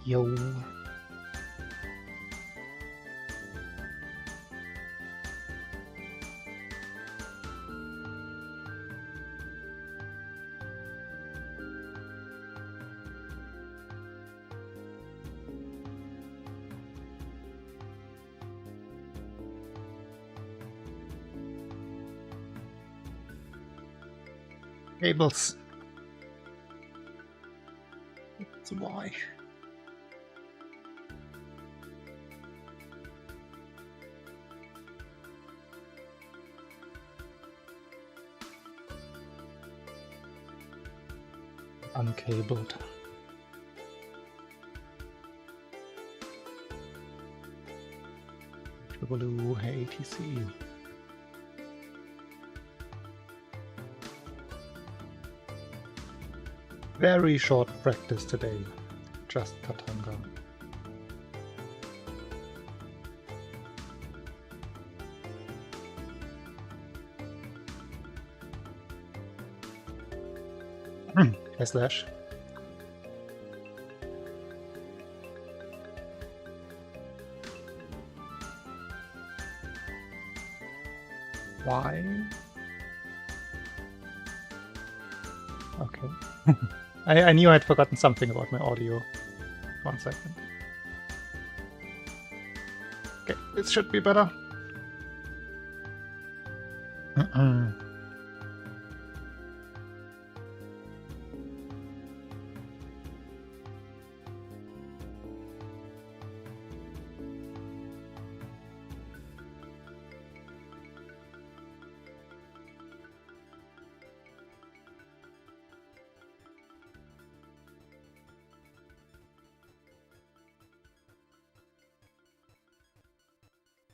Yo. Cables. That's why. Uncabled. Triple ATC. Very short practice today. Just Katanga. Slash. Why? Okay. I knew I'd forgotten something about my audio. 1 second. Okay, this should be better.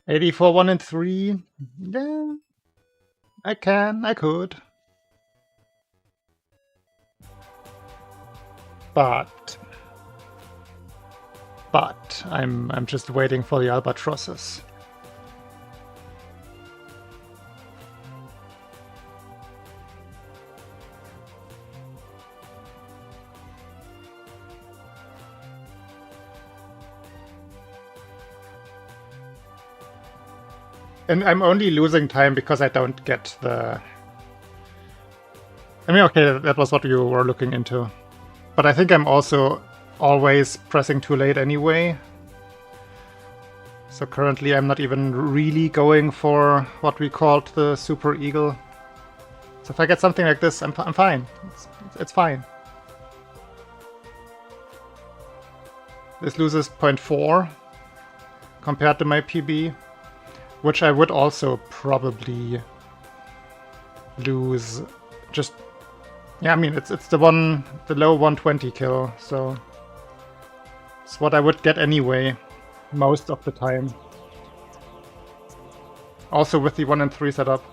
84, 1 and 3. Yeah, I could. But I'm just waiting for the albatrosses. And I'm only losing time because I don't get the... I mean, okay, that was what you were looking into. But I think I'm also always pressing too late anyway. So currently I'm not even really going for what we called the Super Eagle. So if I get something like this, I'm fine. It's fine. This loses 0.4 compared to my PB. Which I would also probably lose. Just, yeah, I mean, it's the low 120 kill, so it's what I would get anyway, most of the time. Also with the 1 and 3 setup.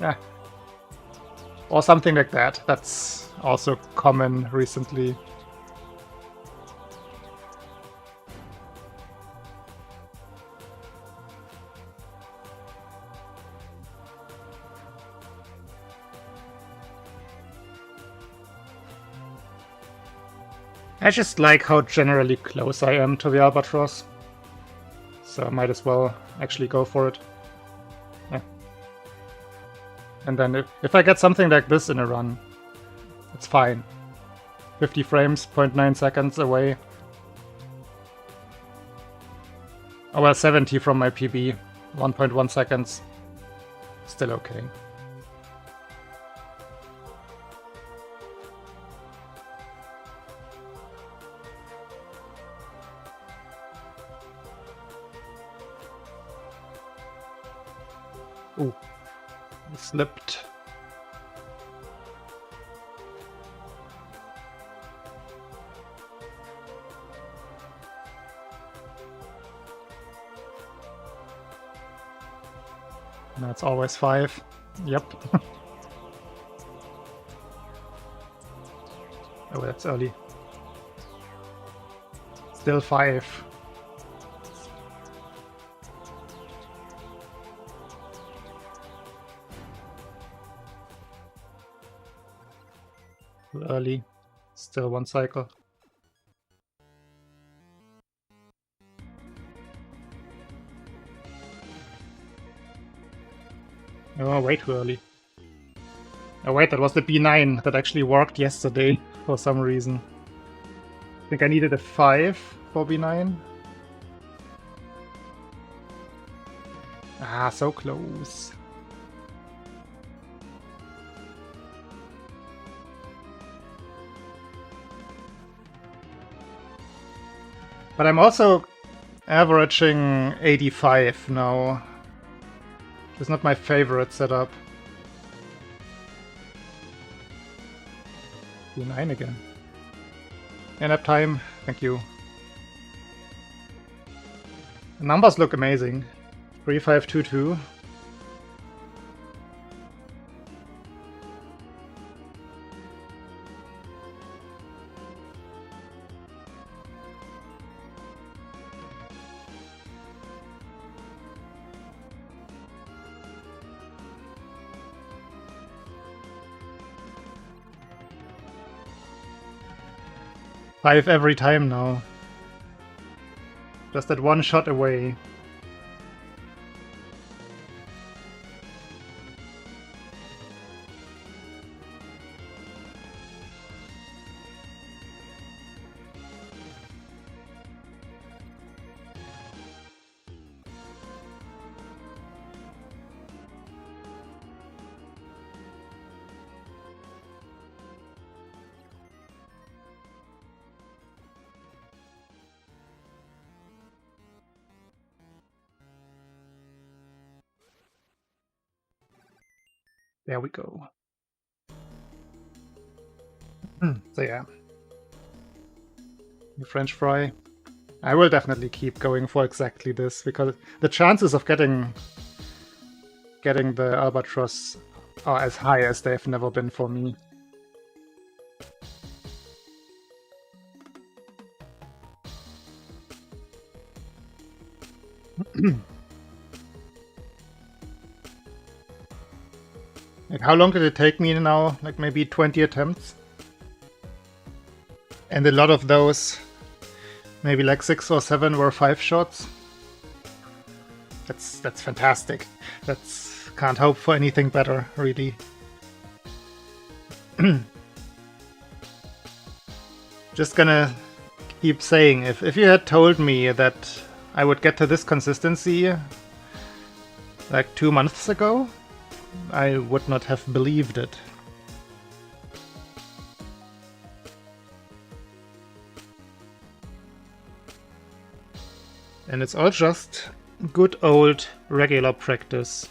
Yeah. Or something like that. That's also common recently. I just like how generally close I am to the albatross. So I might as well actually go for it. Yeah. And then if I get something like this in a run, it's fine. 50 frames, 0.9 seconds away. Oh well, 70 from my PB, 1.1 seconds. Still okay. Ooh, slipped. That's always 5. Yep. Oh, that's early. Still 5. Early. Still 1 cycle. Oh, way too early. Oh wait, that was the B9 that actually worked yesterday for some reason. I think I needed a 5 for B9. Ah, so close. But I'm also averaging 85 now. It's not my favorite setup. B9 again. Nap time, thank you. The numbers look amazing. 3522. Five every time now. Just that one shot away. There we go. So yeah. The French fry. I will definitely keep going for exactly this, because the chances of getting the albatross are as high as they've never been for me. Like, how long did it take me now? Like maybe 20 attempts? And a lot of those, maybe like 6 or 7 were 5 shots. That's fantastic. Can't hope for anything better, really. Just gonna keep saying, if you had told me that I would get to this consistency like 2 months ago, I would not have believed it. And it's all just good old regular practice.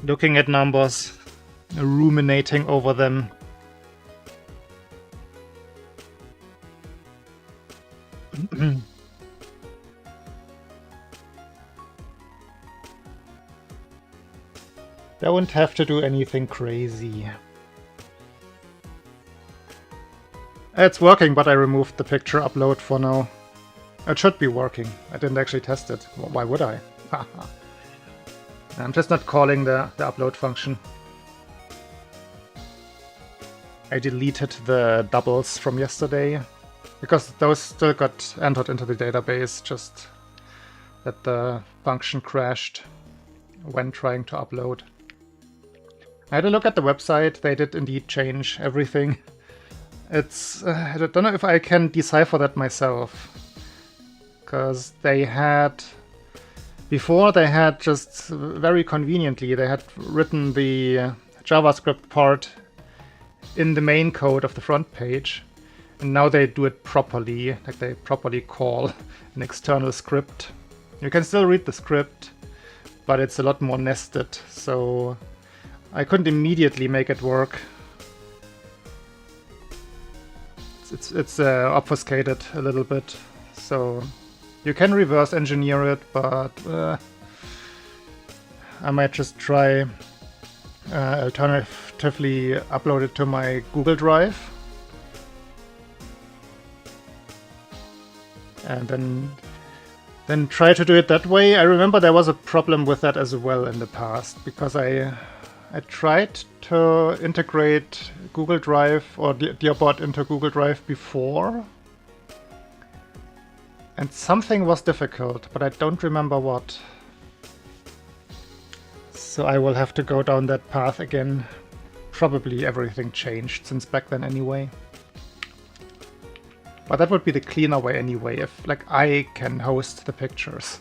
Looking at numbers, ruminating over them. Don't have to do anything crazy. It's working, but I removed the picture upload for now. It should be working. I didn't actually test it. Why would I? I'm just not calling the upload function. I deleted the doubles from yesterday, because those still got entered into the database, just that the function crashed when trying to upload. I had a look at the website. They did indeed change everything. It's I don't know if I can decipher that myself, because they had just very conveniently, they had written the JavaScript part in the main code of the front page, and now they do it properly, like they properly call an external script. You can still read the script, but it's a lot more nested, so I couldn't immediately make it work. It's obfuscated a little bit, so you can reverse engineer it, but I might just try alternatively upload it to my Google Drive, and then try to do it that way. I remember there was a problem with that as well in the past, because I tried to integrate Google Drive or Dearbot into Google Drive before, and something was difficult, but I don't remember what. So I will have to go down that path again. Probably everything changed since back then anyway. But that would be the cleaner way anyway, if like I can host the pictures.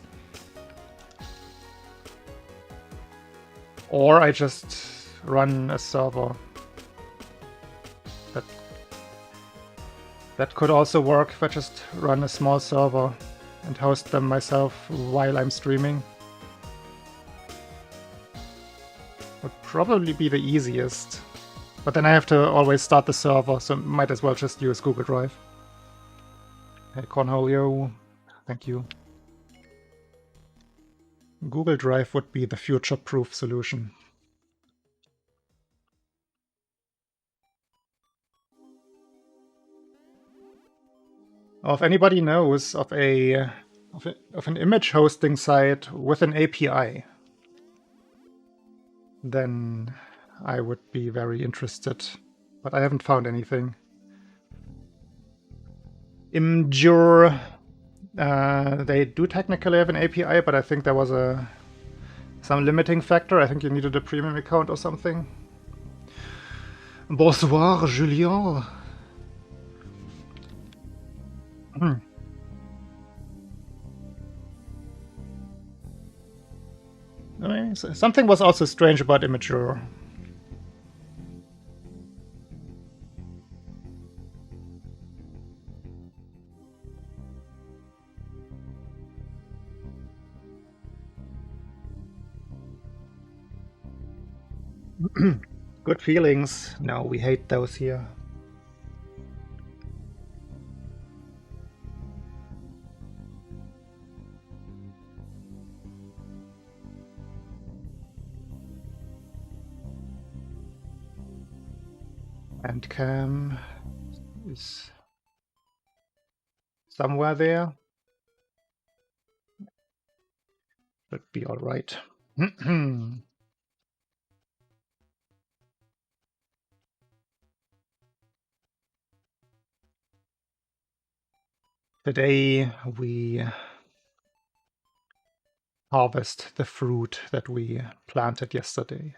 Or I just run a server. That could also work if I just run a small server and host them myself while I'm streaming. Would probably be the easiest. But then I have to always start the server, so might as well just use Google Drive. Hey Cornholio, thank you. Google Drive would be the future-proof solution. Or if anybody knows of an image hosting site with an API, then I would be very interested. But I haven't found anything. Imgur, they do technically have an API, but I think there was some limiting factor. I think you needed a premium account or something. Bonsoir, Julien. I mean, something was also strange about Imgur. Good feelings. No, we hate those here. And Cam is somewhere there. Should be all right. Today we harvest the fruit that we planted yesterday.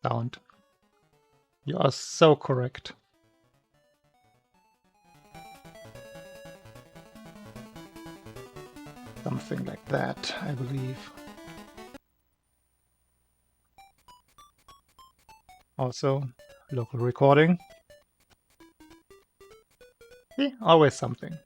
Sound. You are so correct. Something like that, I believe. Also, local recording. See, always something.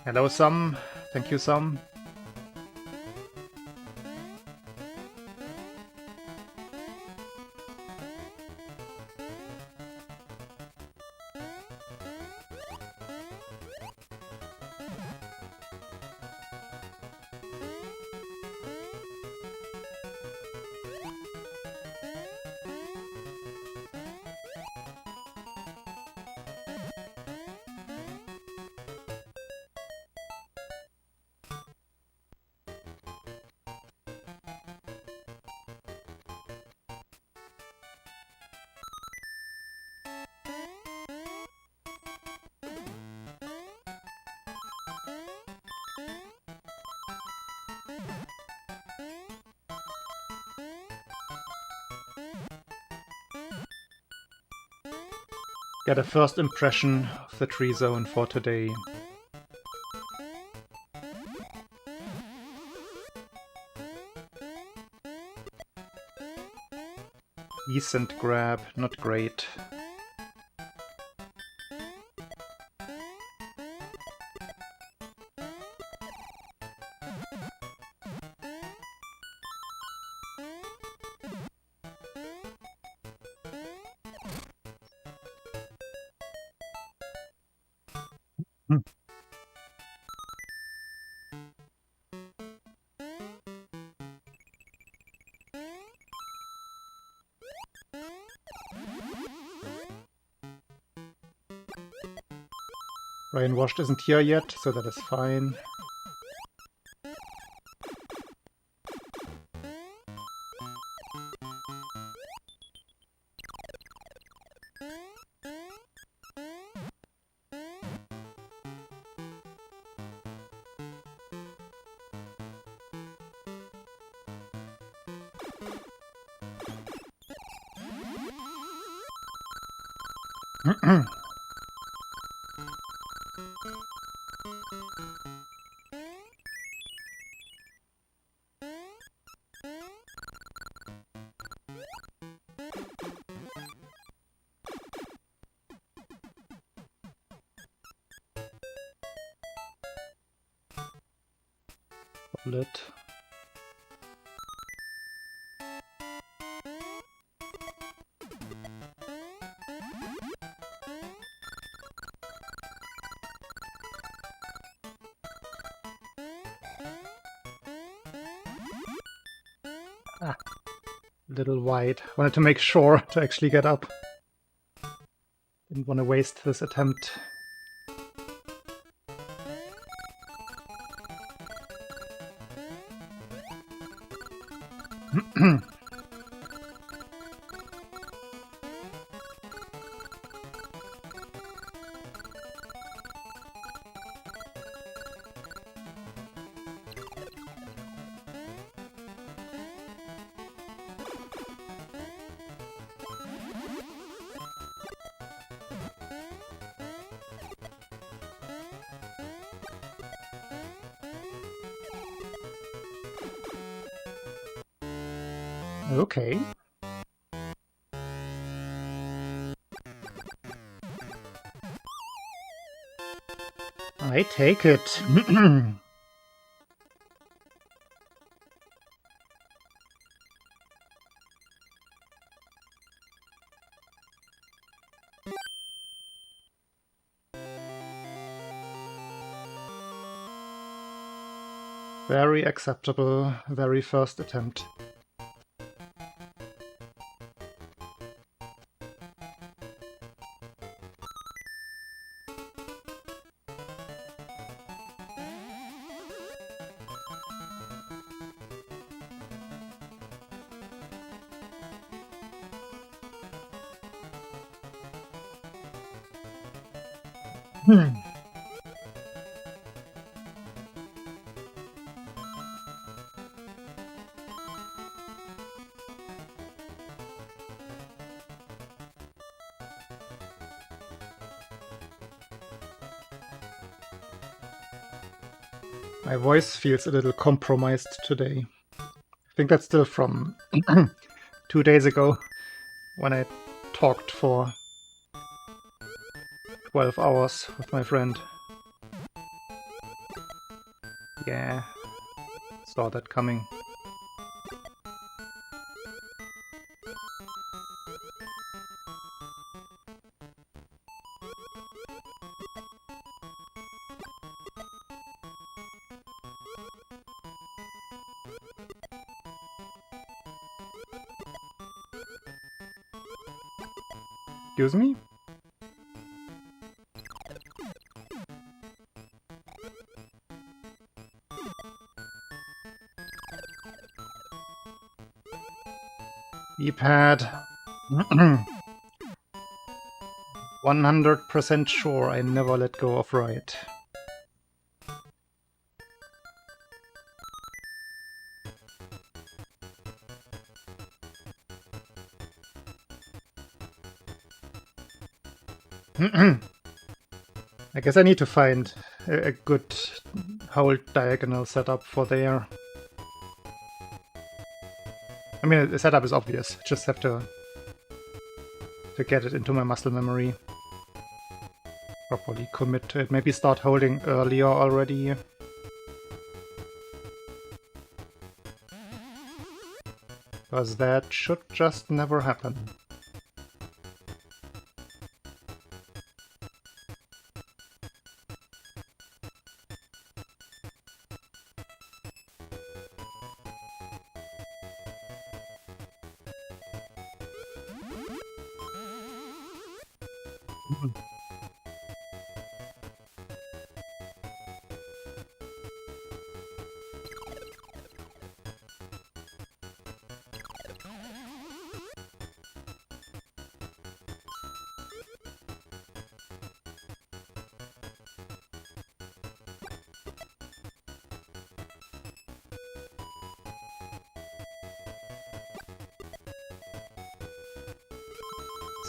Hello, Sam. Thank you, Sam. Get a first impression of the tree zone for today. Decent grab, not great. Hmm. Brainwashed isn't here yet, so that is fine. Lit. Ah, little wide. Wanted to make sure to actually get up. Didn't want to waste this attempt. Okay. I take it. Very acceptable, very first attempt. My voice feels a little compromised today. I think that's still from 2 days ago, when I talked for 12 hours with my friend. Yeah, saw that coming. Excuse me? D-pad. 100% sure I never let go of right. I guess I need to find a good whole diagonal setup for there. I mean, the setup is obvious. Just have to get it into my muscle memory. Properly commit to it. Maybe start holding earlier already. Because that should just never happen.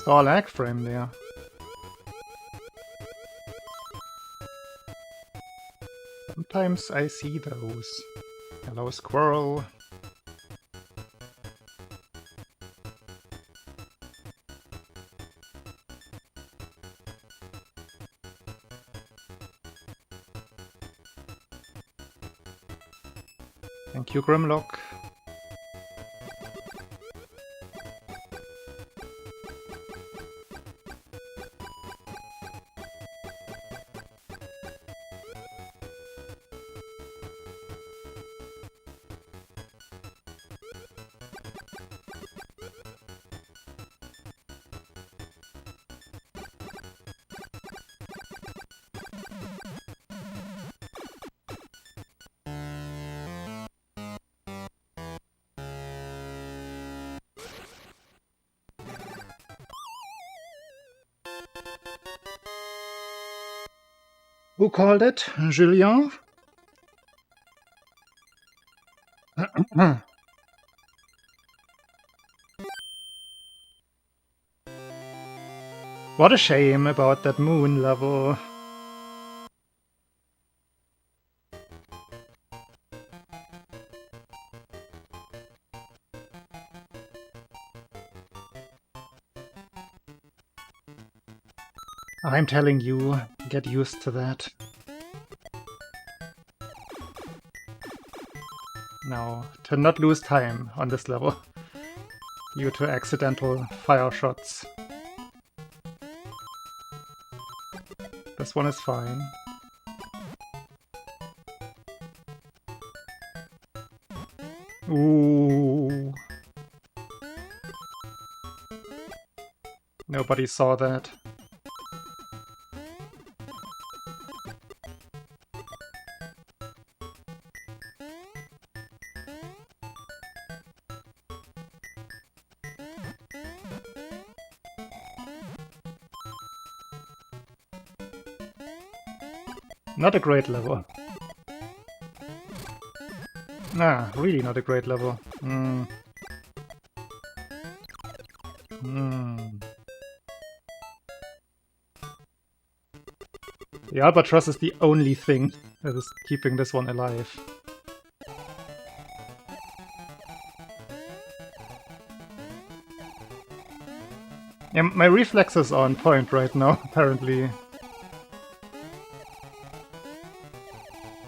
Saw a lag frame there. Sometimes I see those. Hello, squirrel. Thank you, Grimlock. Who called it? Julien? What a shame about that moon level. I'm telling you, get used to that. Now, to not lose time on this level due to accidental fire shots. This one is fine. Ooh. Nobody saw that. Not a great level. Nah, really not a great level. The albatross is the only thing that is keeping this one alive. Yeah, my reflexes are on point right now, apparently.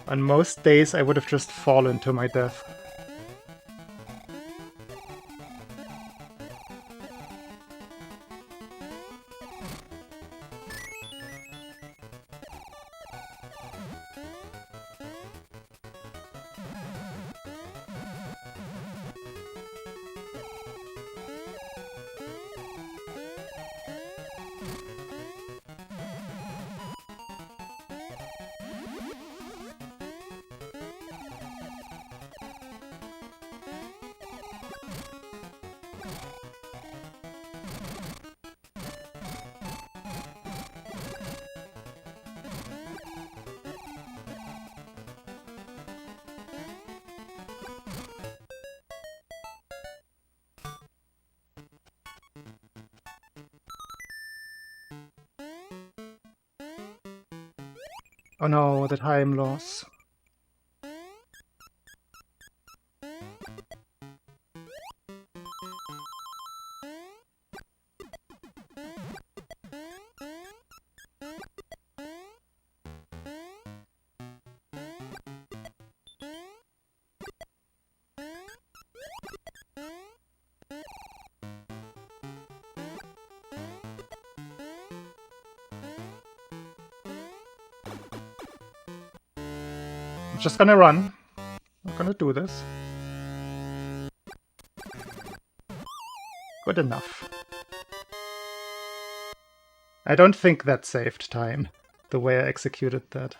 On most days I would have just fallen to my death. Oh no, the time loss. Just gonna run. I'm gonna do this. Good enough. I don't think that saved time, the way I executed that.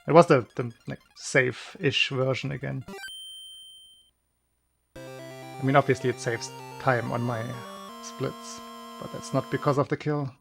It was the like, safe-ish version again. I mean, obviously it saves time on my splits, but that's not because of the kill.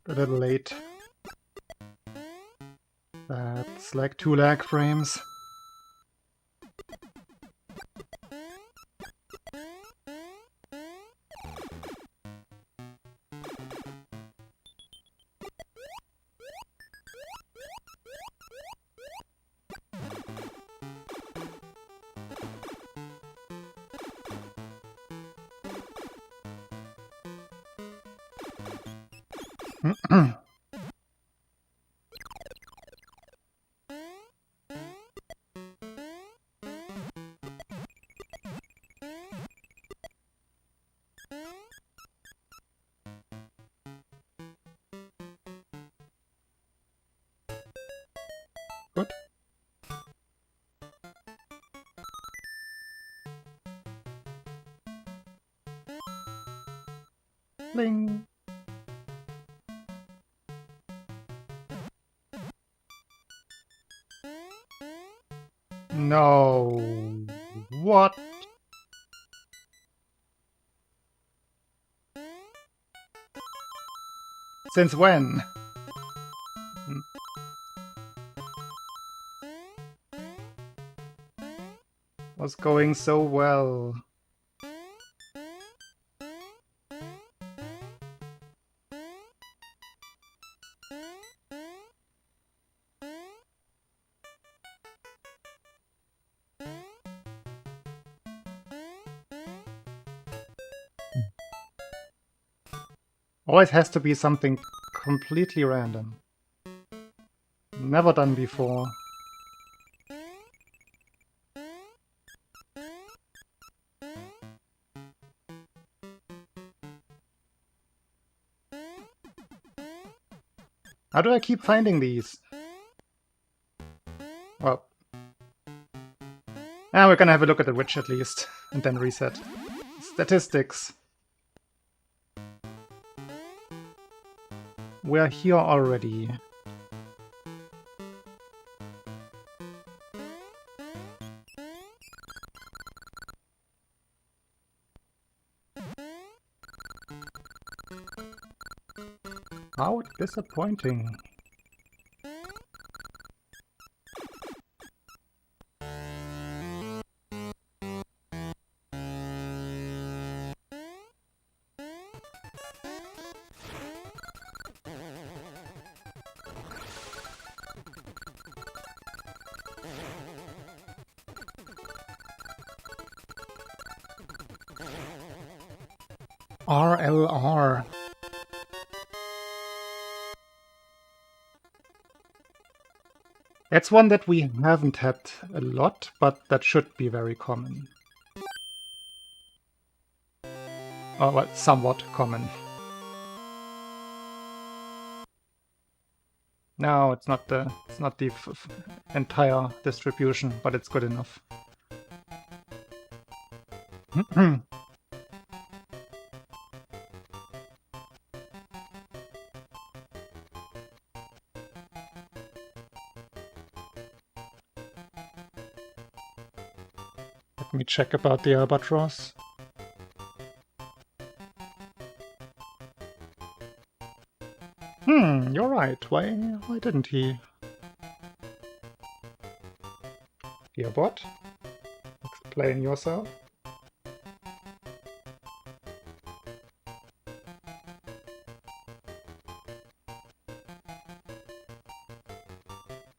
A little late. That's like 2 lag frames. Good. Bling. No. What? Since when? Was going so well. Always has to be something completely random. Never done before. How do I keep finding these? Well. Now we're gonna have a look at the witch at least, and then reset. Statistics. We're here already. How disappointing. RLR. That's one that we haven't had a lot, but that should be very common. Oh, well, somewhat common. No, it's not the entire distribution, but it's good enough. Let me check about the albatross. You're right. Why didn't he? Dear bot, explain yourself.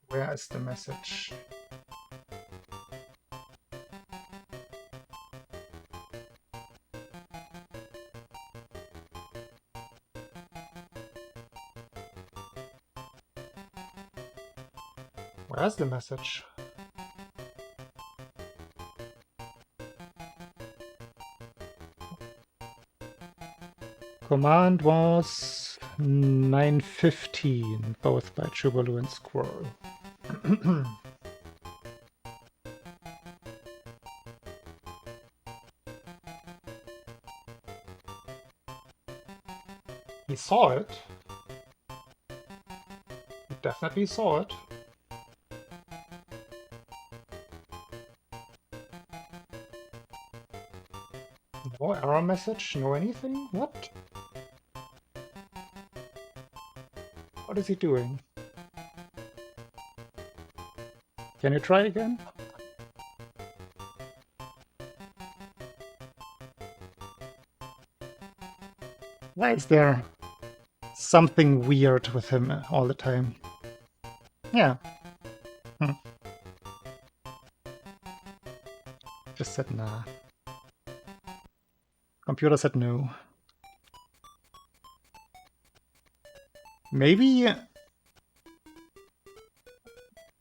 Where is the message? Where's the message? Command was 9:15, both by Jubalu and Squirrel. He saw it. He definitely saw it. No error message, no anything? What? What is he doing? Can you try again? Why is there something weird with him all the time? Yeah. Just said nah. Computer said no. Maybe...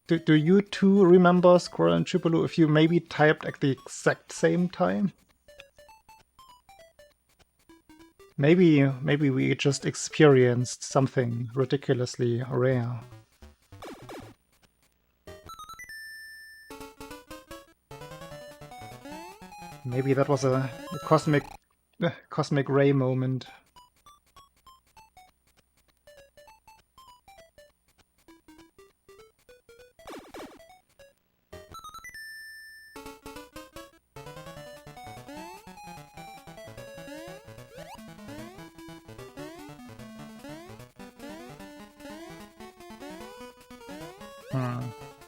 Do you two remember Squirrel and Jubalu if you maybe typed at the exact same time? Maybe we just experienced something ridiculously rare. Maybe that was a cosmic ray moment.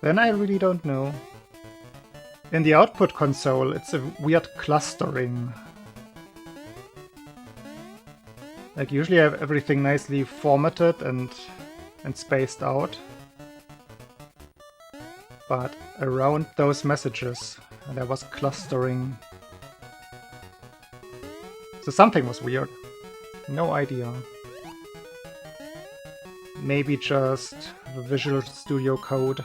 Then I really don't know. In the output console, it's a weird clustering. Like, usually I have everything nicely formatted and spaced out. But around those messages, there was clustering. So something was weird. No idea. Maybe just Visual Studio Code.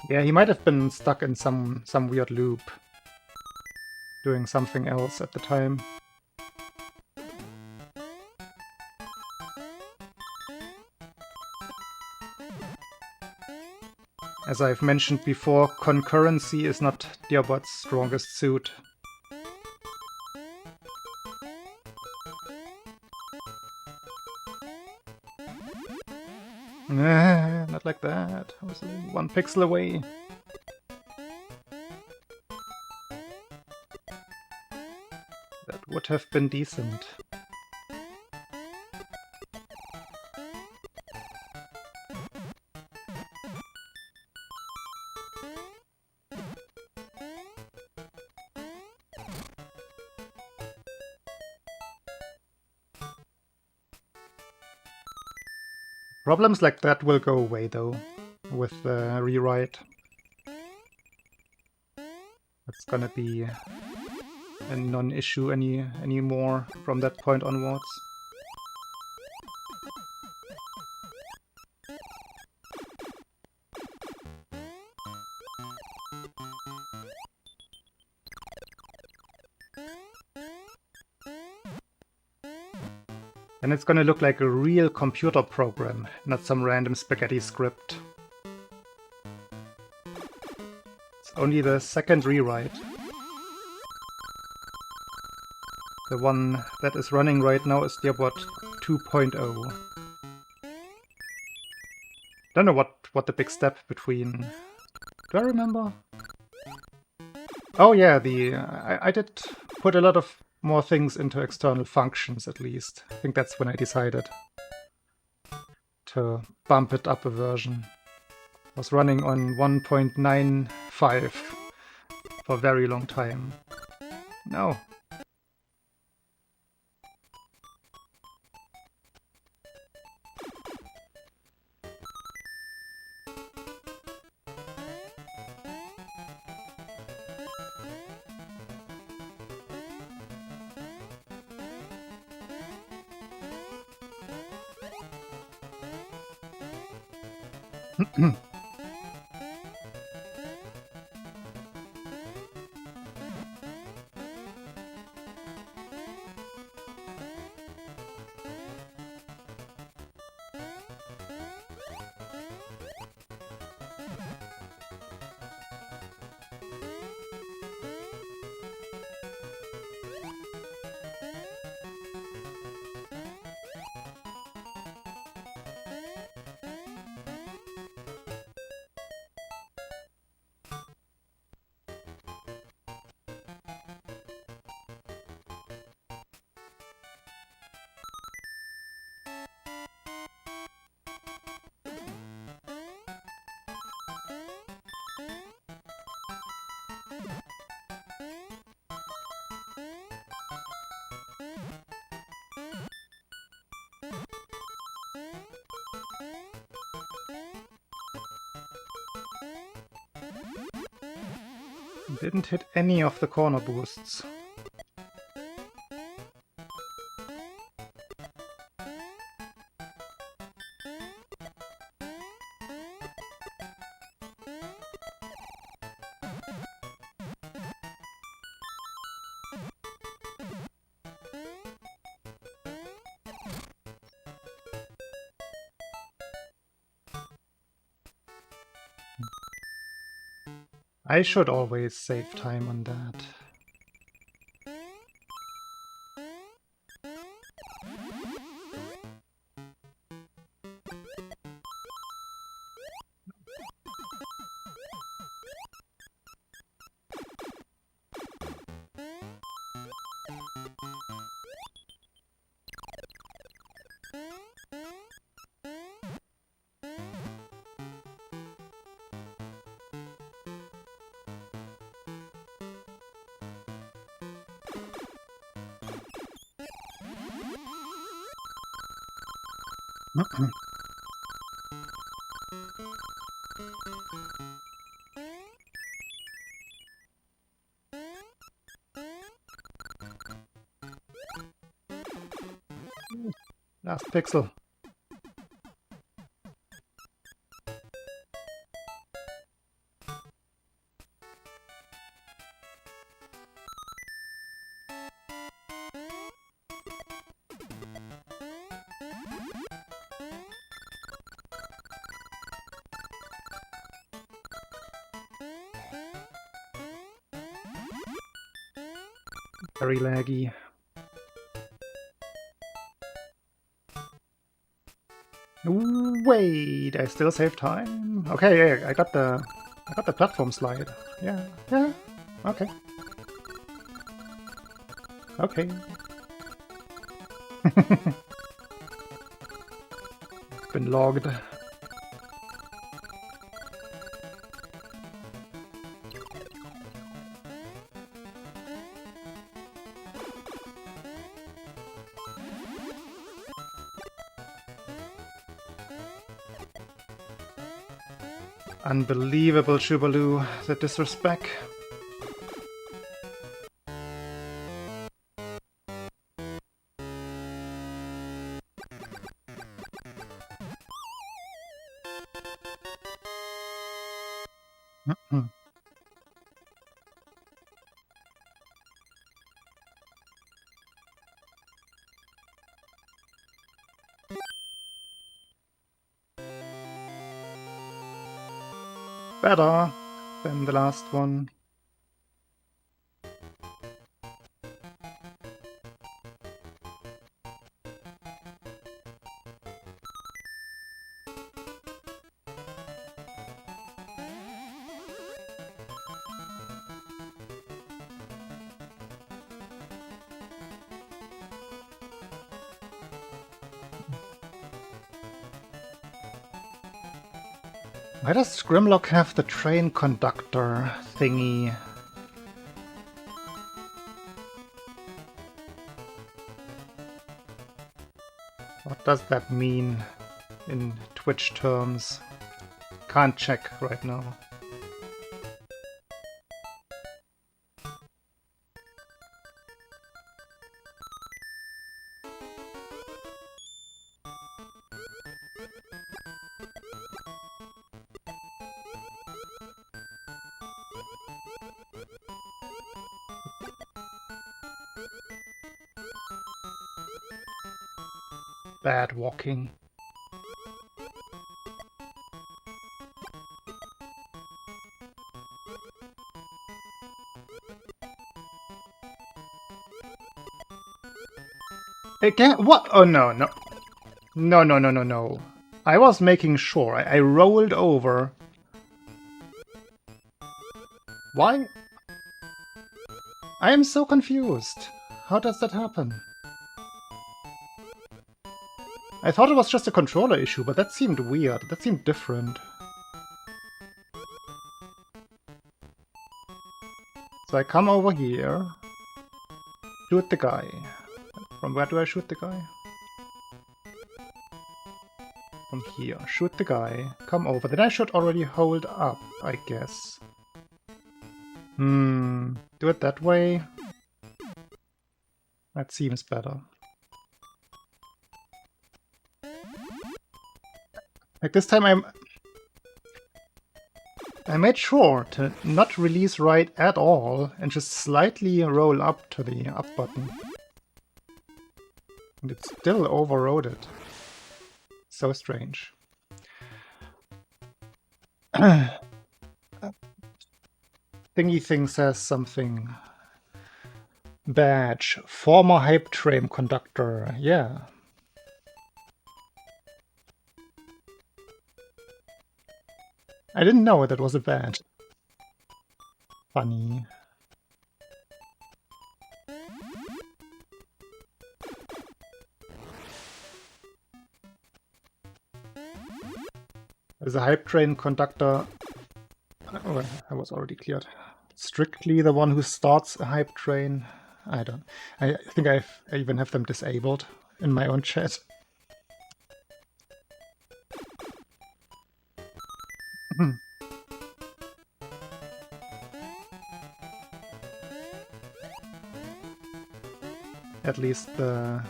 Yeah, he might have been stuck in some weird loop, doing something else at the time. As I've mentioned before, concurrency is not Dearbot's strongest suit. Not like that. I was 1 pixel away. That would have been decent. Problems like that will go away, though, with the rewrite. It's gonna be a non-issue anymore from that point onwards. And it's gonna look like a real computer program, not some random spaghetti script. It's only the second rewrite. The one that is running right now is Dearbot 2.0. Don't know what the big step between... Do I remember? Oh yeah, I did put a lot of more things into external functions, at least. I think that's when I decided to bump it up a version. I was running on 1.95 for a very long time. No. Didn't hit any of the corner boosts. I should always save time on that. Last pixel. Very laggy. Wait, I still save time? Okay, yeah, I got the platform slide. Yeah, okay. Okay. Been logged. Unbelievable, Shubaloo, the disrespect. Better than the last one. Why does Grimlock have the train conductor thingy? What does that mean in Twitch terms? Can't check right now. Bad walking. Again? What? Oh no, no. No, no, no, no, no. I was making sure. I rolled over. Why? I am so confused. How does that happen? I thought it was just a controller issue, but that seemed weird. That seemed different. So I come over here, shoot the guy. From where do I shoot the guy? From here. Shoot the guy, come over. Then I should already hold up, I guess. Do it that way. That seems better. Like this time I made sure to not release right at all and just slightly roll up to the up button. And it still overrode it. So strange. Thingy thing says something. Badge. Former hype train conductor. Yeah. I didn't know that was a badge. Funny. As a hype train conductor... Oh, I was already cleared. Strictly the one who starts a hype train. I think I even have them disabled in my own chat. At least the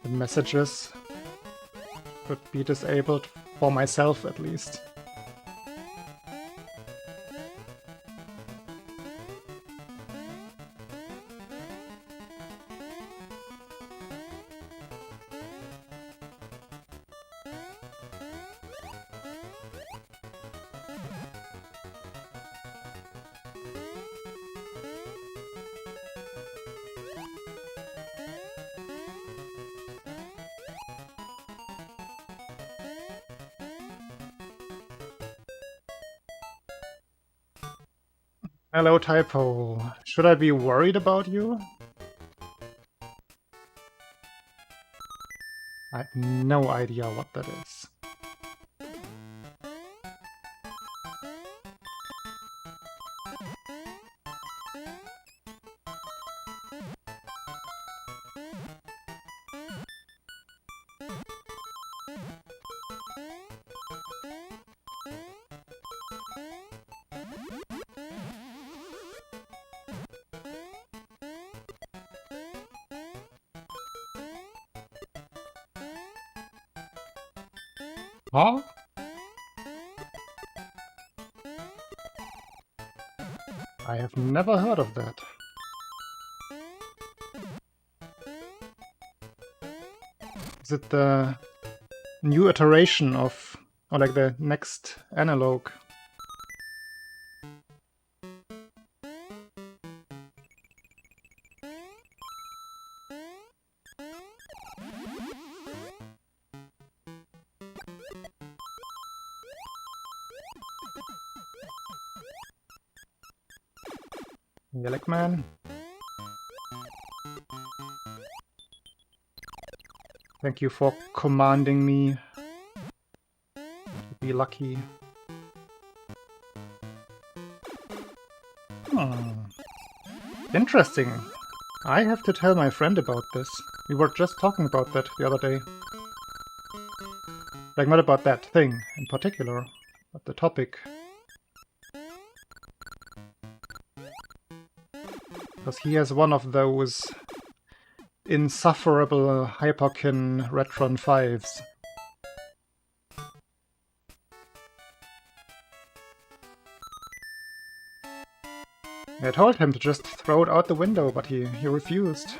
messages could be disabled, for myself at least. Hello, Typo. Should I be worried about you? I have no idea what that is. Huh? I have never heard of that. Is it the new iteration of, or like the next analog? Yellow man. Thank you for commanding me to be lucky. Interesting. I have to tell my friend about this. We were just talking about that the other day. Like, not about that thing in particular, but the topic. Because he has one of those insufferable Hyperkin Retron 5s. I told him to just throw it out the window, but he refused.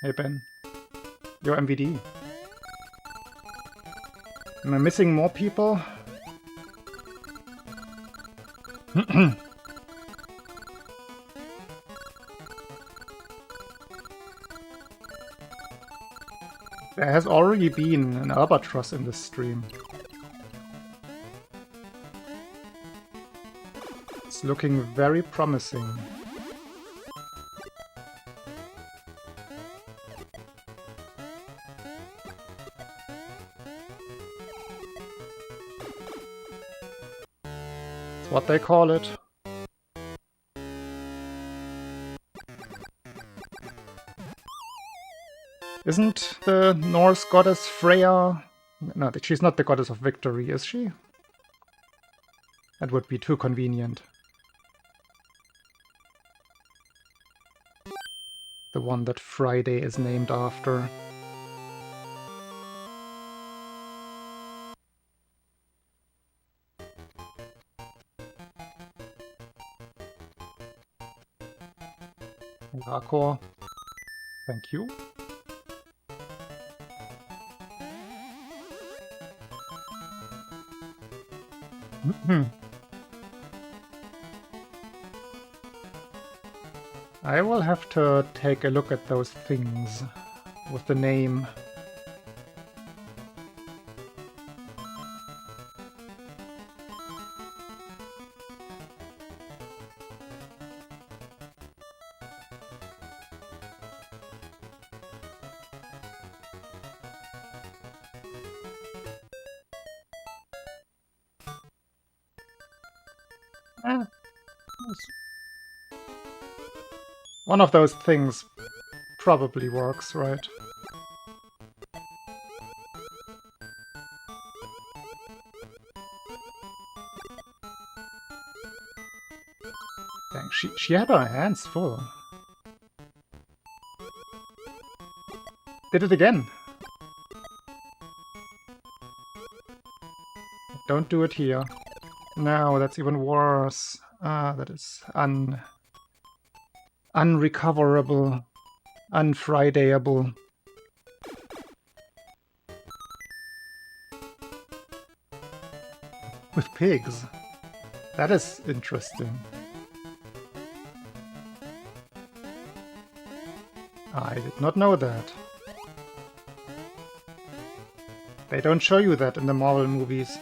Hey Ben, your MVD. Am I missing more people? There has already been an albatross in this stream. It's looking very promising. It's what they call it. Isn't the Norse goddess Freya... No, she's not the goddess of victory, is she? That would be too convenient. The one that Friday is named after. Lakor. Thank you. I will have to take a look at those things with the name. One of those things probably works, right? Dang, she had her hands full. Did it again. Don't do it here. No, that's even worse. Ah, that is unrecoverable, unfridayable. With pigs. That is interesting. I did not know that. They don't show you that in the Marvel movies.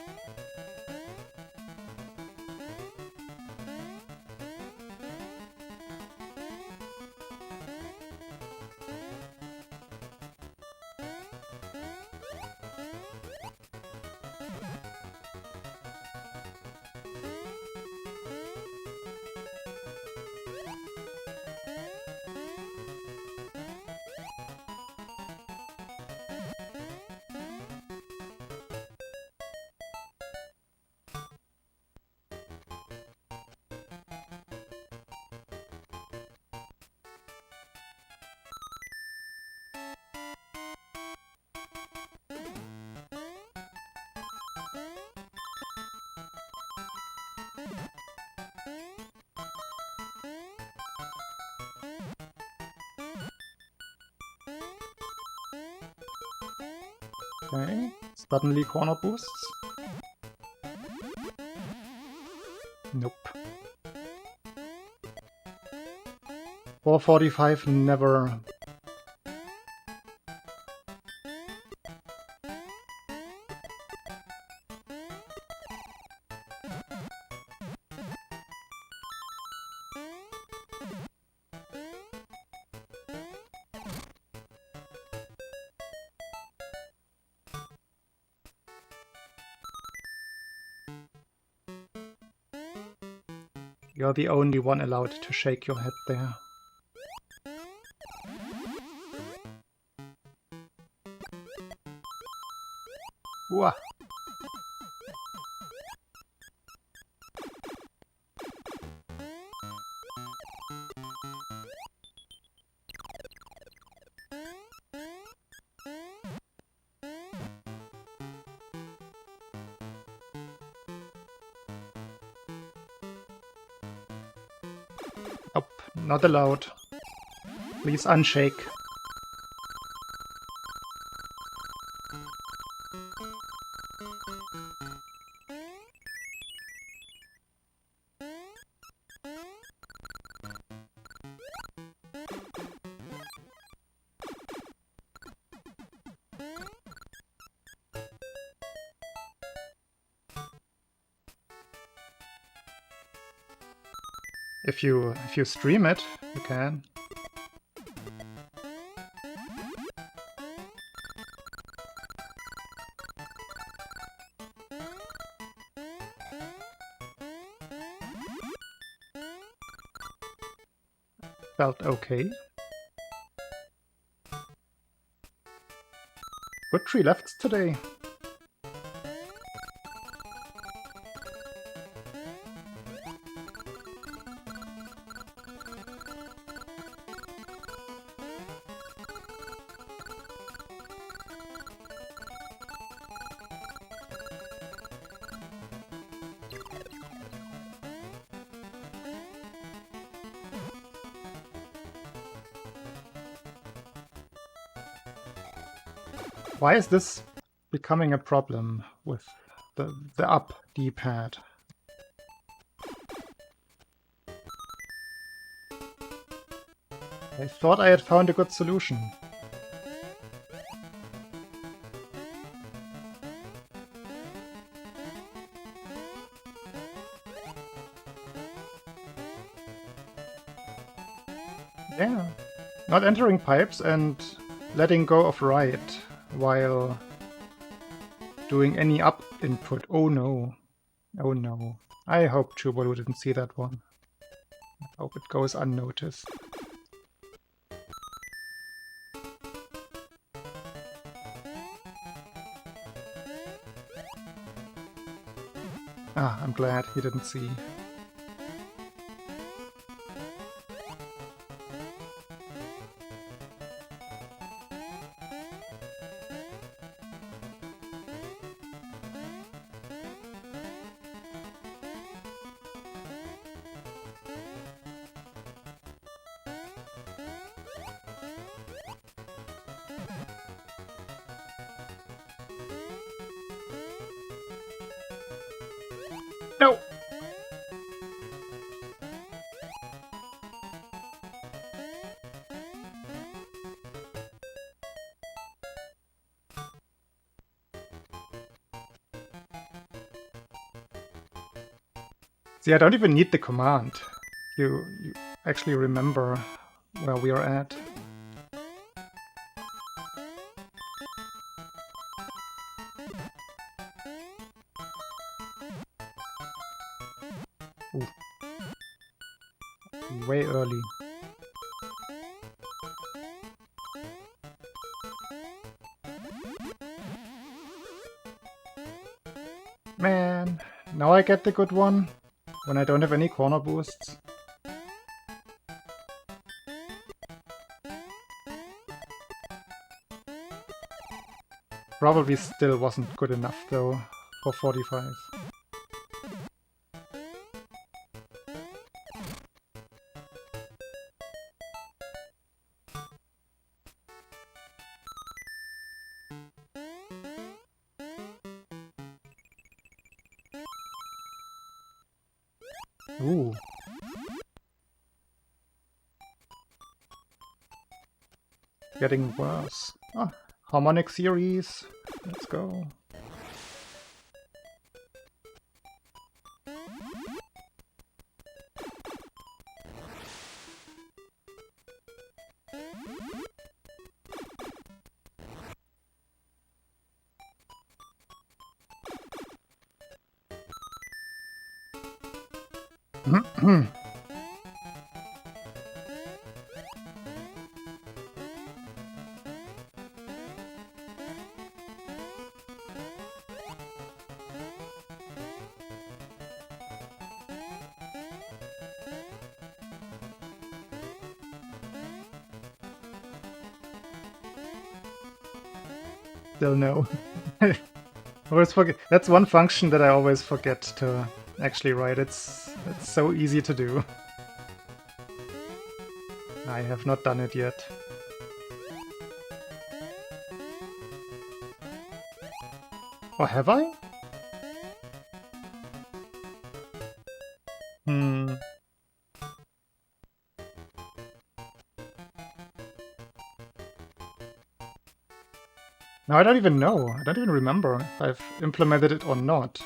Okay, suddenly corner boosts. Nope. 445 never. You're the only one allowed to shake your head there. Wah. Nope, not allowed. Please unshake. If you stream it, you can. Felt okay. Good 3 lefts today. Why is this becoming a problem with the up D-pad? I thought I had found a good solution. Yeah, not entering pipes and letting go of right while doing any up input. Oh no. Oh no. I hope Chubalu didn't see that one. I hope it goes unnoticed. Ah, I'm glad he didn't see. No! See, I don't even need the command. You actually remember where we are at. Ooh. Way early. Man, now I get the good one, when I don't have any corner boosts. Probably still wasn't good enough though, for 45. Ooh. Getting worse. Ah, harmonic series. Let's go. Still no. Always forget. That's one function that I always forget to actually write. It's so easy to do. I have not done it yet. Or have I? Hmm. No, I don't even know. I don't even remember if I've implemented it or not.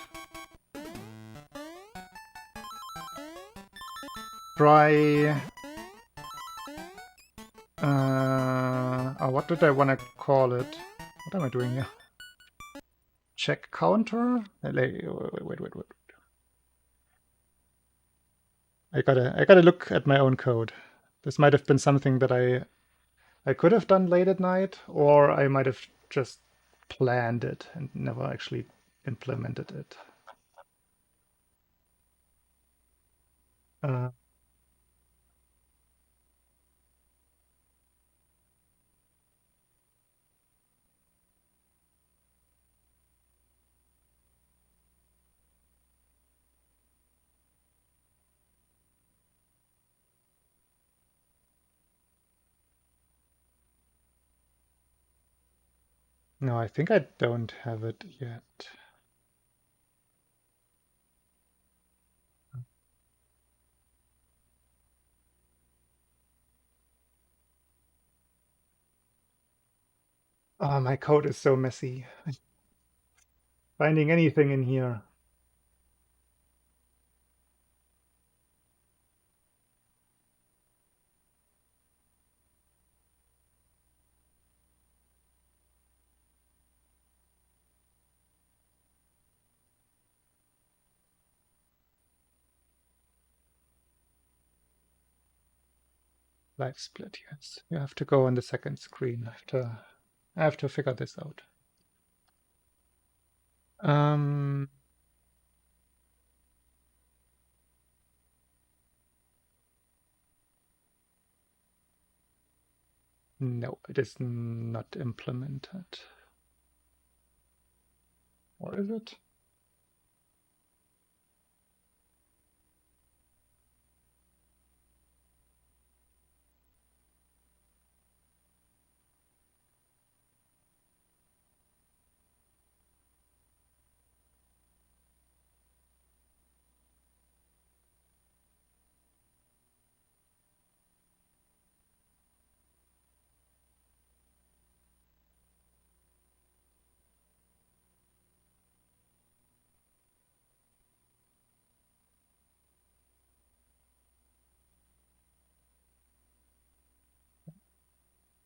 Try... what did I want to call it? What am I doing here? Check counter? Wait. I gotta look at my own code. This might have been something that I could have done late at night, or I might have just planned it and never actually implemented it. No, I think I don't have it yet. Oh, my code is so messy. Finding anything in here. Live split, yes. You have to go on the second screen. I have to figure this out. No, it is not implemented. Or is it?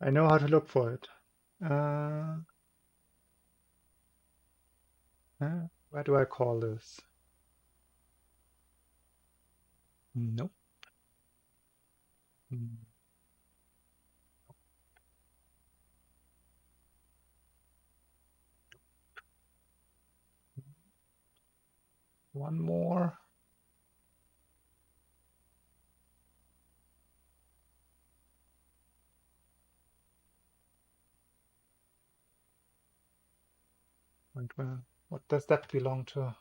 I know how to look for it. Where do I call this? Nope. One more. And what does that belong to?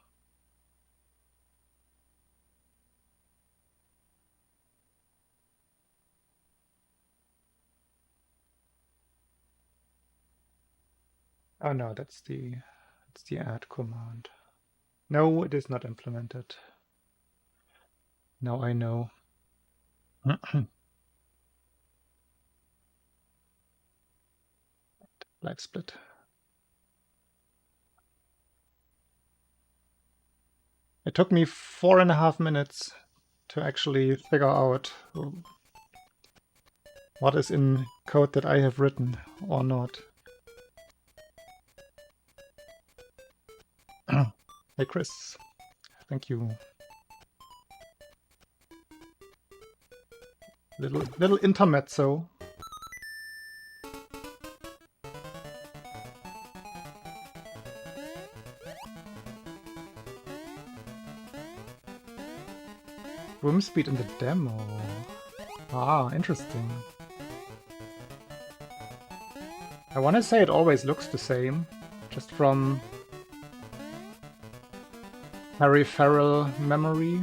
Oh no, that's the add command. No, it is not implemented. Now I know. Live split. It took me 4.5 minutes to actually figure out what is in code that I have written or not. Hey Chris, thank you. Little intermezzo. Room speed in the demo. Ah, interesting. I want to say it always looks the same, just from peripheral memory.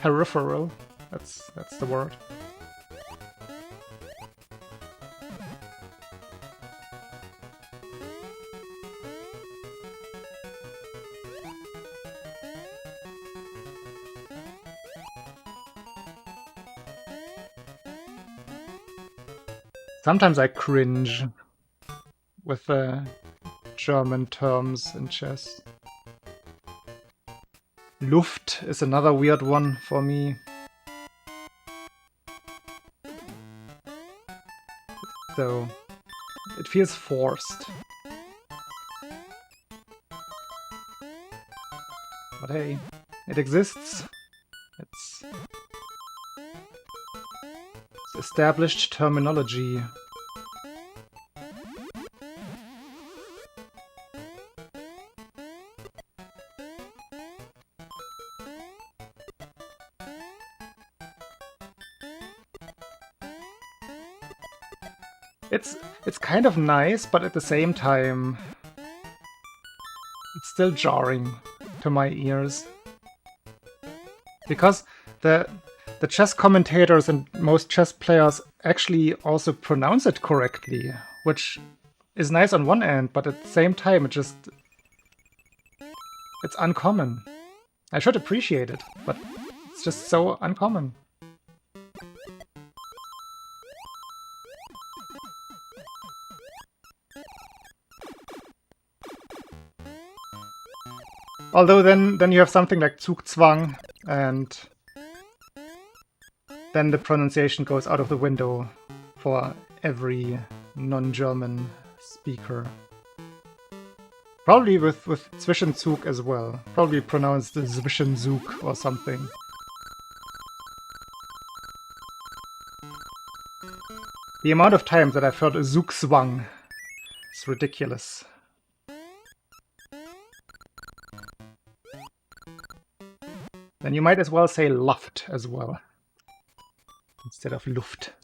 Peripheral. That's the word. Sometimes I cringe with the German terms in chess. Luft is another weird one for me. So it feels forced. But hey, it exists. It's established terminology. It's kind of nice, but at the same time, it's still jarring to my ears. Because the chess commentators and most chess players actually also pronounce it correctly, which is nice on one end, but at the same time it's uncommon. I should appreciate it, but it's just so uncommon. Although then you have something like Zugzwang, and then the pronunciation goes out of the window for every non-German speaker. Probably with Zwischenzug as well. Probably pronounced Zwischenzug or something. The amount of times that I've heard Zugzwang is ridiculous. Then you might as well say Luft as well, instead of Luft.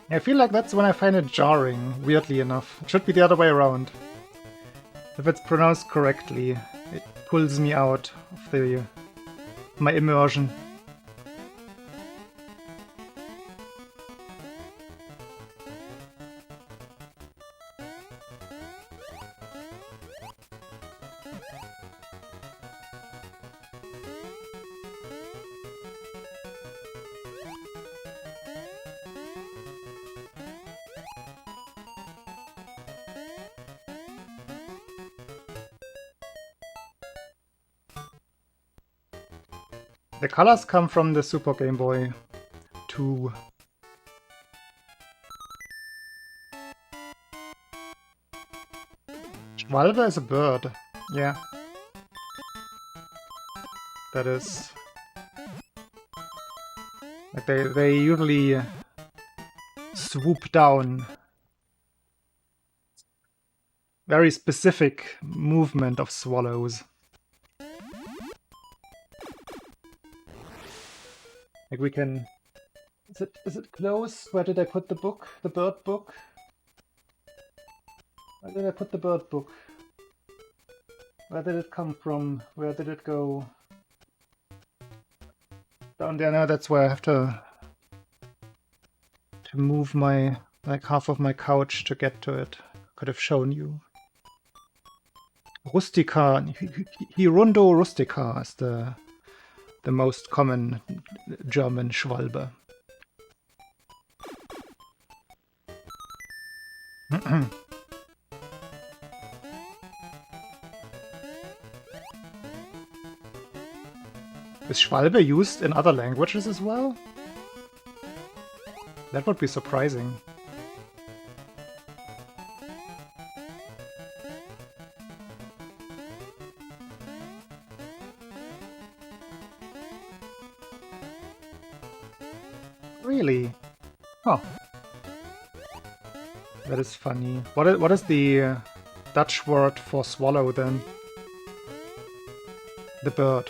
I feel like that's when I find it jarring, weirdly enough. It should be the other way around. If it's pronounced correctly, it pulls me out of my immersion. The colors come from the Super Game Boy 2. Schwalbe is a bird. Yeah. That is... like they usually swoop down. Very specific movement of swallows. Like we can... Is it close? Where did I put the book? The bird book? Where did I put the bird book? Where did it come from? Where did it go? Down there. No, that's where I have to move my... like half of my couch to get to it. Could have shown you. Rustica. Hirundo rustica is the most common German Schwalbe. Is Schwalbe used in other languages as well? That would be surprising. Really? Oh. That is funny. What is the Dutch word for swallow then? The bird.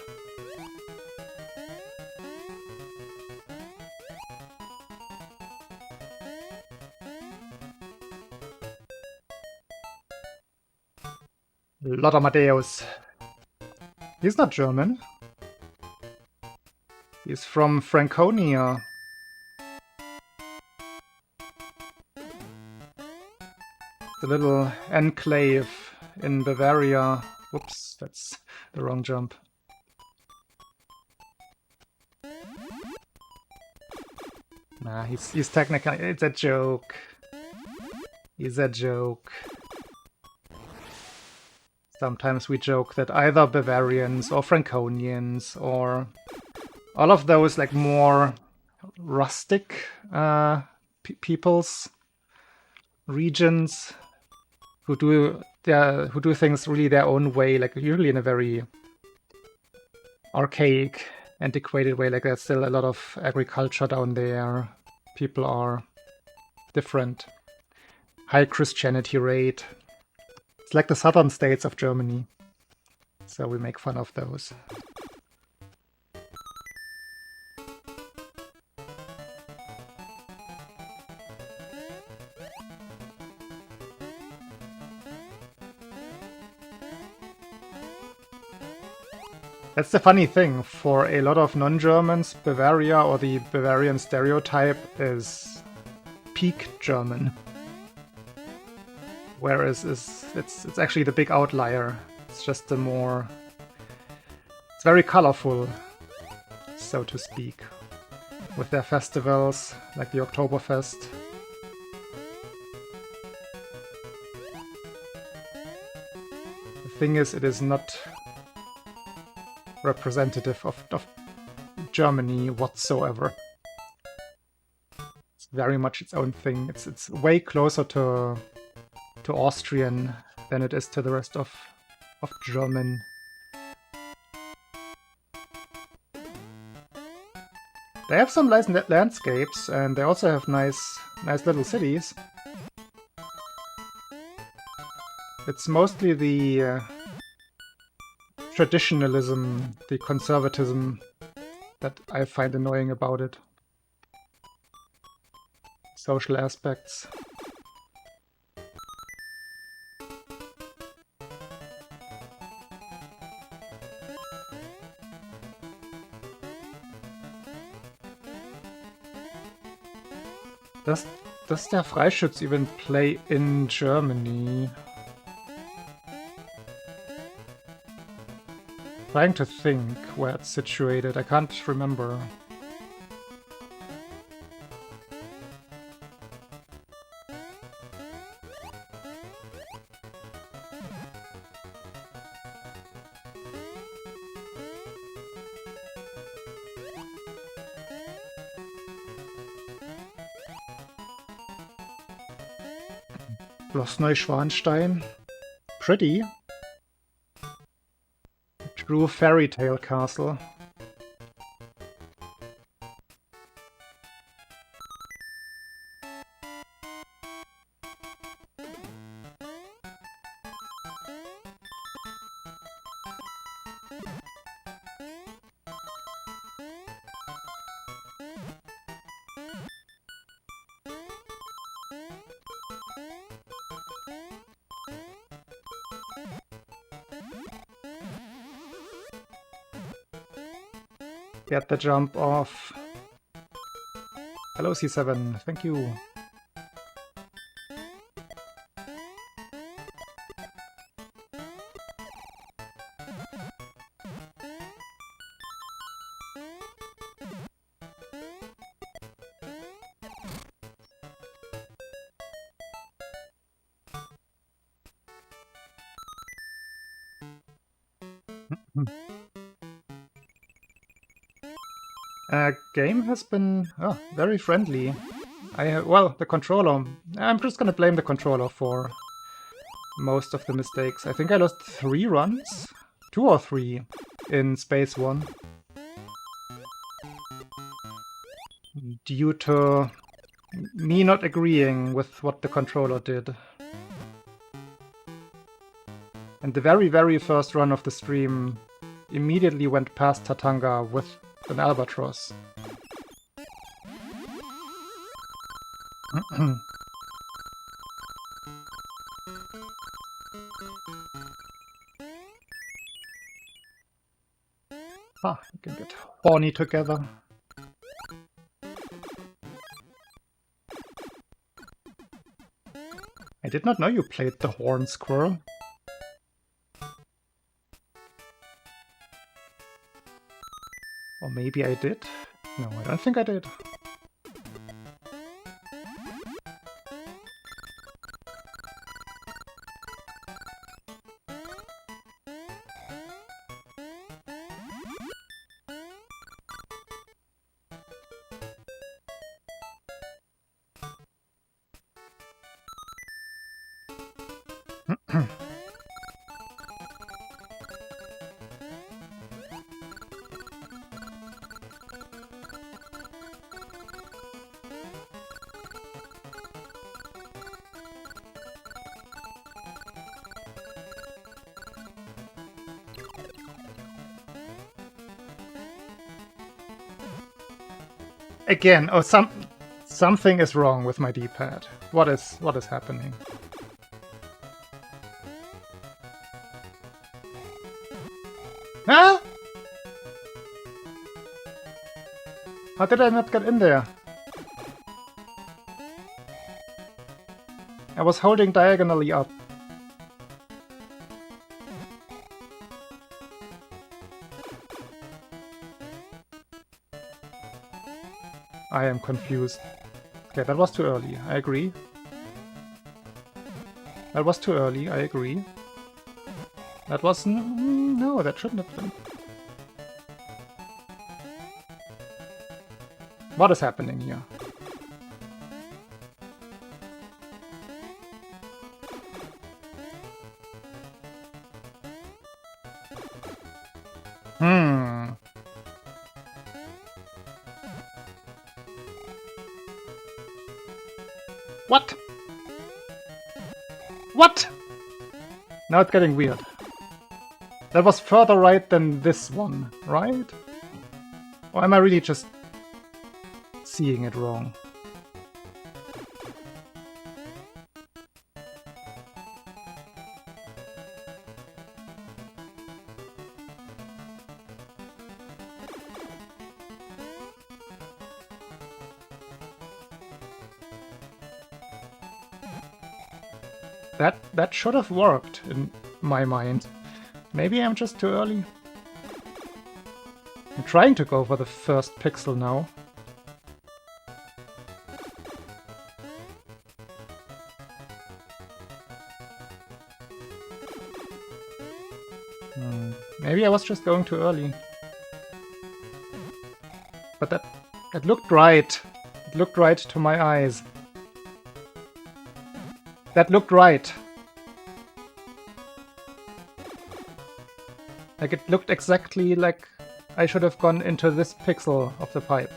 Lothar Matthäus. He's not German. He's from Franconia. The little enclave in Bavaria. Whoops, that's the wrong jump. Nah, he's technically... It's a joke. He's a joke. Sometimes we joke that either Bavarians or Franconians or all of those like more rustic peoples, regions who do things really their own way, like usually in a very archaic, antiquated way. Like there's still a lot of agriculture down there. People are different. High Christianity rate. It's like the southern states of Germany. So we make fun of those. That's the funny thing. For a lot of non-Germans, Bavaria or the Bavarian stereotype is peak German. Whereas it's actually the big outlier. It's just the more... It's very colorful, so to speak. With their festivals, like the Oktoberfest. The thing is, it is not representative of Germany whatsoever. It's very much its own thing. It's way closer to Austrian than it is to the rest of German. They have some nice landscapes, and they also have nice little cities. It's mostly the traditionalism, the conservatism that I find annoying about it. Social aspects. Does der Freischütz even play in Germany? Trying to think where it's situated. I can't remember. Schloss Neuschwanstein. Pretty. True fairy tale castle. Get the jump off. Hello C7, thank you. Game has been very friendly. Well, the controller. I'm just gonna blame the controller for most of the mistakes. I think I lost 3 runs? 2 or 3 in Space 1. Due to me not agreeing with what the controller did. And the very, very first run of the stream immediately went past Tatanga with an albatross. Ah, you can get horny together. I did not know you played the horn squirrel. Or maybe I did? No, I don't think I did. Again, oh, something is wrong with my D-pad. What is happening? Huh? How did I not get in there? I was holding diagonally up. I am confused. Okay, that was too early, I agree. That was too early, I agree. That was... no, that shouldn't have been. What is happening here? What? What? Now it's getting weird. That was further right than this one, right? Or am I really just seeing it wrong? That should have worked in my mind. Maybe I'm just too early. I'm trying to go for the first pixel now. Maybe I was just going too early. But that looked right. It looked right to my eyes. That looked right. Like, it looked exactly like I should have gone into this pixel of the pipe.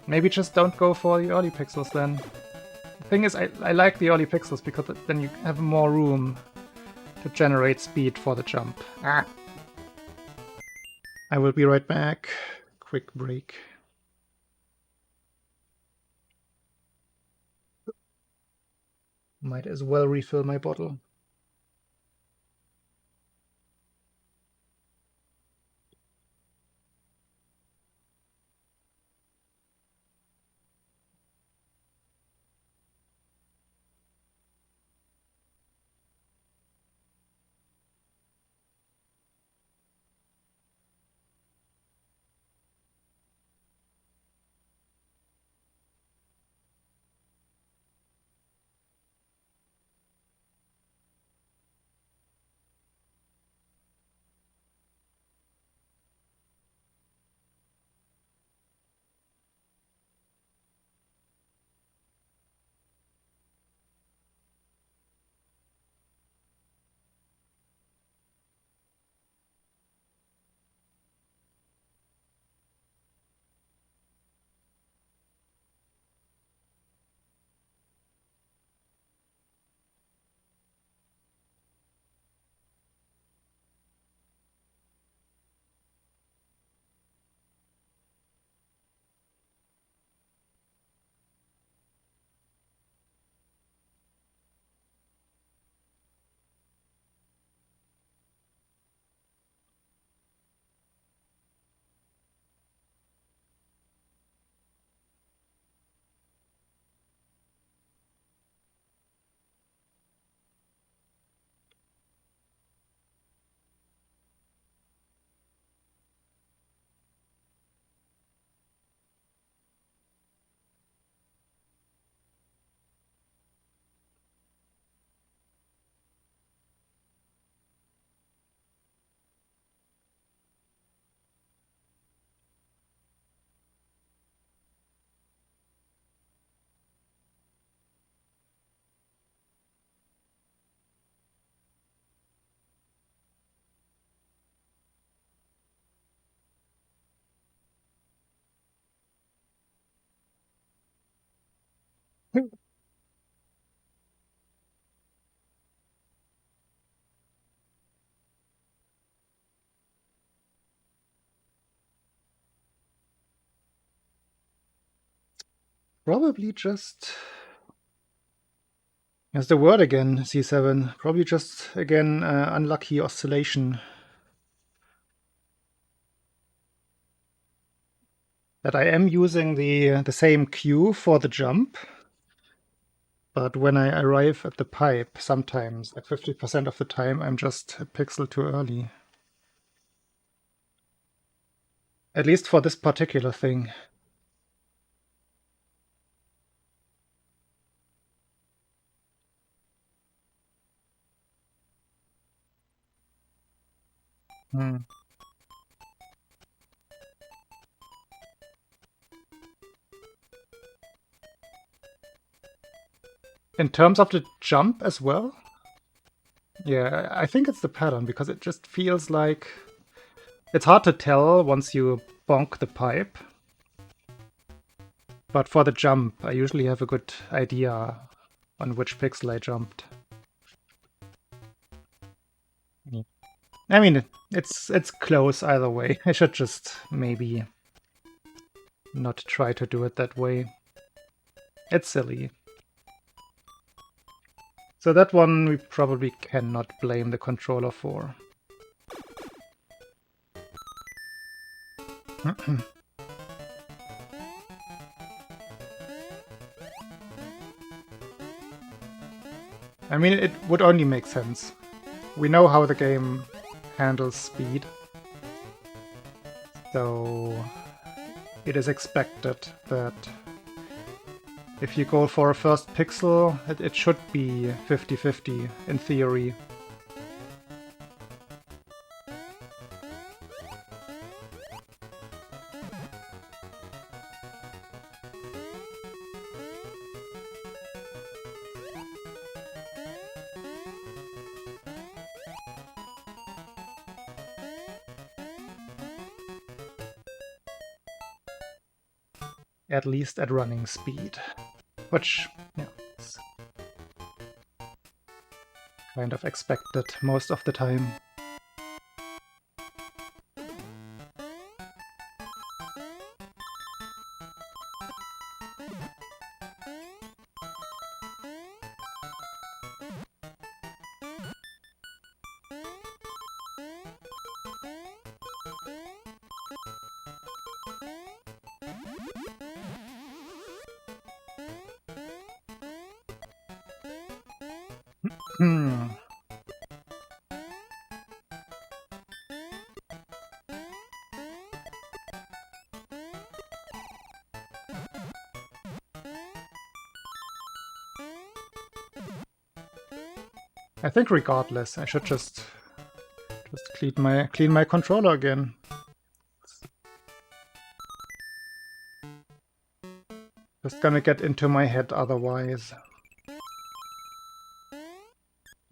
Maybe just don't go for the early pixels then. The thing is, I like the early pixels because then you have more room to generate speed for the jump. Ah! I will be right back. Quick break. Might as well refill my bottle. Probably just... There's the word again, C7. Probably just, again, unlucky oscillation. That I am using the same cue for the jump, but when I arrive at the pipe, sometimes, like 50% of the time, I'm just a pixel too early. At least for this particular thing. Hmm. In terms of the jump as well? Yeah, I think it's the pattern, because it just feels like... It's hard to tell once you bonk the pipe. But for the jump, I usually have a good idea on which pixel I jumped. Yeah. I mean, it's close either way. I should just maybe not try to do it that way. It's silly. So that one we probably cannot blame the controller for. I mean, it would only make sense. We know how the game handles speed. So it is expected that if you go for a first pixel, it should be 50-50 in theory. At least at running speed. Which, yeah, is kind of expected most of the time. Hmm. I think regardless, I should just clean my controller again. Just gonna get into my head otherwise.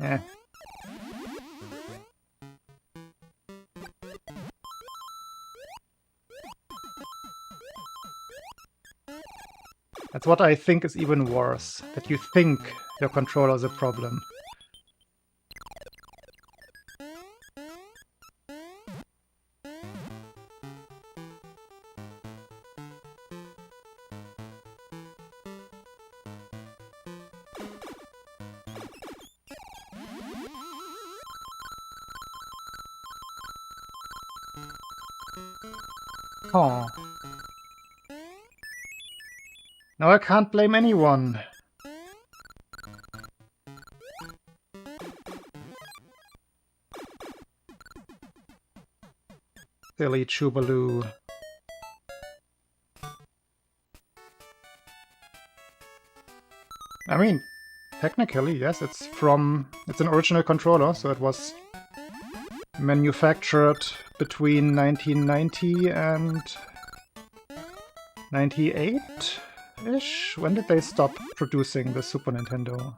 Eh. That's what I think is even worse, that you think your controller's a problem. Oh. Now I can't blame anyone. Silly Chubaloo. I mean, technically, yes, it's an original controller, so it was manufactured between 1990 and 98-ish? When did they stop producing the Super Nintendo?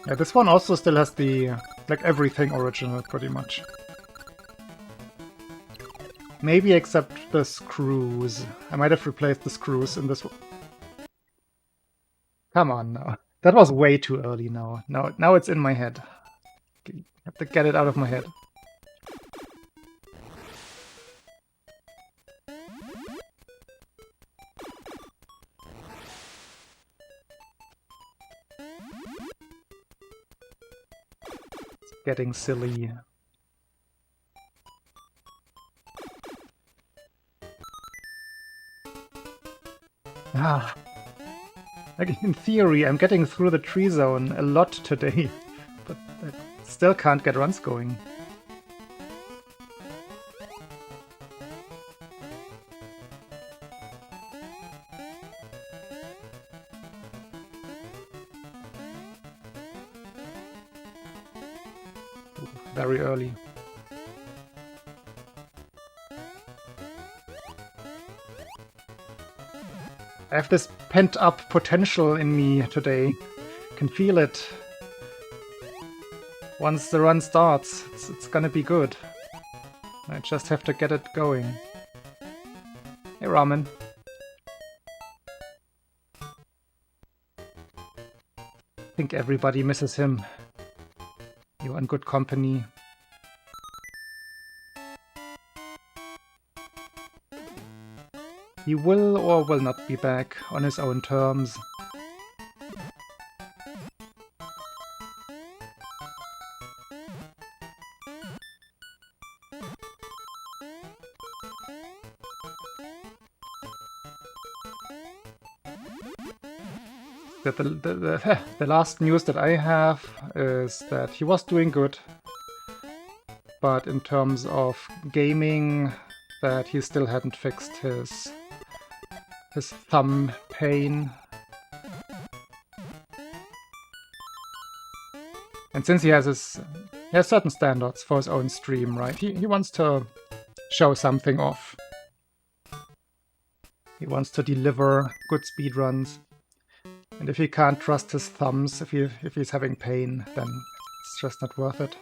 Yeah, this one also still has the, like, everything original, pretty much. Maybe except the screws. I might have replaced the screws in this one. Come on now. That was way too early now. Now it's in my head. I have to get it out of my head. It's getting silly. Ah. Like, in theory, I'm getting through the tree zone a lot today, but I still can't get runs going. Ooh, very early. I have this pent-up potential in me today. Can feel it. Once the run starts, it's gonna be good. I just have to get it going. Hey, Ramen. I think everybody misses him. You're in good company. He will or will not be back on his own terms. The last news that I have is that he was doing good, but in terms of gaming, that he still hadn't fixed his thumb pain. And since he has certain standards for his own stream, right? He wants to show something off. He wants to deliver good speedruns. And if he can't trust his thumbs, if he's having pain, then it's just not worth it.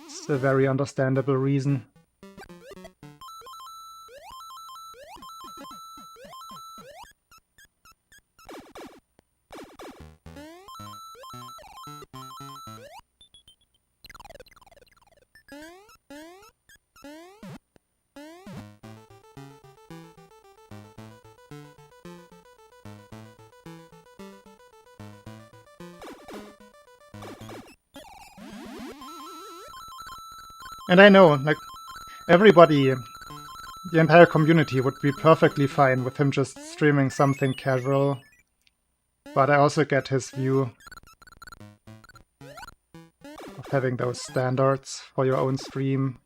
It's a very understandable reason. And I know, like, everybody, the entire community would be perfectly fine with him just streaming something casual. But I also get his view of having those standards for your own stream.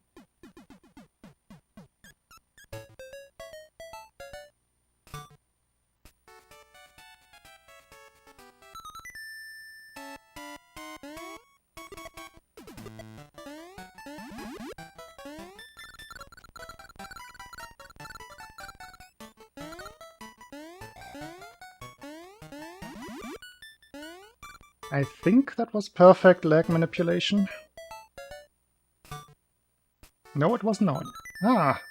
I think that was perfect lag manipulation. No, it was not. Ah!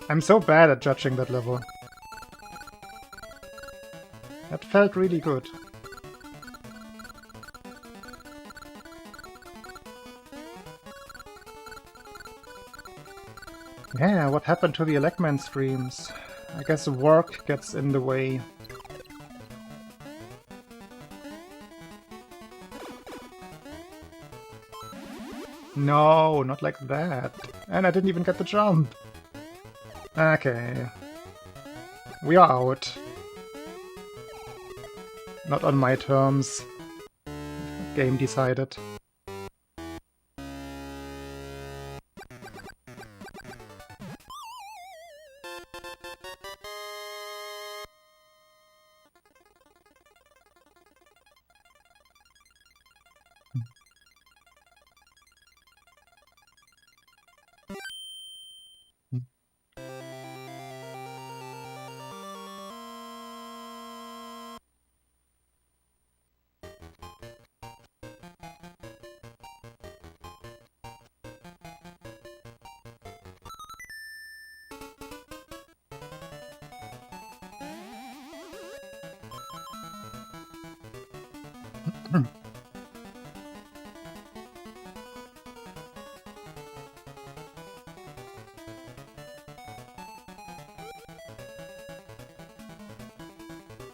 I'm so bad at judging that level. That felt really good. Yeah, what happened to the Electman streams? I guess work gets in the way. No, not like that. And I didn't even get the jump. Okay. We are out. Not on my terms. Game decided.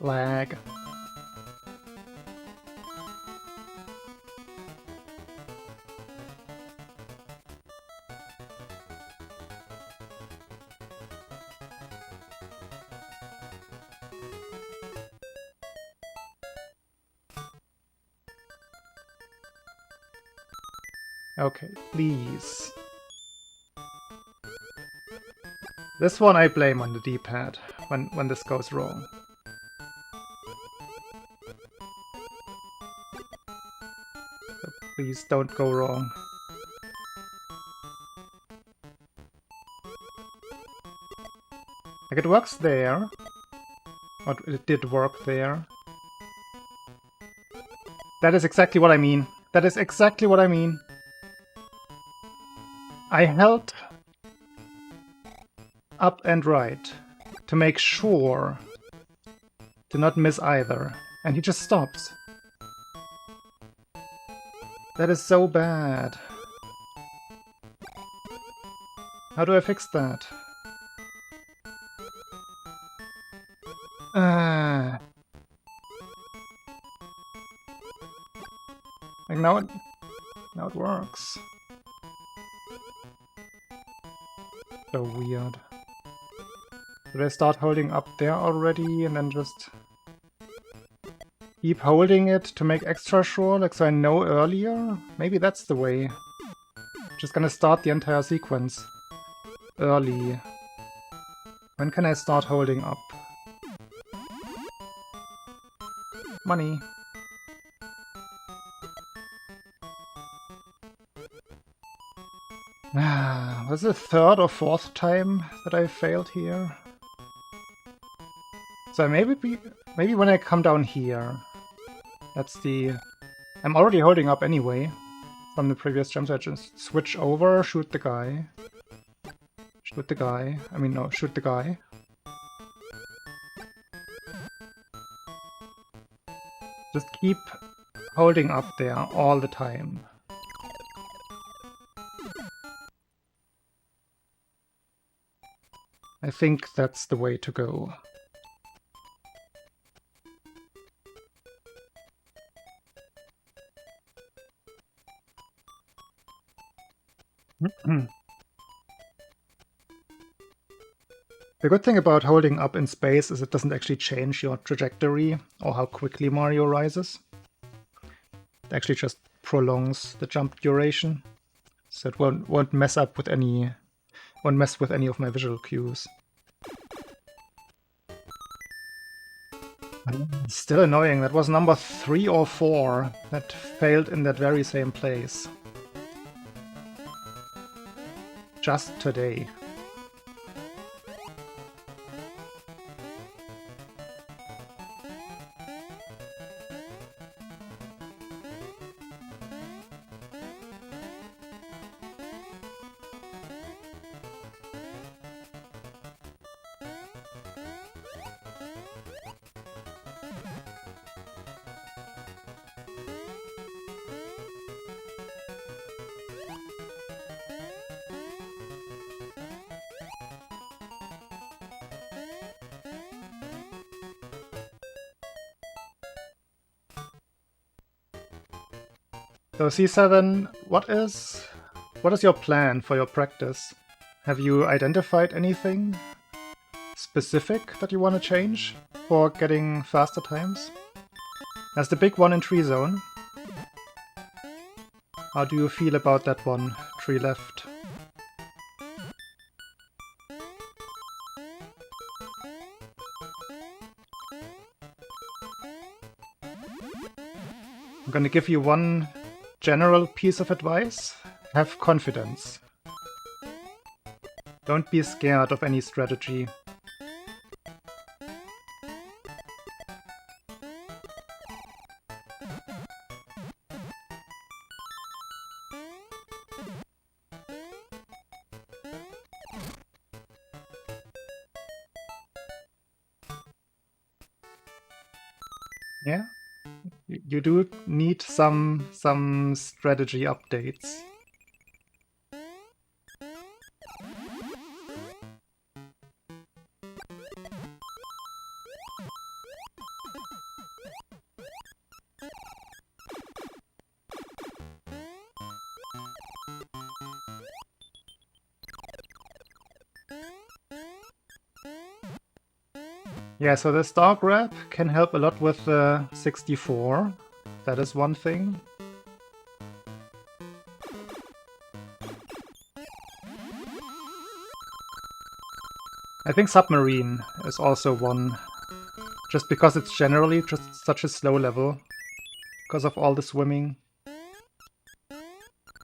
Lag. Okay, please. This one I blame on the D-pad when this goes wrong. So please don't go wrong. Like, it works there. Or it did work there. That is exactly what I mean. That is exactly what I mean. I held up and right to make sure to not miss either. And he just stops. That is so bad. How do I fix that? Like now it works. So weird. Should I start holding up there already and then just keep holding it to make extra sure, like so I know earlier? Maybe that's the way. Just gonna start the entire sequence early. When can I start holding up? Money. Was it the third or fourth time that I failed here? So maybe when I come down here, that's the... I'm already holding up anyway from the previous jump, so I just switch over, shoot the guy. Shoot the guy. I mean, no, shoot the guy. Just keep holding up there all the time. I think that's the way to go. The good thing about holding up in space is it doesn't actually change your trajectory or how quickly Mario rises. It actually just prolongs the jump duration, so it won't mess up with any of my visual cues. Still annoying. That was number 3 or 4 that failed in that very same place. Just today. So C7, what is your plan for your practice? Have you identified anything specific that you want to change for getting faster times? There's the big one in Tree Zone. How do you feel about that one? Tree left. I'm gonna give you one general piece of advice. Have confidence. Don't be scared of any strategy. Yeah? You do need some strategy updates. Yeah, so the star grab can help a lot with the 64. That is one thing. I think submarine is also one, just because it's generally just such a slow level, because of all the swimming,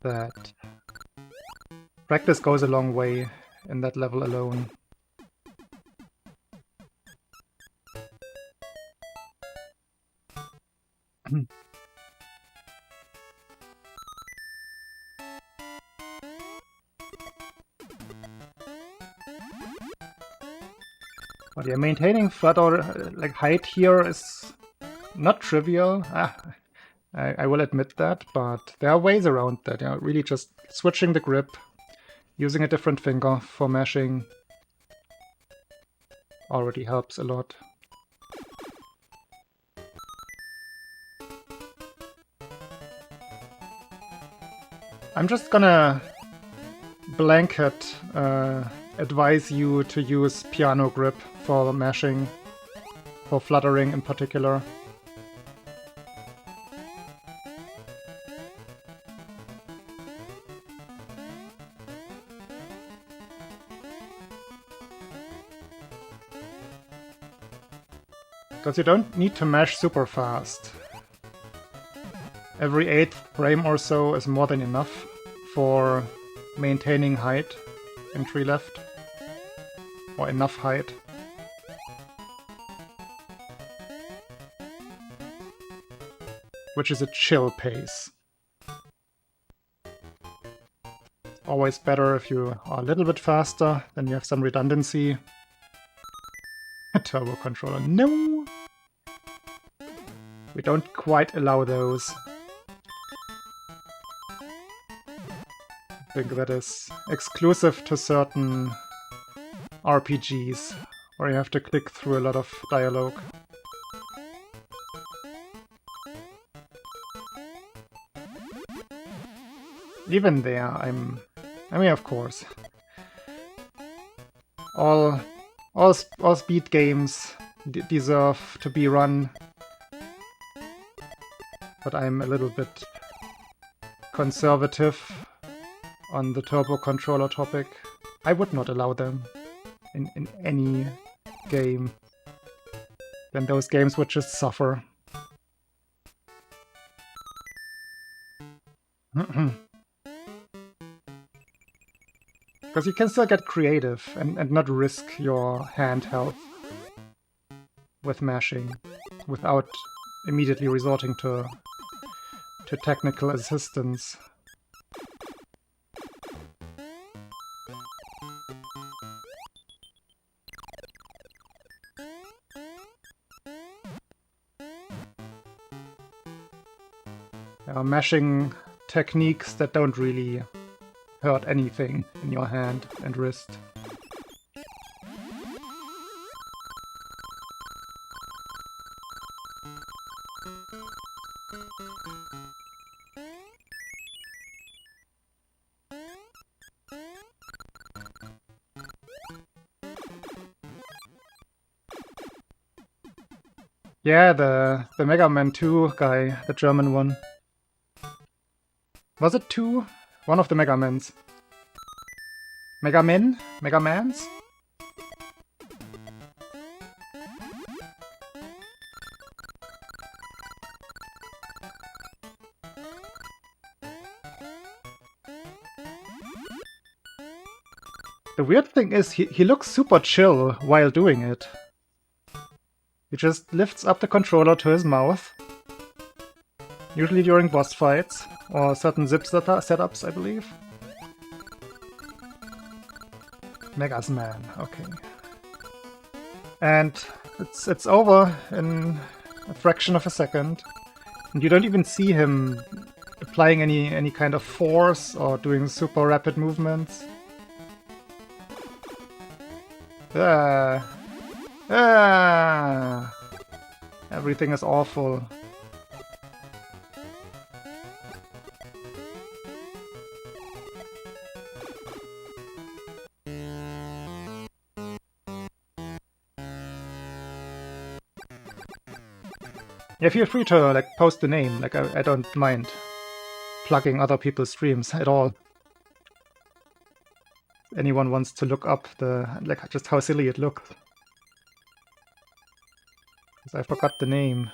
that practice goes a long way in that level alone. But yeah, maintaining flat or like height here is not trivial. I will admit that, but there are ways around that. Really just switching the grip, using a different finger for mashing already helps a lot. I'm just gonna blanket advise you to use piano grip for mashing, for fluttering in particular. Because you don't need to mash super fast. Every 8th frame or so is more than enough for maintaining height in tree left. Or enough height. Which is a chill pace. Always better if you are a little bit faster, then you have some redundancy. A turbo controller, no! We don't quite allow those. I think that is exclusive to certain RPGs, where you have to click through a lot of dialogue. Even there, I mean, of course. All speed games deserve to be run, but I'm a little bit conservative on the turbo controller topic. I would not allow them in any game. Then those games would just suffer. Because you can still get creative and not risk your hand health with mashing without immediately resorting to technical assistance. Mashing techniques that don't really hurt anything in your hand and wrist. Yeah, the Mega Man 2 guy, the German one. Was it 2? One of the Mega Mans. Mega Men? Mega Mans? The weird thing is, he looks super chill while doing it. He just lifts up the controller to his mouth. Usually during boss fights, or certain zip setups, I believe. Megas Man, okay. And it's over in a fraction of a second. And you don't even see him applying any kind of force or doing super rapid movements. Everything is awful. Yeah, feel free to like post the name. Like I don't mind plugging other people's streams at all. Anyone wants to look up the like just how silly it looks. Because I forgot the name.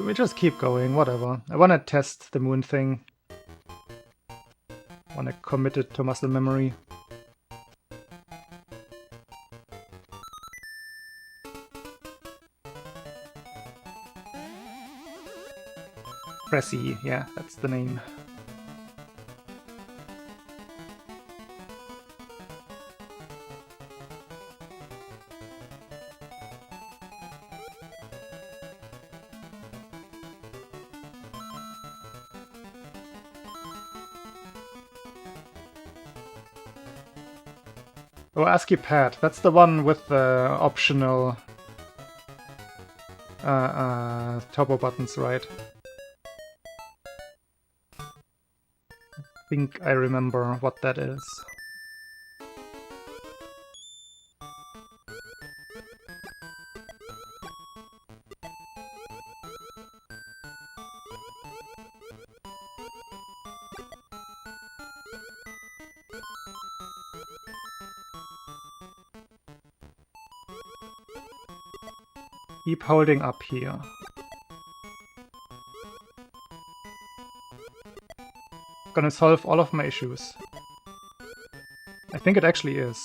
We just keep going, whatever. I wanna test the moon thing. Wanna commit it to muscle memory. Pressy, yeah, that's the name. Oh, ASCII pad. That's the one with the optional turbo buttons, right? I think I remember what that is. Keep holding up here. Gonna solve all of my issues. I think it actually is.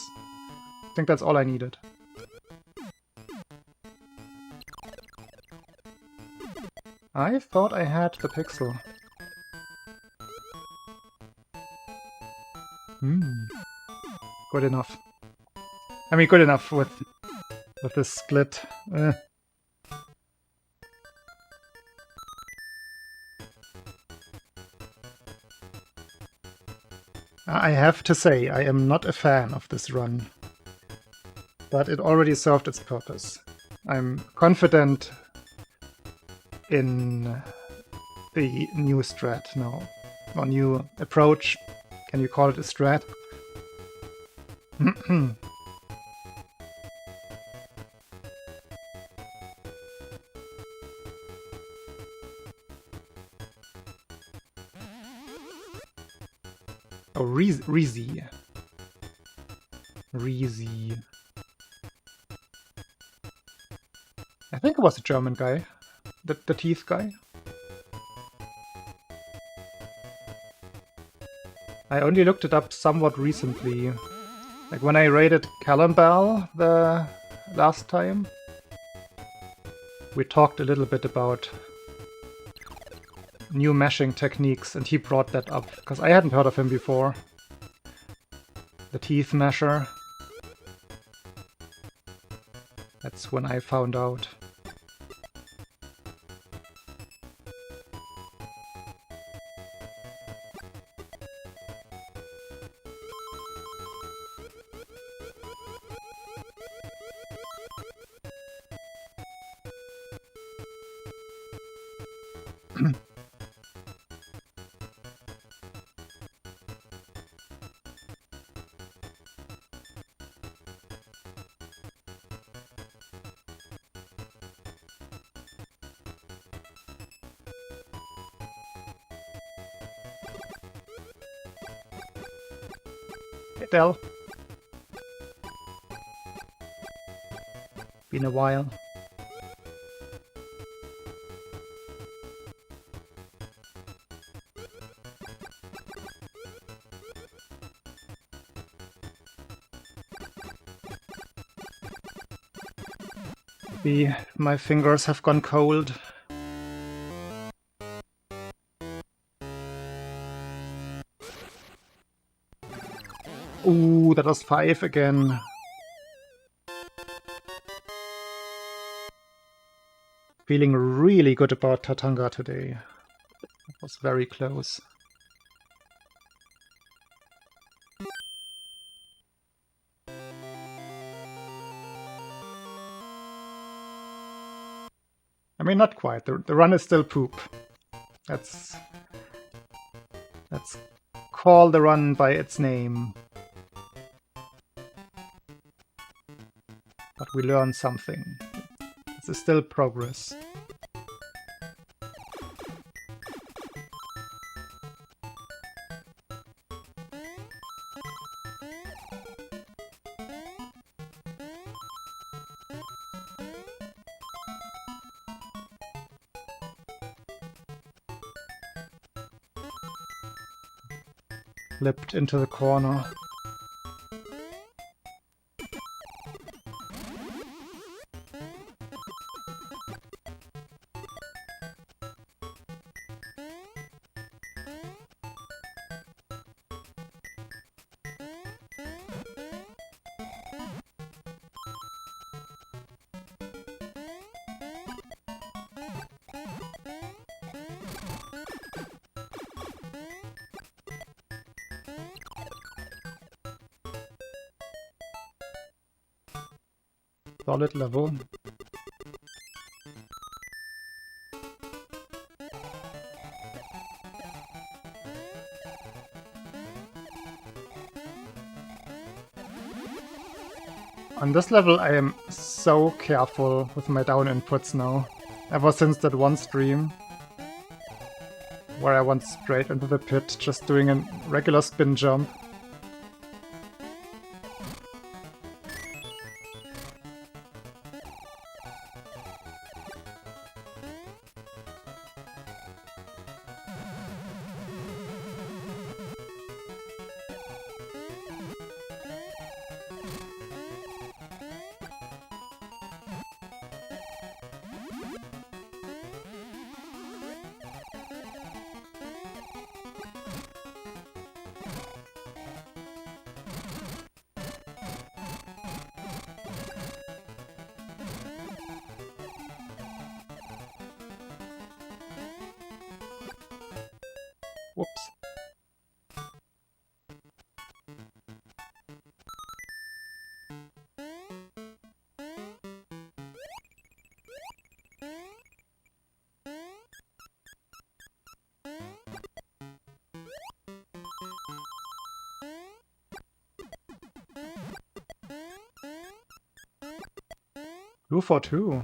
I think that's all I needed. I thought I had the pixel. Good enough. I mean, good enough with this split. I have to say, I am not a fan of this run, but it already served its purpose. I'm confident in the new strat now, or new approach. Can you call it a strat? Oh, Reezy. I think it was a German guy. The teeth guy. I only looked it up somewhat recently. Like when I raided Calambal the last time, we talked a little bit about new meshing techniques, and he brought that up, because I hadn't heard of him before. The teeth mesher. That's when I found out. Del. Been a while. My fingers have gone cold. Ooh, that was 5 again. Feeling really good about Tatanga today. That was very close. I mean, not quite. The run is still poop. Let's call the run by its name. But we learn something. This is still progress. Flipped into the corner. Solid level. On this level I am so careful with my down inputs now. Ever since that one stream where I went straight into the pit just doing a regular spin jump. Whoops. Two for two.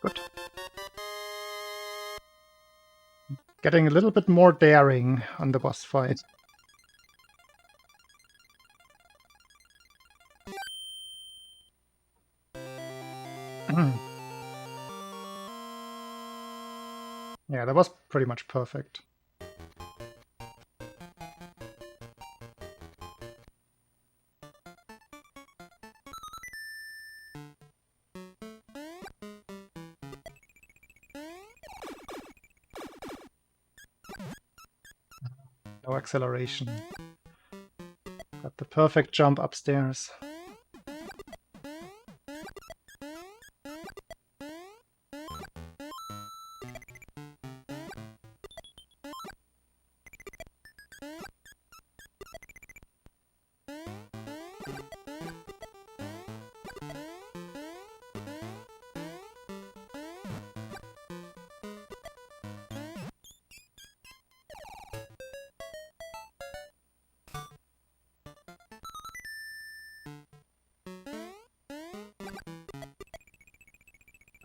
Good. Getting a little bit more daring on the boss fight. Yeah, that was pretty much perfect. No acceleration. Got the perfect jump upstairs.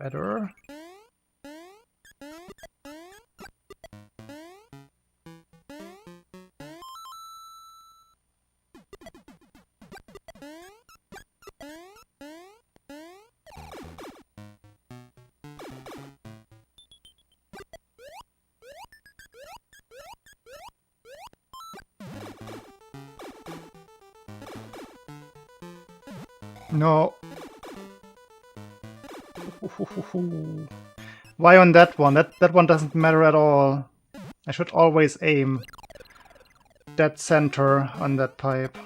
Better. No. Why on that one? That one doesn't matter at all. I should always aim dead center on that pipe.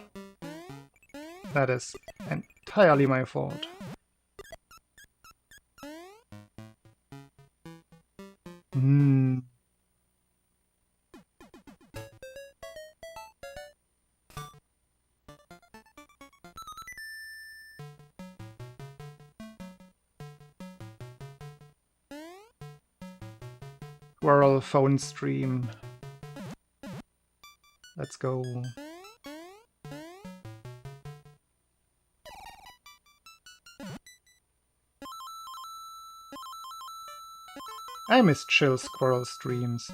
That is entirely my fault. Squirrel phone stream. Let's go. I miss chill squirrel streams.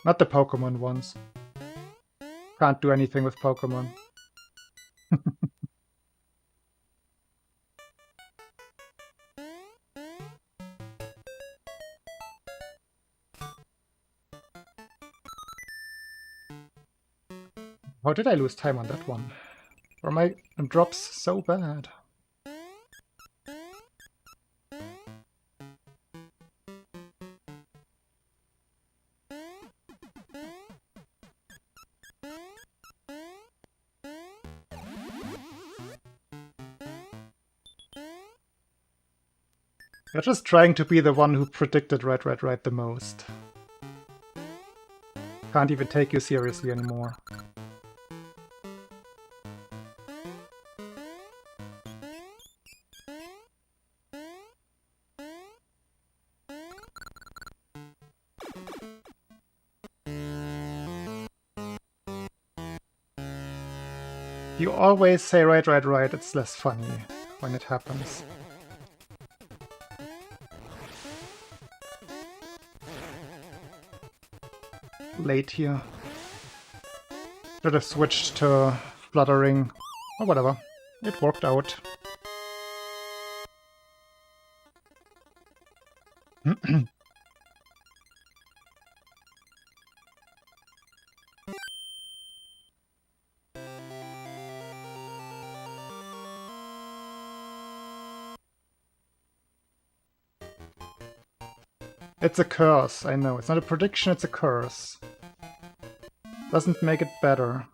Not the Pokemon ones. Can't do anything with Pokemon. How did I lose time on that one? Were my drops so bad? You're just trying to be the one who predicted right the most. Can't even take you seriously anymore. You always say right, it's less funny when it happens. Late here. Should have switched to fluttering, or whatever. It worked out. It's a curse, I know. It's not a prediction, it's a curse. Doesn't make it better.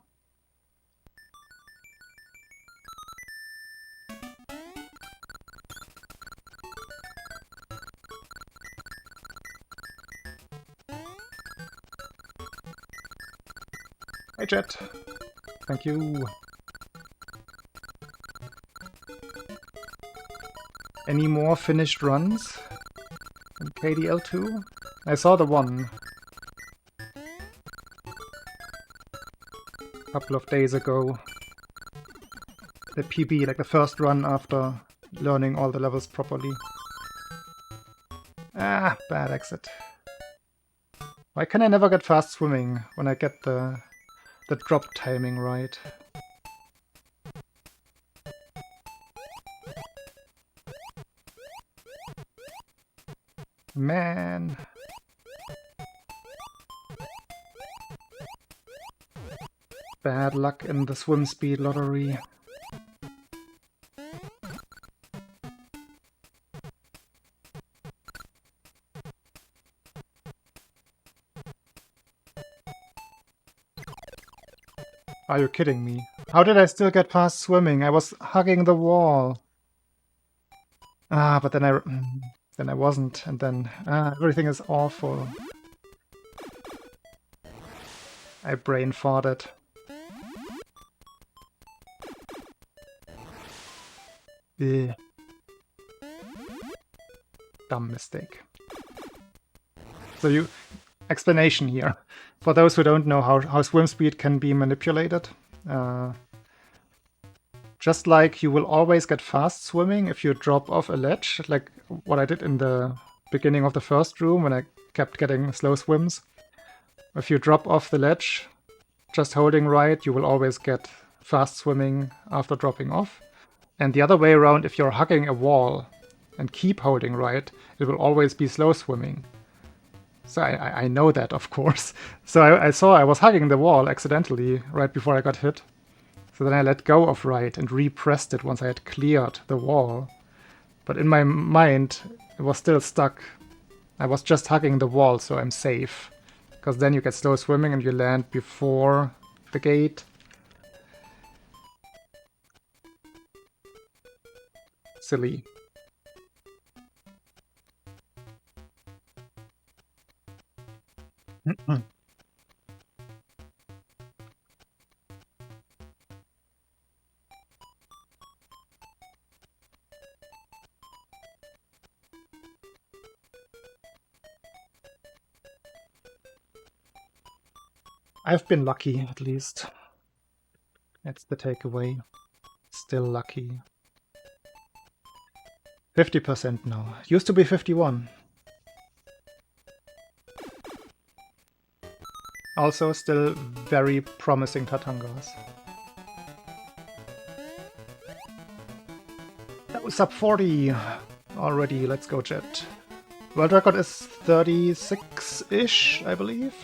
Hey, Jet. Thank you. Any more finished runs in KDL2? I saw the one a couple of days ago. The PB, like the first run after learning all the levels properly. Ah, bad exit. Why can I never get fast swimming when I get the drop timing right? Man. Bad luck in the swim speed lottery. Are you kidding me? How did I still get past swimming? I was hugging the wall. Ah, but then I wasn't, and then everything is awful. I brain farted. Ugh. Dumb mistake. So explanation here. For those who don't know how swim speed can be manipulated. Just like you will always get fast swimming if you drop off a ledge, like what I did in the beginning of the first room when I kept getting slow swims. If you drop off the ledge, just holding right, you will always get fast swimming after dropping off. And the other way around, if you're hugging a wall and keep holding right, it will always be slow swimming. So I know that, of course. So I saw I was hugging the wall accidentally right before I got hit. So then I let go of right and repressed it once I had cleared the wall. But in my mind, it was still stuck. I was just hugging the wall, so I'm safe. Because then you get slow swimming and you land before the gate. Silly. I've been lucky, at least. That's the takeaway. Still lucky. 50% now. Used to be 51. Also still very promising Tatangas. Oh, sub 40 already. Let's go, Jet. World record is 36-ish, I believe.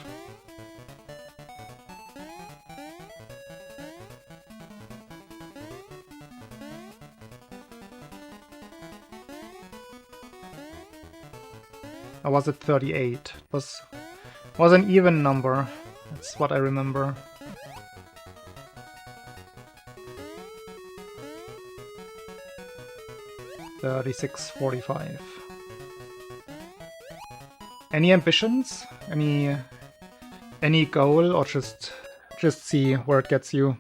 Or was it 38? It was an even number. That's what I remember. $36.45. Any ambitions? Any goal, or just see where it gets you?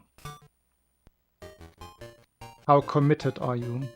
How committed are you?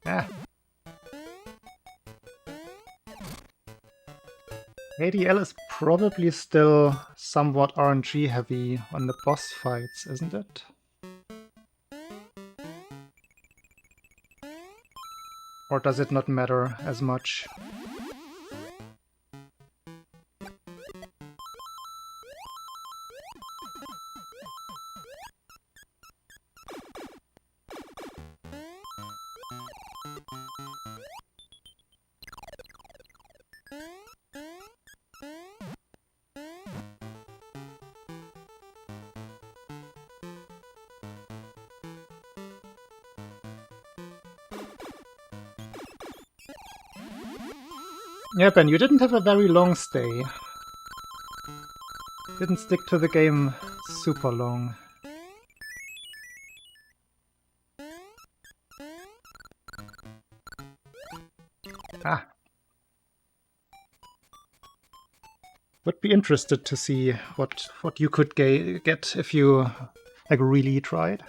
Ah. ADL is probably still somewhat RNG heavy on the boss fights, isn't it? Or does it not matter as much? Yeah, Ben, you didn't have a very long stay. Didn't stick to the game super long. Ah. Would be interested to see what you could get if you like really tried.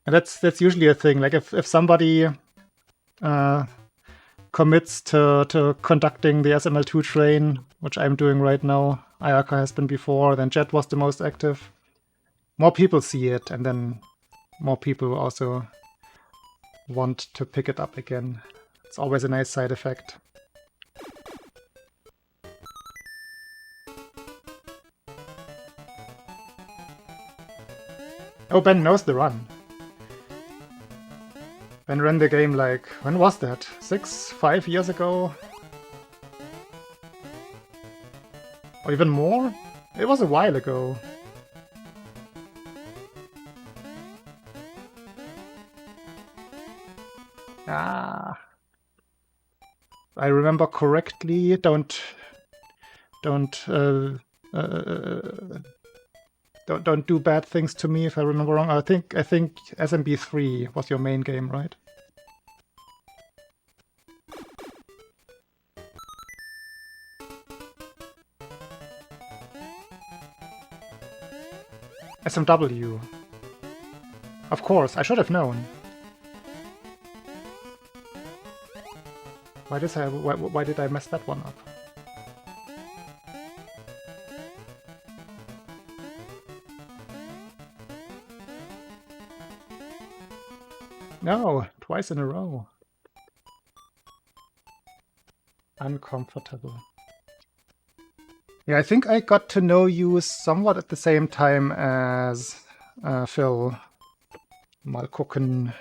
And that's usually a thing. Like if somebody commits to conducting the SML2 train, which I'm doing right now, Ayaka has been before, then Jet was the most active. More people see it, and then more people also want to pick it up again. It's always a nice side effect. Oh, Ben knows the run. Ben ran the game like, when was that? 5 years ago? Or even more? It was a while ago. Ah. I remember correctly, don't do bad things to me if I remember wrong. I think SMB3 was your main game, right? SMW. Of course, I should have known. Why did I mess that one up? No, twice in a row. Uncomfortable. Yeah, I think I got to know you somewhat at the same time as Phil. Mal gucken.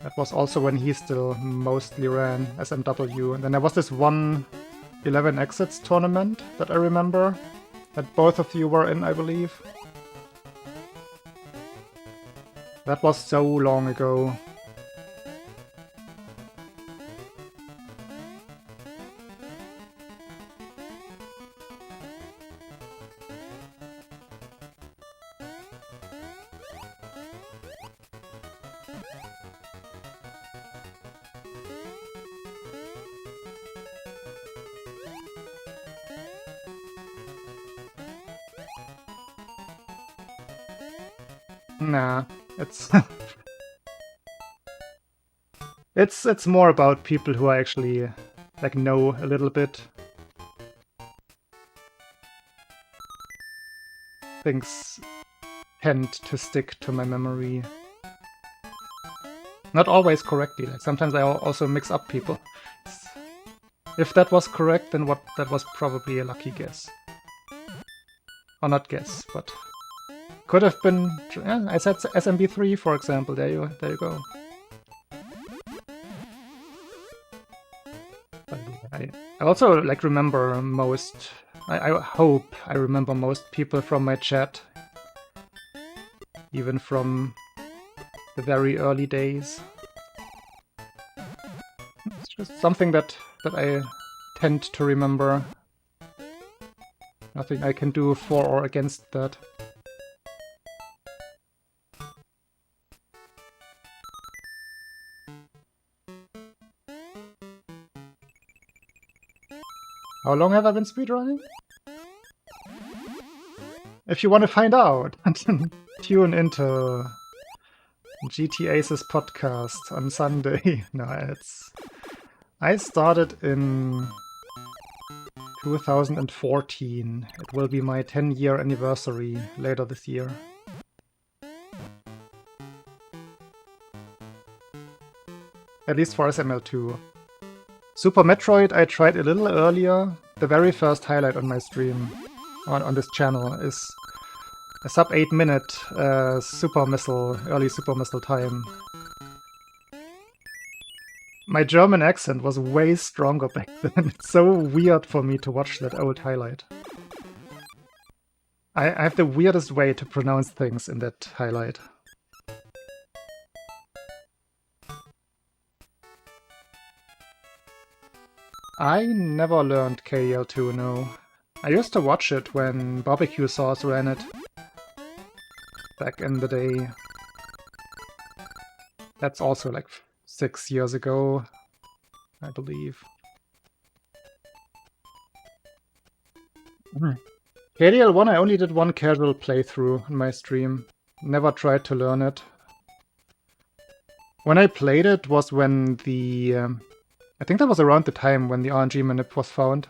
That was also when he still mostly ran SMW. And then there was this one 11 Exits tournament that I remember, that both of you were in, I believe. That was so long ago. Nah, it's it's more about people who I actually like know a little bit. Things tend to stick to my memory. Not always correctly. Like sometimes I also mix up people. If that was correct, then that was probably a lucky guess. Or not guess, but could have been. Yeah, I said SMB3, for example. There you go. But I also like remember most. I hope I remember most people from my chat, even from the very early days. It's just something that I tend to remember. Nothing I can do for or against that. How long have I been speedrunning? If you want to find out, tune into GTAce's podcast on Sunday. No, I started in 2014. It will be my 10-year anniversary later this year. At least for SML2. Super Metroid I tried a little earlier. The very first highlight on my stream, on this channel, is a sub 8 minute Super Missile, early Super Missile time. My German accent was way stronger back then. It's so weird for me to watch that old highlight. I have the weirdest way to pronounce things in that highlight. I never learned KDL2, no. I used to watch it when Barbecue Sauce ran it. Back in the day. That's also like 6 years ago, I believe. KDL1 I only did one casual playthrough on my stream. Never tried to learn it. When I played it was when the... I think that was around the time when the RNG manip was found.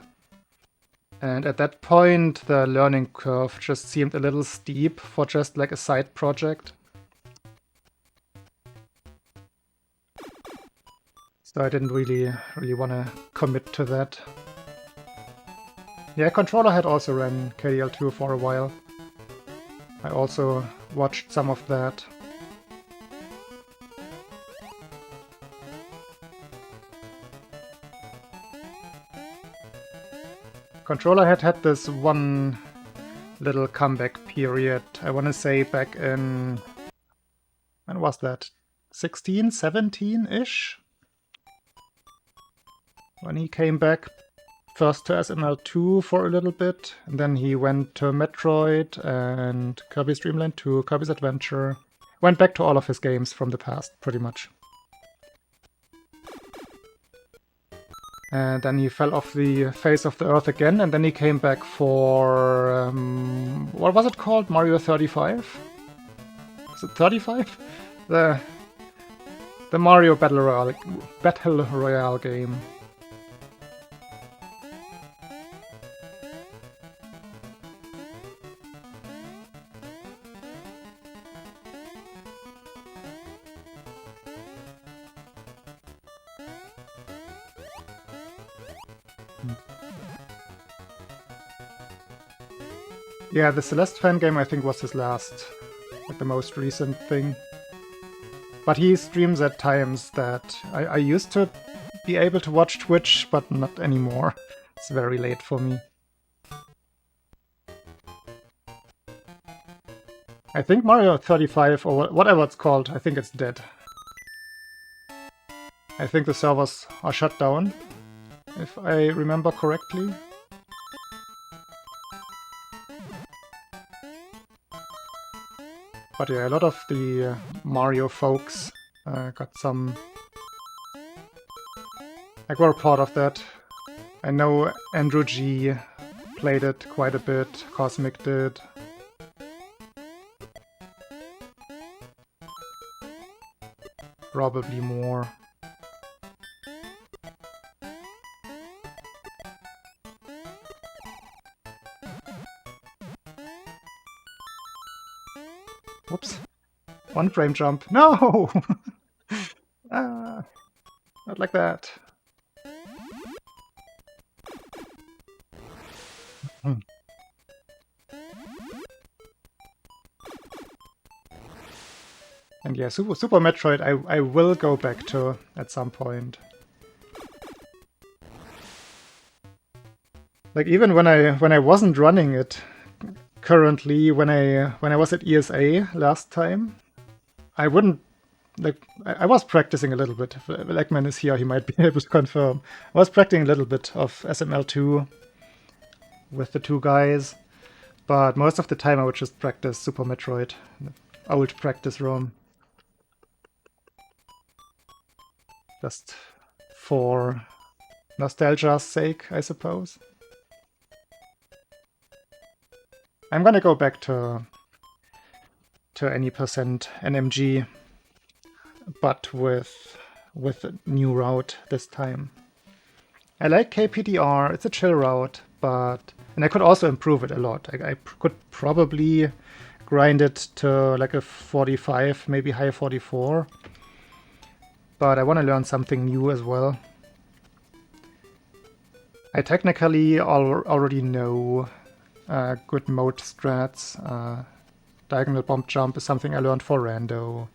And at that point the learning curve just seemed a little steep for just like a side project. So I didn't really want to commit to that. Yeah, Controller had also ran KDL2 for a while. I also watched some of that. Controller had this one little comeback period, I want to say back in... when was that? 16, 17-ish? When he came back first to SML2 for a little bit, and then he went to Metroid and Kirby's Dream Land 2, Kirby's Adventure. Went back to all of his games from the past, pretty much. And then he fell off the face of the earth again, and then he came back for... what was it called? Mario 35? Is it 35? The Mario Battle Royale game. Yeah, the Celeste fan game I think was his last, like the most recent thing. But he streams at times that I used to be able to watch Twitch, but not anymore. It's very late for me. I think Mario 35, or whatever it's called, I think it's dead. I think the servers are shut down, if I remember correctly. But yeah, a lot of the Mario folks got some... like, were part of that. I know Andrew G played it quite a bit, Cosmic did. Probably more. Whoops. One frame jump. No! Not like that. And yeah, Super Metroid I will go back to at some point. Like, even when I wasn't running it currently, when I was at ESA last time, I wouldn't, like, I was practicing a little bit. If Eggman is here, he might be able to confirm. I was practicing a little bit of SML2 with the two guys, but most of the time I would just practice Super Metroid, the old practice ROM. Just for nostalgia's sake, I suppose. I'm gonna go back to any percent NMG, but with a new route this time. I like KPDR, it's a chill route, and I could also improve it a lot. I could probably grind it to like a 45, maybe high 44. But I want to learn something new as well. I technically already know good mode strats. Diagonal bomb jump is something I learned for Rando.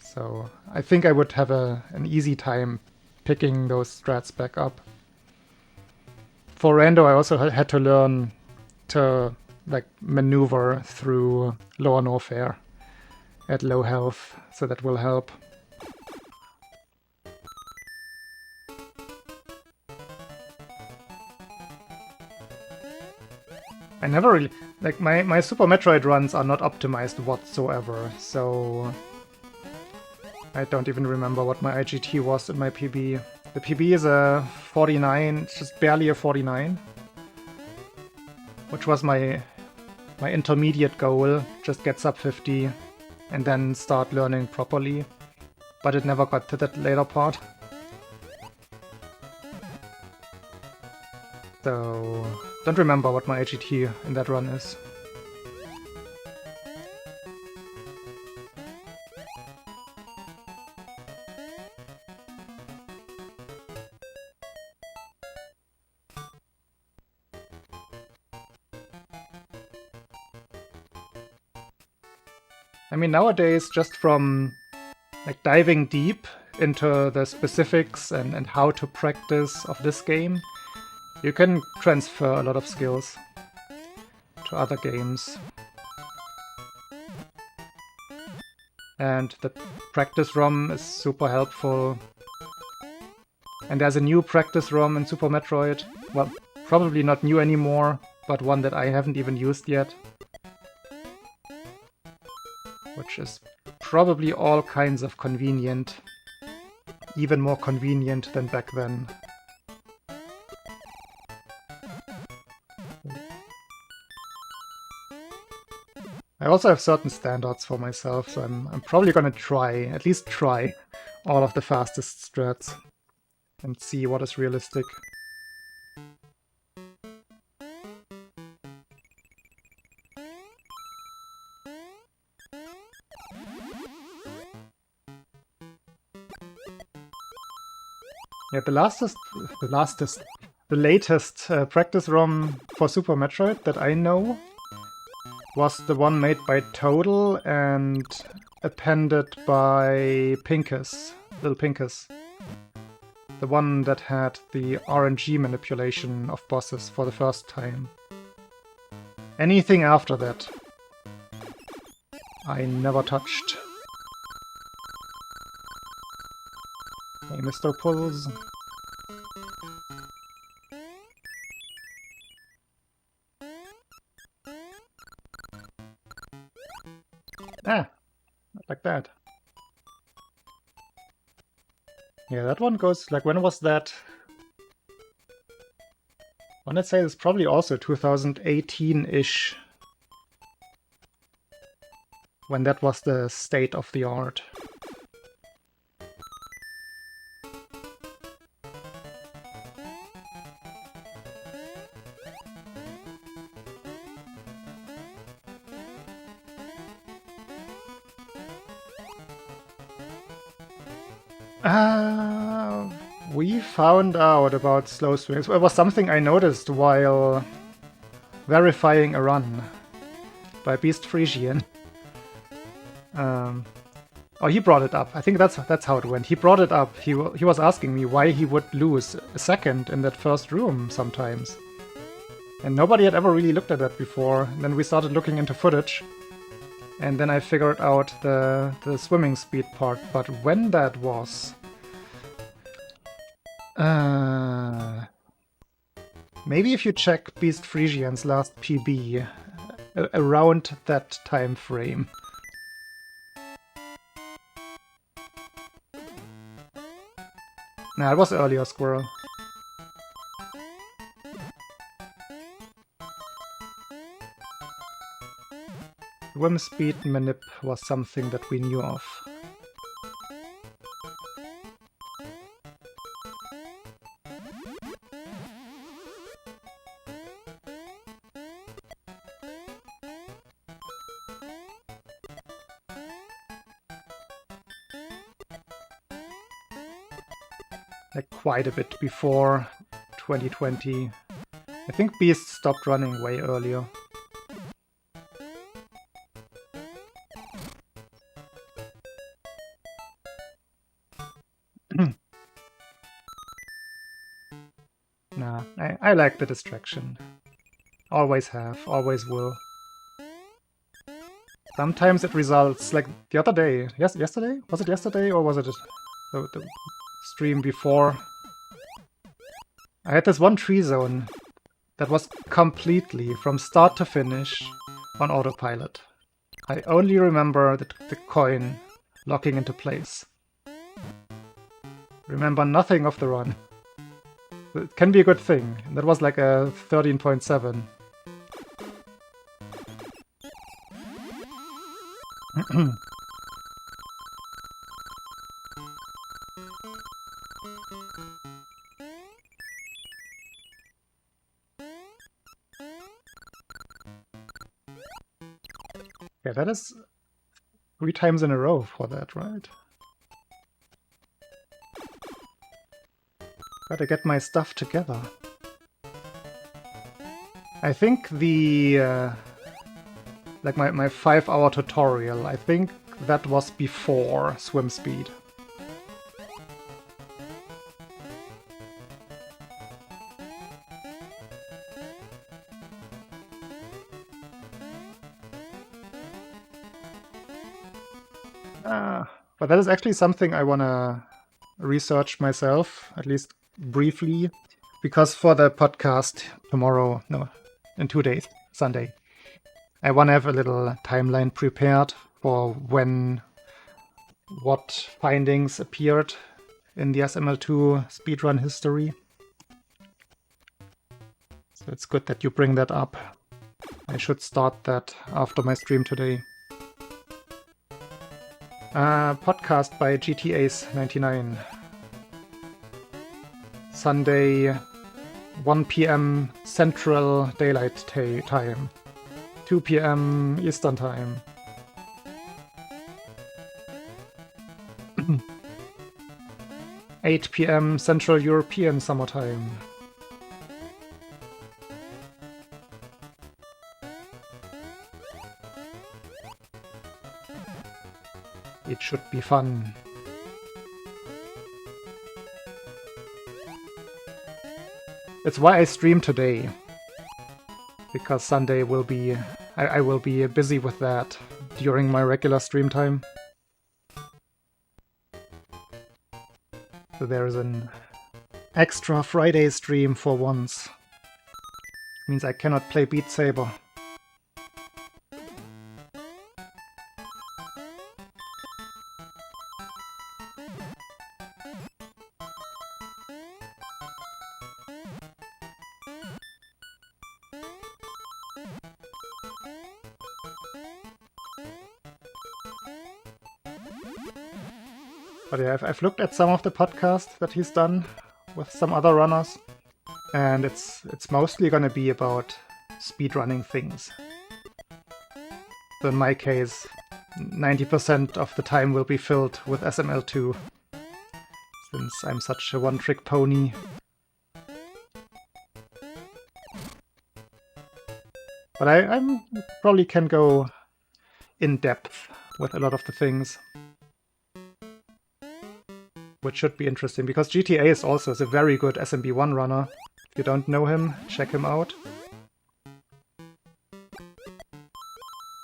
So I think I would have an easy time picking those strats back up. For Rando I also had to learn to like maneuver through lower Norfair at low health, so that will help. I never really... like, my Super Metroid runs are not optimized whatsoever, so... I don't even remember what my IGT was in my PB. The PB is a 49, just barely a 49. Which was my intermediate goal, just get sub 50 and then start learning properly. But it never got to that later part. So... don't remember what my IGT in that run is. I mean, nowadays, just from like diving deep into the specifics and how to practice of this game, you can transfer a lot of skills to other games. And the practice ROM is super helpful. And there's a new practice ROM in Super Metroid. Well, probably not new anymore, but one that I haven't even used yet. Which is probably all kinds of convenient. Even more convenient than back then. I also have certain standards for myself, so I'm probably gonna at least try all of the fastest strats and see what is realistic. Yeah, the latest practice ROM for Super Metroid that I know was the one made by Total and appended by Pincus, little Pincus. The one that had the RNG manipulation of bosses for the first time. Anything after that, I never touched. Hey, Mr. Puzzles. Ah, not like that. Yeah, that one goes, like, when was that? I want to say it's probably also 2018-ish. When that was the state of the art. We found out about slow swings. It was something I noticed while verifying a run by Beast Frisian. Oh, he brought it up. I think that's how it went. He brought it up. He was asking me why he would lose a second in that first room sometimes. And nobody had ever really looked at that before. And then we started looking into footage. And then I figured out the swimming speed part. But when that was... maybe if you check Beast Frisian's last PB, around that time frame. Nah, it was earlier, Squirrel. Swim speed manip was something that we knew of. Like quite a bit before 2020. I think Beast stopped running way earlier. Nah, I like the distraction. Always have, always will. Sometimes it results, like the other day. Yesterday? Was it yesterday or was it the stream before? I had this one tree zone that was completely, from start to finish, on autopilot. I only remember the coin locking into place. Remember nothing of the run. It can be a good thing. That was like a 13.7. Yeah, that is 3 times in a row for that, right? Gotta get my stuff together. I think the... like my 5-hour tutorial, I think that was before swim speed. But that is actually something I wanna research myself, at least briefly, because for the podcast tomorrow, no, in 2 days, Sunday, I wanna have a little timeline prepared for when what findings appeared in the SML2 speedrun history. So it's good that you bring that up. I should start that after my stream today. Podcast by GTA's99. Sunday, 1 PM Central Daylight Time. 2 PM Eastern Time. (8 PM Central European Summer Time). It should be fun. It's why I stream today. Because Sunday will be... I will be busy with that during my regular stream time. So there's an extra Friday stream for once. Means I cannot play Beat Saber. But yeah, I've looked at some of the podcasts that he's done with some other runners, and it's mostly gonna be about speedrunning things. So in my case, 90% of the time will be filled with SML2, since I'm such a one-trick pony. But I probably can go in depth with a lot of the things, which should be interesting, because GTA is also a very good SMB1 runner. If you don't know him, check him out.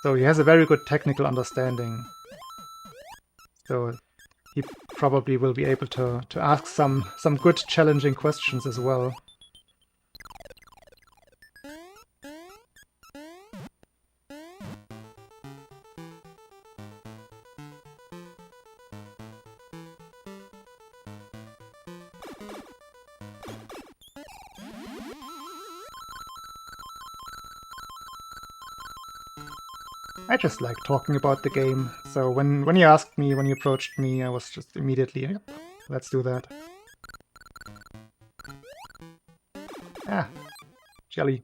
So he has a very good technical understanding. So he probably will be able to ask some good challenging questions as well. I just like talking about the game, so when you asked me, when you approached me, I was just immediately, yep, let's do that. Ah, jelly.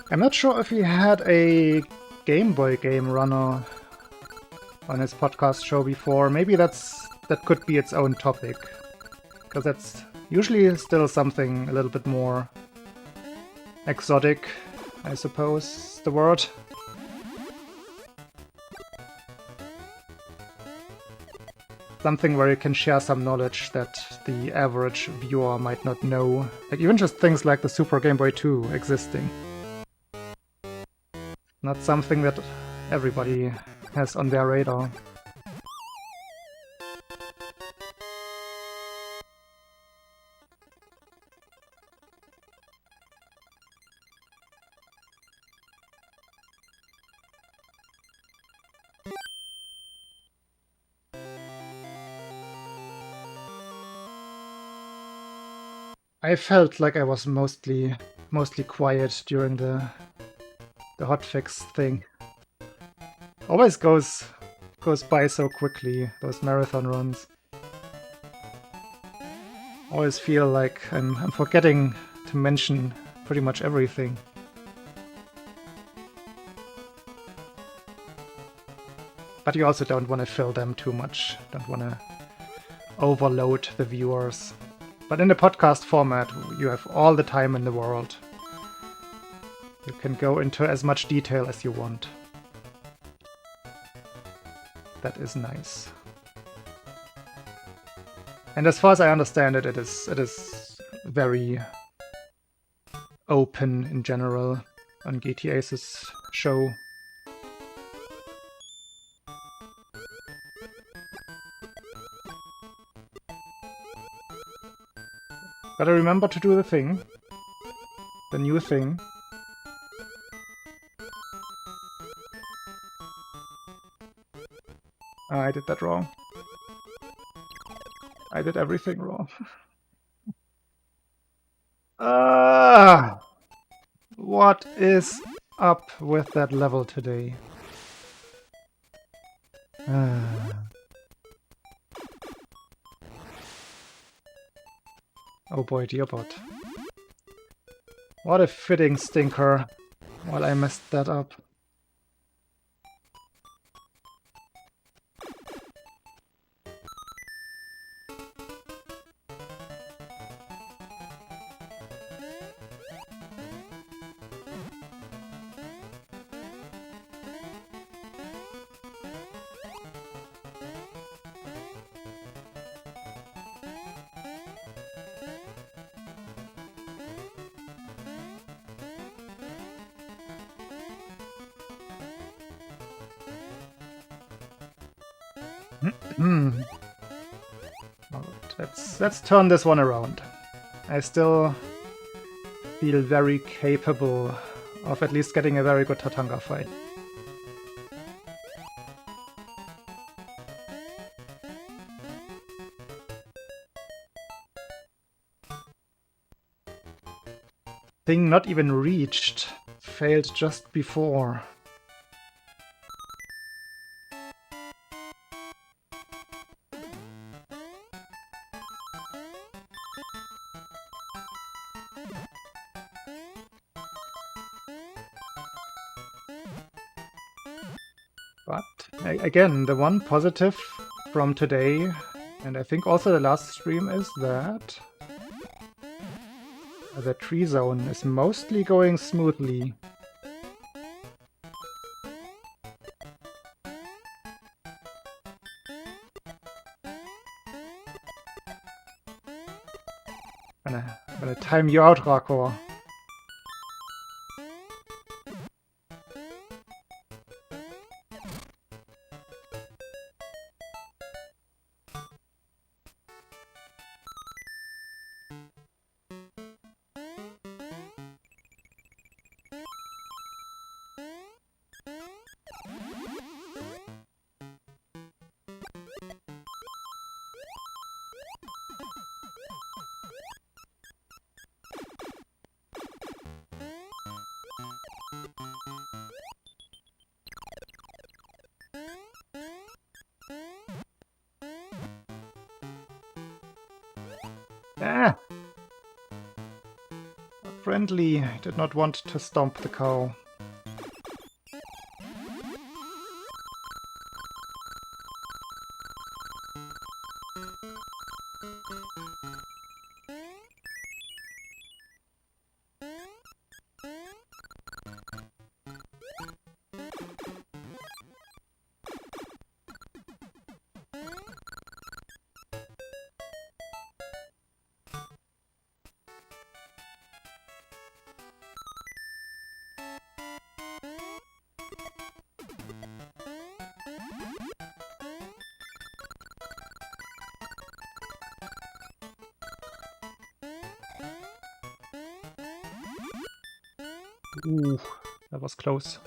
I'm not sure if he had a Game Boy game runner on his podcast show before. Maybe that could be its own topic, because that's usually still something a little bit more exotic, I suppose, the word. Something where you can share some knowledge that the average viewer might not know. Like even just things like the Super Game Boy 2 existing. Not something that everybody has on their radar. I felt like I was mostly quiet during the hotfix thing. Always goes by so quickly, those marathon runs. Always feel like I'm forgetting to mention pretty much everything. But you also don't want to fill them too much. Don't want to overload the viewers. But in the podcast format, you have all the time in the world. You can go into as much detail as you want. That is nice. And as far as I understand it, it is very open in general on GTA's show. Gotta remember to do the thing. The new thing. I did that wrong. I did everything wrong. What is up with that level today? Oh boy, dear bot. What a fitting stinker while I messed that up. Let's turn this one around. I still feel very capable of at least getting a very good Tatanga fight. Thing not even reached. Failed just before. But again, the one positive from today, and I think also the last stream, is that the tree zone is mostly going smoothly. I'm gonna time you out, Rako. Ah! Friendly did not want to stomp the cow. Ooh, that was close.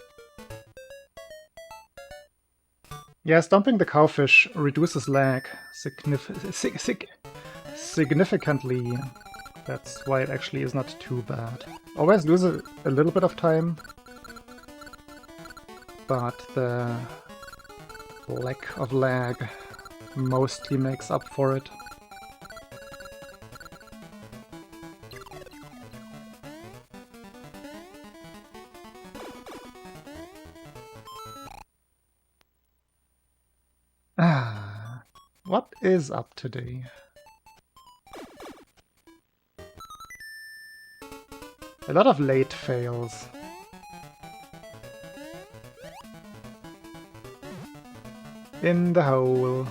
Yeah, stomping the cowfish reduces lag significantly. That's why it actually is not too bad. Always lose a little bit of time, but the lack of lag mostly makes up for it. What is up today? A lot of late fails. In the hole.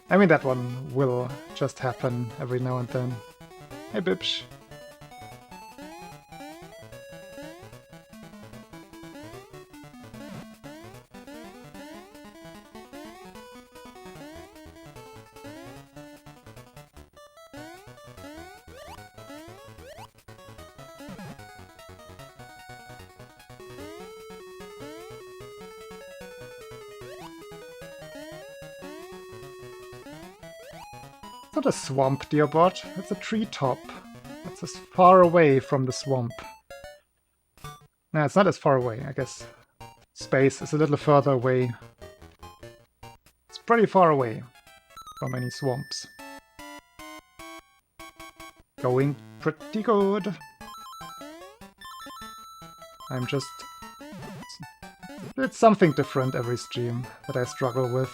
I mean, that one will just happen every now and then. Hey, Bibsh. It's not a swamp, dear bot. It's a treetop. That's It's as far away from the swamp. No, it's not as far away, I guess. Space is a little further away. It's pretty far away from any swamps. Going pretty good. I'm just... It's something different every stream that I struggle with.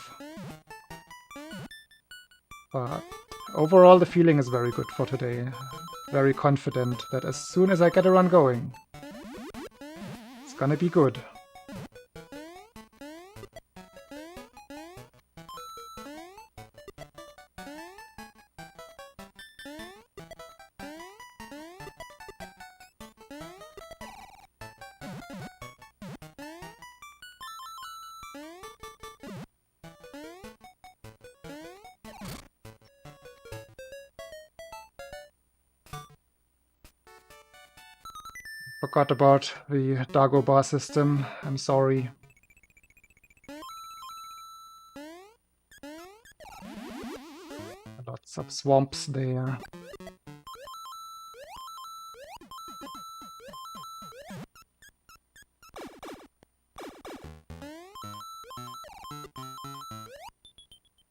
But overall the feeling is very good for today. Very confident that as soon as I get a run going, it's gonna be good. Forgot about the Dago bar system, I'm sorry. Lots of swamps there.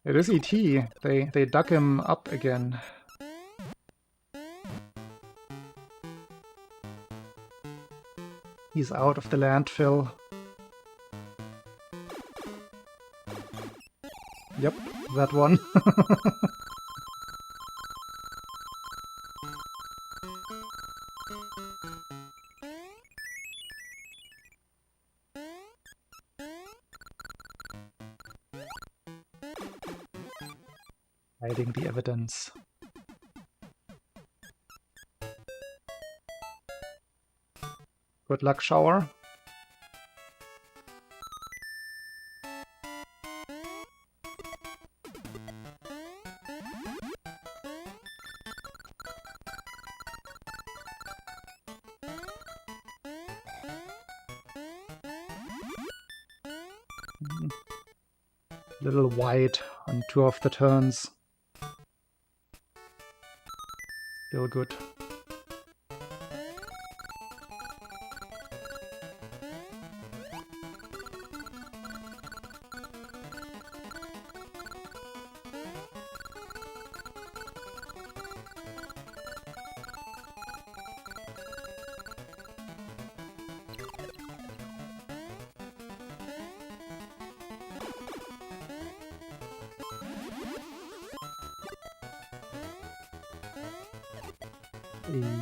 It is ET. They dug him up again. He's out of the landfill. Yep, that one. Hiding the evidence. Good luck, shower. Little wide on 2 of the turns. Still good.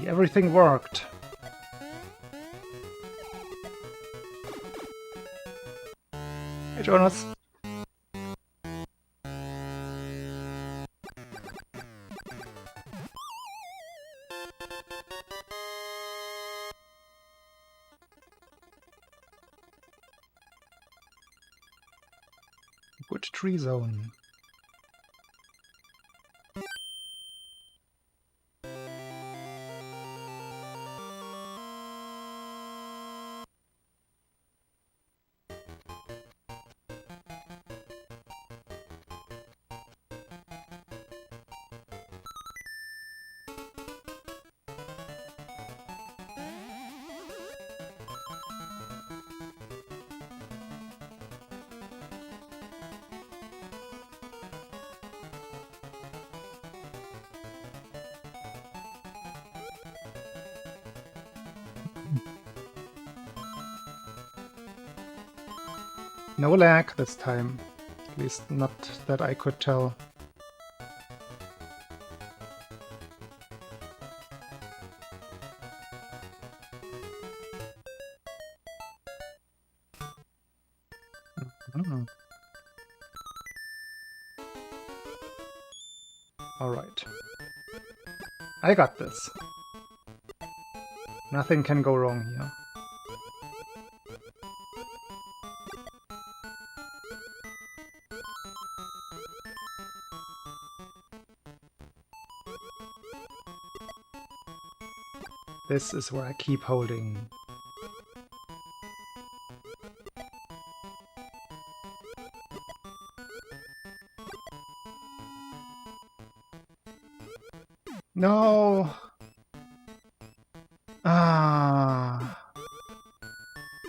Everything worked. Hey, Jonas. Good tree zone. No lag this time, at least not that I could tell. Alright. I got this. Nothing can go wrong here. This is where I keep holding. No! Ah,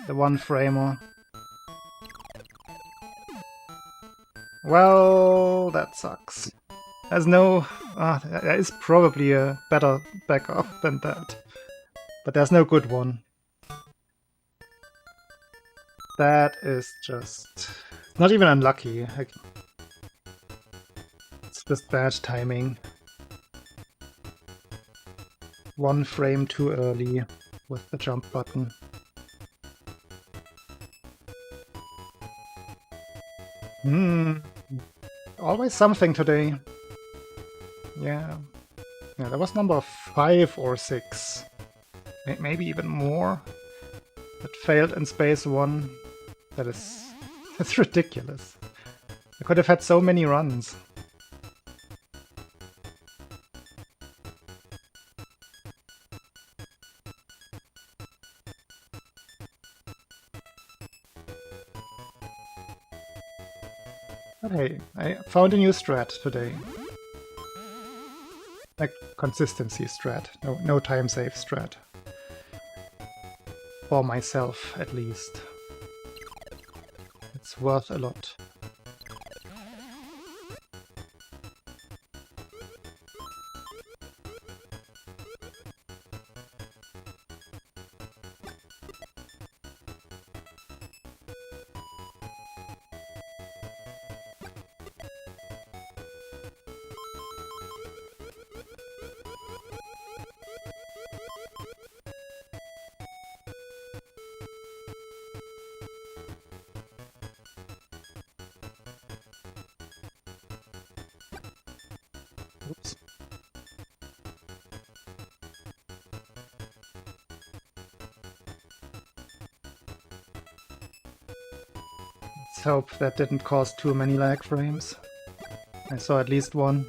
the one framer. Well, that sucks. There's no... there is probably a better backup than that. But there's no good one. That is just... not even unlucky. Like, it's just bad timing. One frame too early with the jump button. Always something today. Yeah. Yeah, that was number 5 or 6. Maybe even more. That failed in Space 1. That is... that's ridiculous. I could have had so many runs. But hey, I found a new strat today. Like, consistency strat. No time save strat. For myself, at least. It's worth a lot. Oops. Let's hope that didn't cause too many lag frames. I saw at least one.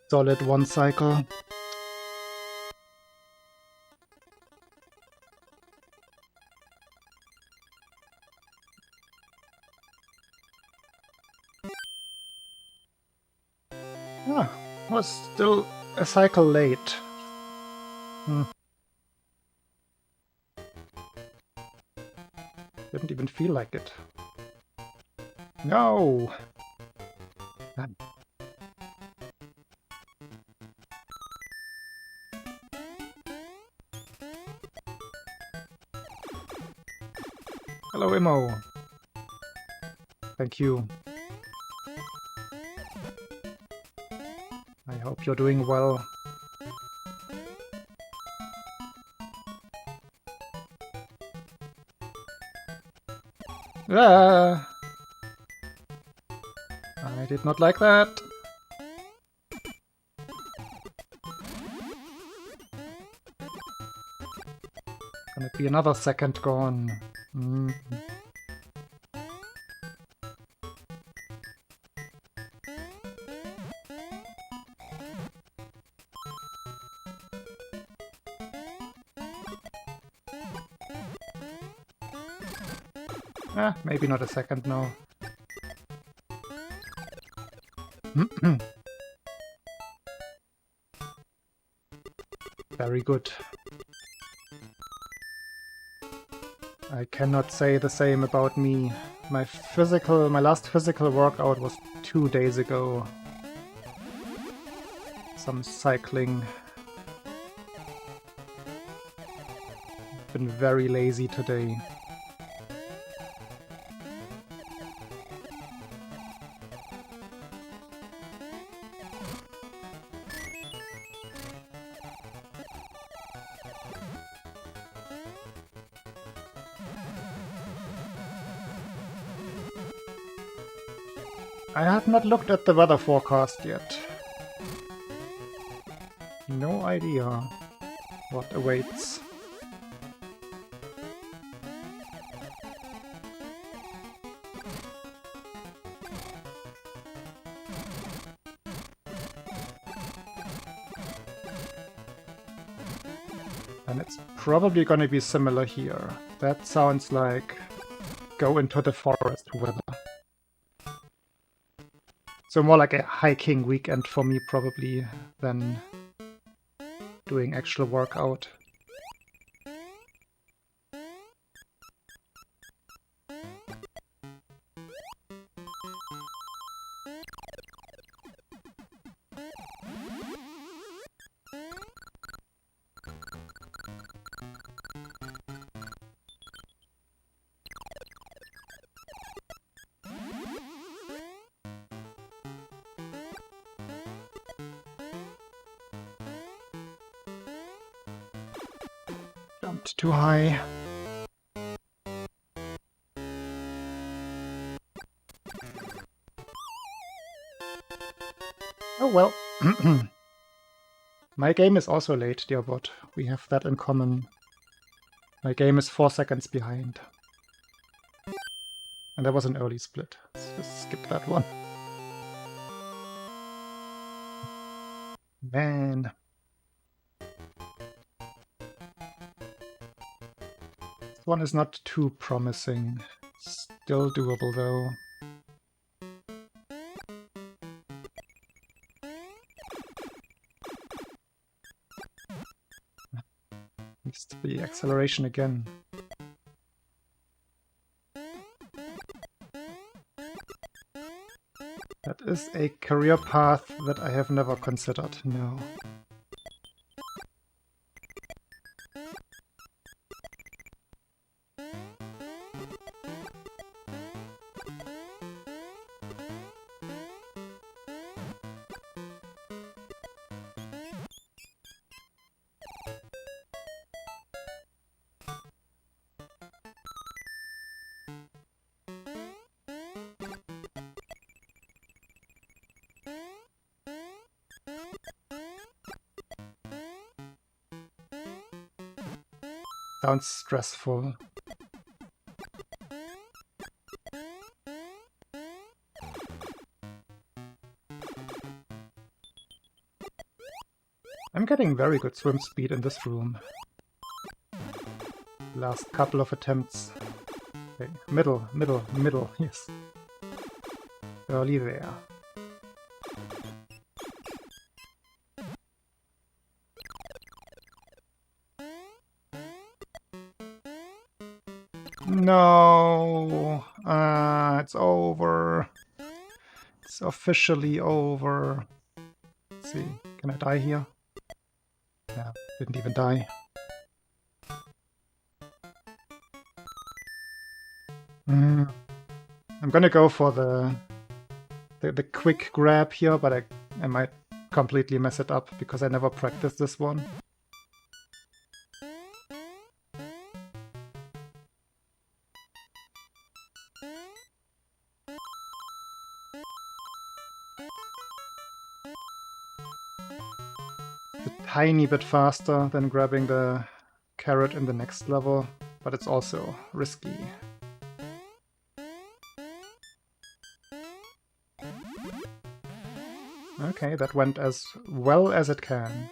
Solid one cycle. Ah, was still a cycle late. Didn't even feel like it. No! Hello, Immo. Thank you. I hope you're doing well. Ah! I did not like that. Gonna be another second gone. Maybe not a second now. Very good. I cannot say the same about me. My last physical workout was 2 days ago. Some cycling. Been very lazy today. I have not looked at the weather forecast yet. No idea what awaits. And it's probably gonna be similar here. That sounds like go into the forest weather. So more like a hiking weekend for me probably than doing actual workout. Jumped too high. Oh well. My game is also late, dear bot. We have that in common. My game is 4 seconds behind. And that was an early split. Let's just skip that one. Man. This one is not too promising. Still doable though. Missed the acceleration again. That is a career path that I have never considered, no. Sounds stressful. I'm getting very good swim speed in this room. Last couple of attempts. Okay. Middle, yes. Early there. No! It's over. It's officially over. Let's see, can I die here? Yeah, didn't even die. I'm gonna go for the quick grab here, but I might completely mess it up because I never practiced this one. A tiny bit faster than grabbing the carrot in the next level, but it's also risky. Okay, that went as well as it can.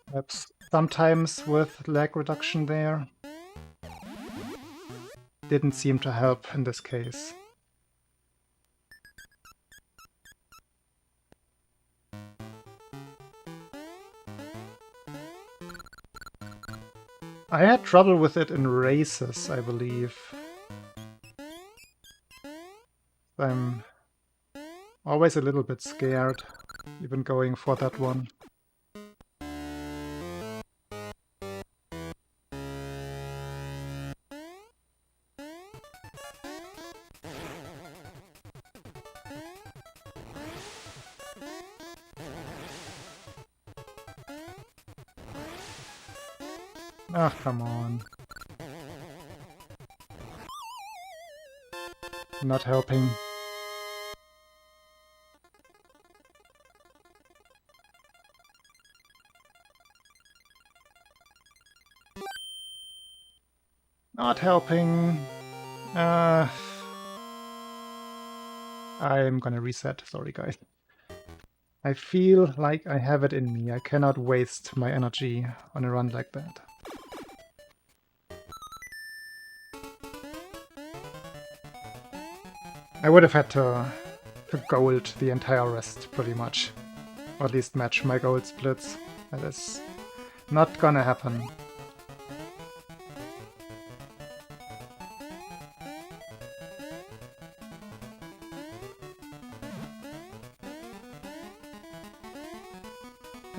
Perhaps sometimes with lag reduction there. Didn't seem to help in this case. I had trouble with it in races, I believe. I'm always a little bit scared, even going for that one. Ah, come on. Not helping. Not helping. I'm gonna reset. Sorry, guys. I feel like I have it in me. I cannot waste my energy on a run like that. I would have had to gold the entire rest, pretty much. Or at least match my gold splits. That is not gonna happen.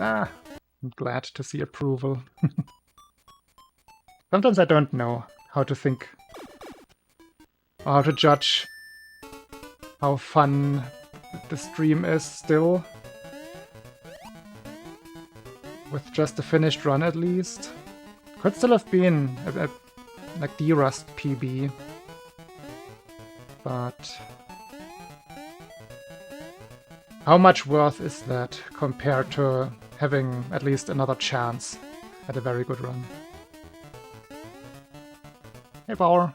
Ah, I'm glad to see approval. Sometimes I don't know how to think, or how to judge how fun the stream is still. With just a finished run at least. Could still have been a like D-Rust PB. But how much worth is that compared to having at least another chance at a very good run? Hey, Power.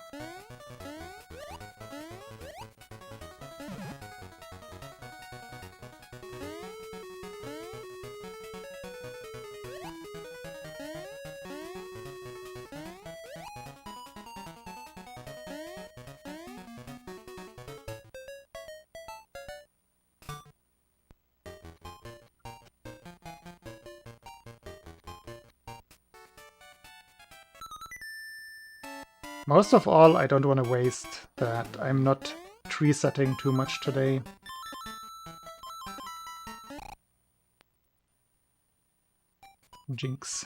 Most of all, I don't want to waste that. I'm not tree setting too much today. Jinx.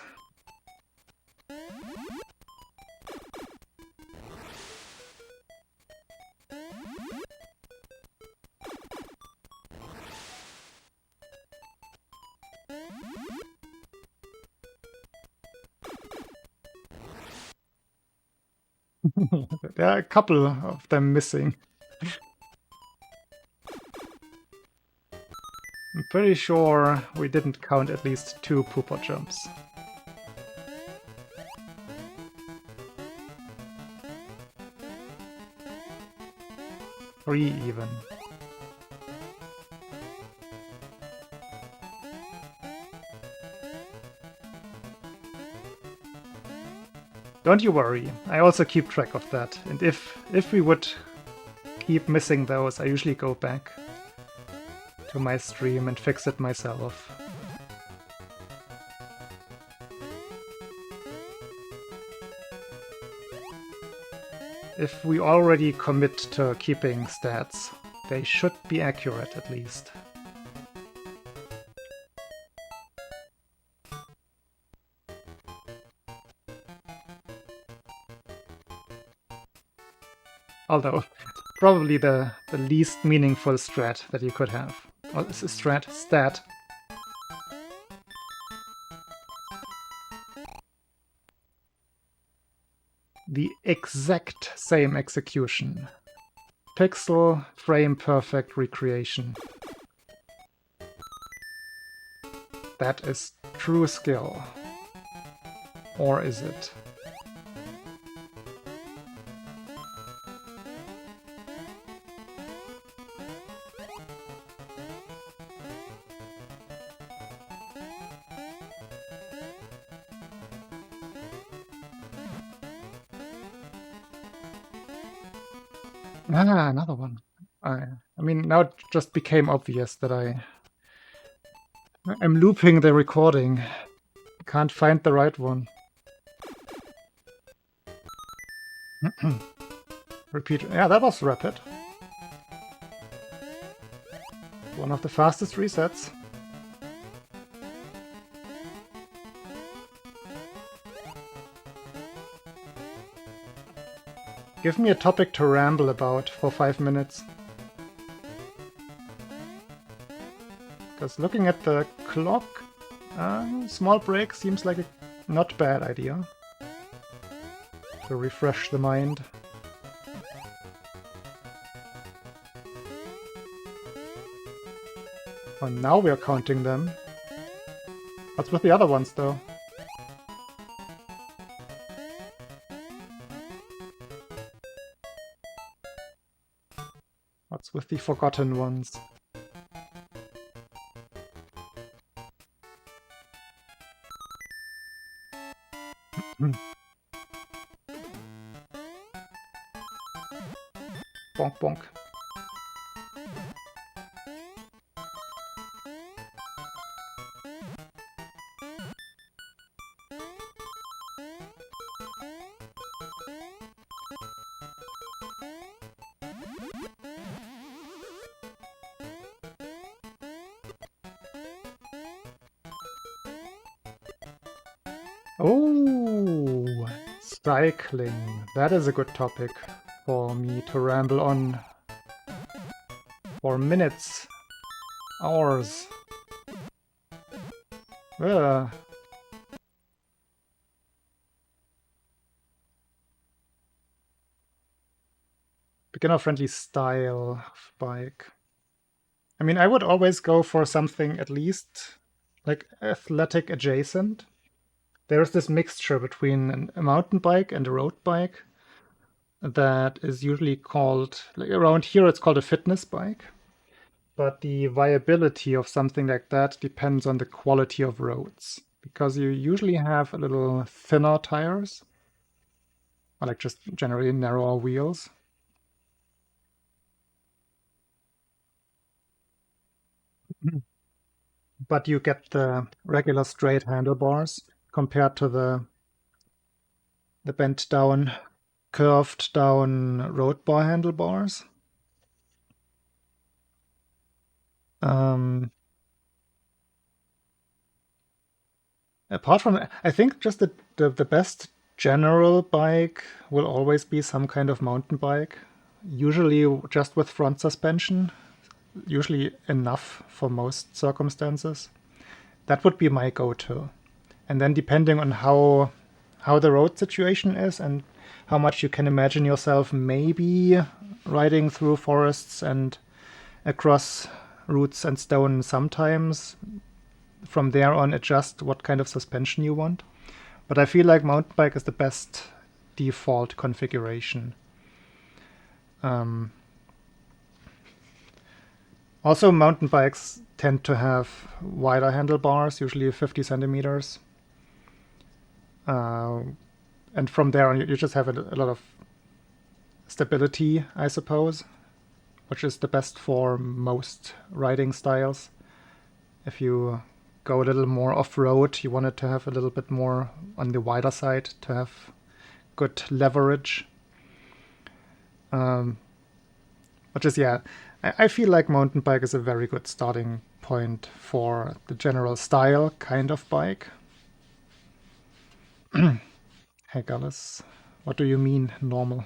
There are a couple of them missing. I'm pretty sure we didn't count at least 2 pooper jumps. Three even. Don't you worry, I also keep track of that, and if we would keep missing those, I usually go back to my stream and fix it myself. If we already commit to keeping stats, they should be accurate at least. Although, probably the least meaningful strat that you could have. Or is a stat. The exact same execution. Pixel frame perfect recreation. That is true skill. Or is it? Ah, another one. I mean, now it just became obvious that I'm looping the recording. Can't find the right one. Repeat. Yeah, that was rapid. One of the fastest resets. Give me a topic to ramble about for 5 minutes. Because looking at the clock, small break seems like a not bad idea. to refresh the mind. Oh, now we are counting them. What's with the other ones, though? What's with the forgotten ones? Bonk, bonk. Oh, cycling. That is a good topic for me to ramble on for minutes, hours. Beginner-friendly style of bike. I mean, I would always go for something at least like athletic adjacent. There's this mixture between a mountain bike and a road bike that is usually called, like around here it's called a fitness bike. But the viability of something like that depends on the quality of roads, because you usually have a little thinner tires, or like just generally narrower wheels. But you get the regular straight handlebars compared to the bent down, curved down road bar handlebars. Apart from, I think just the best general bike will always be some kind of mountain bike, usually just with front suspension, usually enough for most circumstances. That would be my go-to. And then depending on how the road situation is and how much you can imagine yourself maybe riding through forests and across roots and stone sometimes, from there on adjust what kind of suspension you want. But I feel like mountain bike is the best default configuration. Also, mountain bikes tend to have wider handlebars, usually 50 centimeters. And from there on, you just have a lot of stability, I suppose, which is the best for most riding styles. If you go a little more off-road, you want it to have a little bit more on the wider side to have good leverage. Which is, yeah, I feel like mountain bike is a very good starting point for the general style kind of bike. Hey, Gallus, what do you mean normal?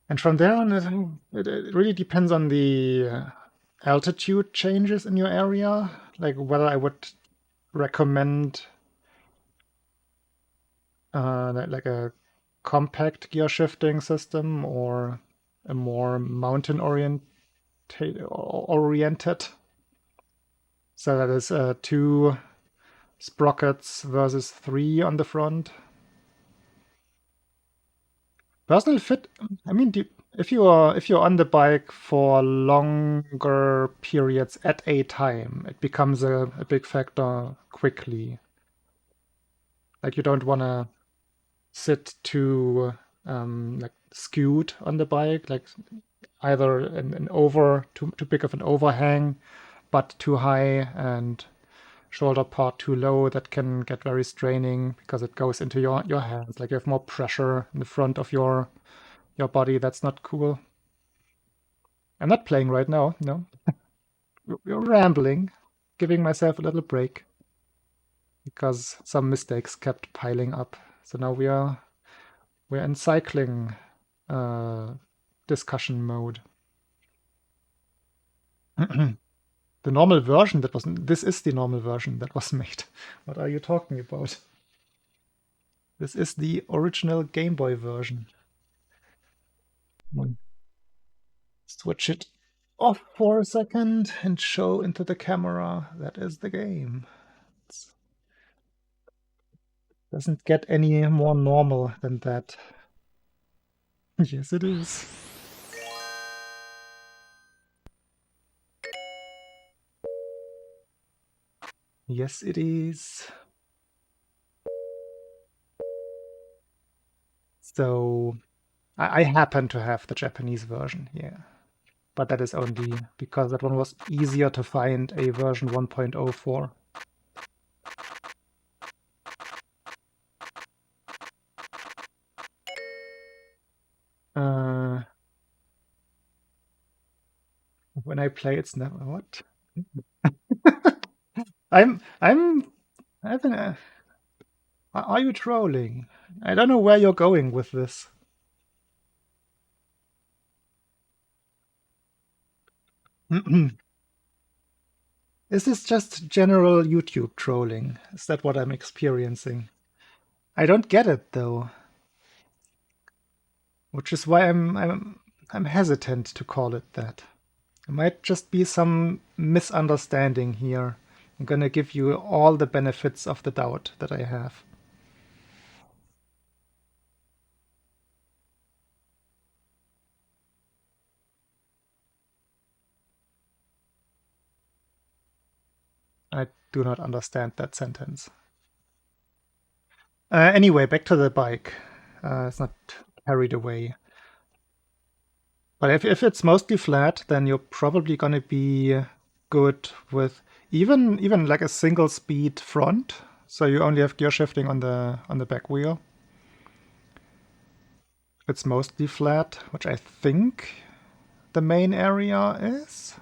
And from there on, it really depends on the altitude changes in your area, like whether I would recommend like a compact gear shifting system or a more mountain oriented. So that is 2 sprockets versus 3 on the front. Personal fit. I mean, if you're on the bike for longer periods at a time, it becomes a big factor quickly. Like you don't want to sit too like skewed on the bike, like either an over too big of an overhang, butt too high and shoulder part too low. That can get very straining because it goes into your hands. Like you have more pressure in the front of your body. That's not cool. I'm not playing right now, no. We're rambling, giving myself a little break because some mistakes kept piling up. So now we're in cycling discussion mode. The normal version that was... This is the normal version that was made. What are you talking about? This is the original Game Boy version. Switch it off for a second and show into the camera. That is the game. It doesn't get any more normal than that. Yes, it is. Yes, it is. So, I happen to have the Japanese version, yeah. But that is only because that one was easier to find a version 1.0 for. When I play, it's never... What? I'm having a... Are you trolling? I don't know where you're going with this. Is this just general YouTube trolling? Is that what I'm experiencing? I don't get it though. Which is why I'm hesitant to call it that. There might just be some misunderstanding here. I'm gonna give you all the benefits of the doubt that I have. I do not understand that sentence. Anyway, back to the bike. It's not carried away. But if it's mostly flat, then you're probably gonna be good with even like a single speed front. So you only have gear shifting on the back wheel. If it's mostly flat, which I think the main area is.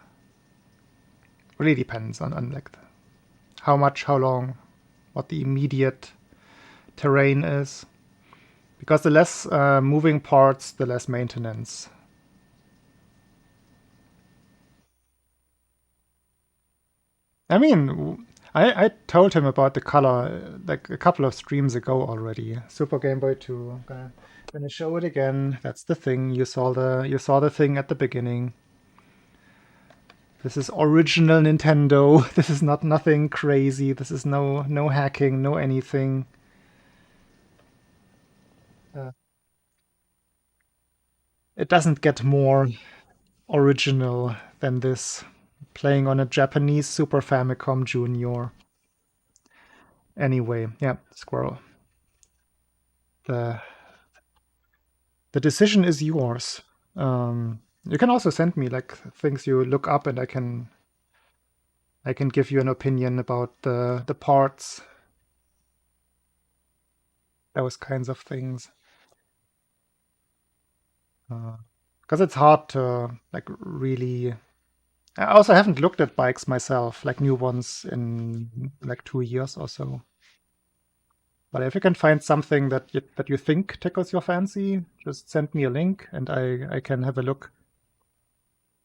Really depends on like how much, how long, what the immediate terrain is. Because the less moving parts, the less maintenance. I mean, I told him about the color like a couple of streams ago already. Super Game Boy 2. Gonna show it again. That's the thing. You saw the thing at the beginning. This is original Nintendo. This is not nothing crazy. This is no hacking, no anything. It doesn't get more original than this. Playing on a Japanese Super Famicom Junior. Anyway, yeah, squirrel. The decision is yours. You can also send me like things you look up, and I can give you an opinion about the parts, those kinds of things. Because it's hard to like really. I also haven't looked at bikes myself, like new ones, in like 2 years or so. But if you can find something that you think tickles your fancy, just send me a link, and I can have a look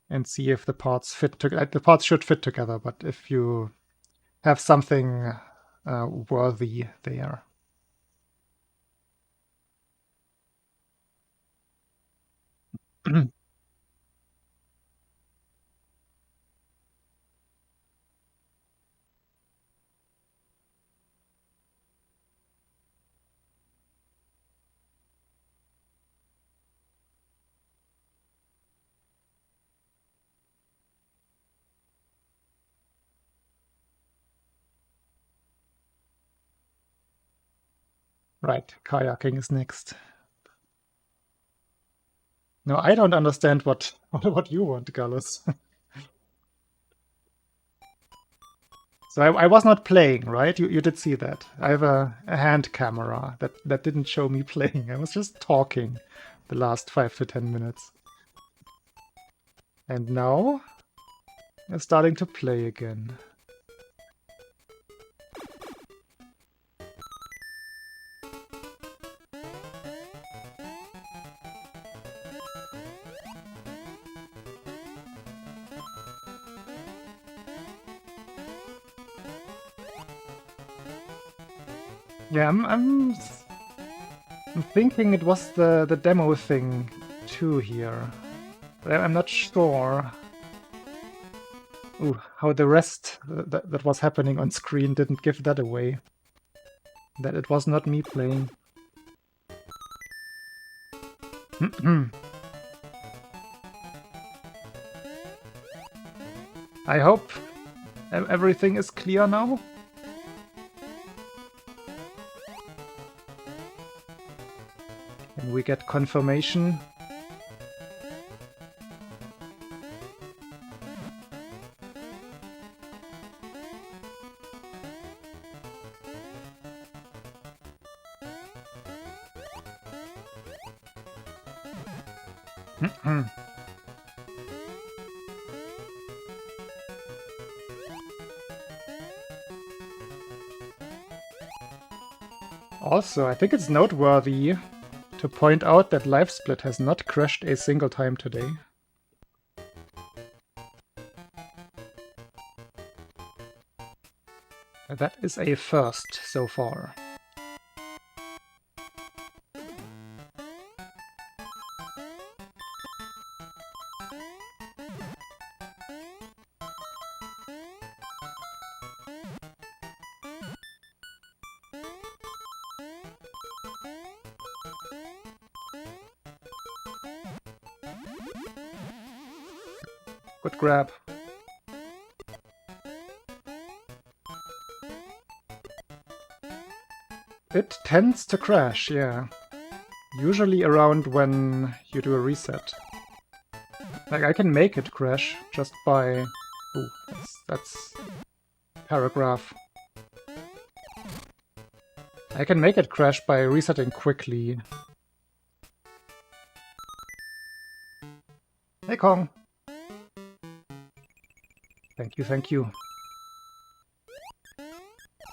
and see if the parts fit together. The parts should fit together, but if you have something worthy there. Right, kayaking is next. No, I don't understand what you want, Gallus. So I was not playing, right? You did see that. I have a hand camera that didn't show me playing. I was just talking the last 5 to 10 minutes. And now I'm starting to play again. Yeah, I'm thinking it was the demo thing too here. But I'm not sure how the rest that was happening on screen didn't give that away. That it was not me playing. I hope everything is clear now. And we get confirmation. Also, I think it's noteworthy to point out that LiveSplit has not crashed a single time today. That is a first so far. Good grab. It tends to crash, yeah. Usually around when you do a reset. Like, I can make it crash just by... Ooh, that's paragraph. I can make it crash by resetting quickly. Hey, Kong! Thank you, thank you.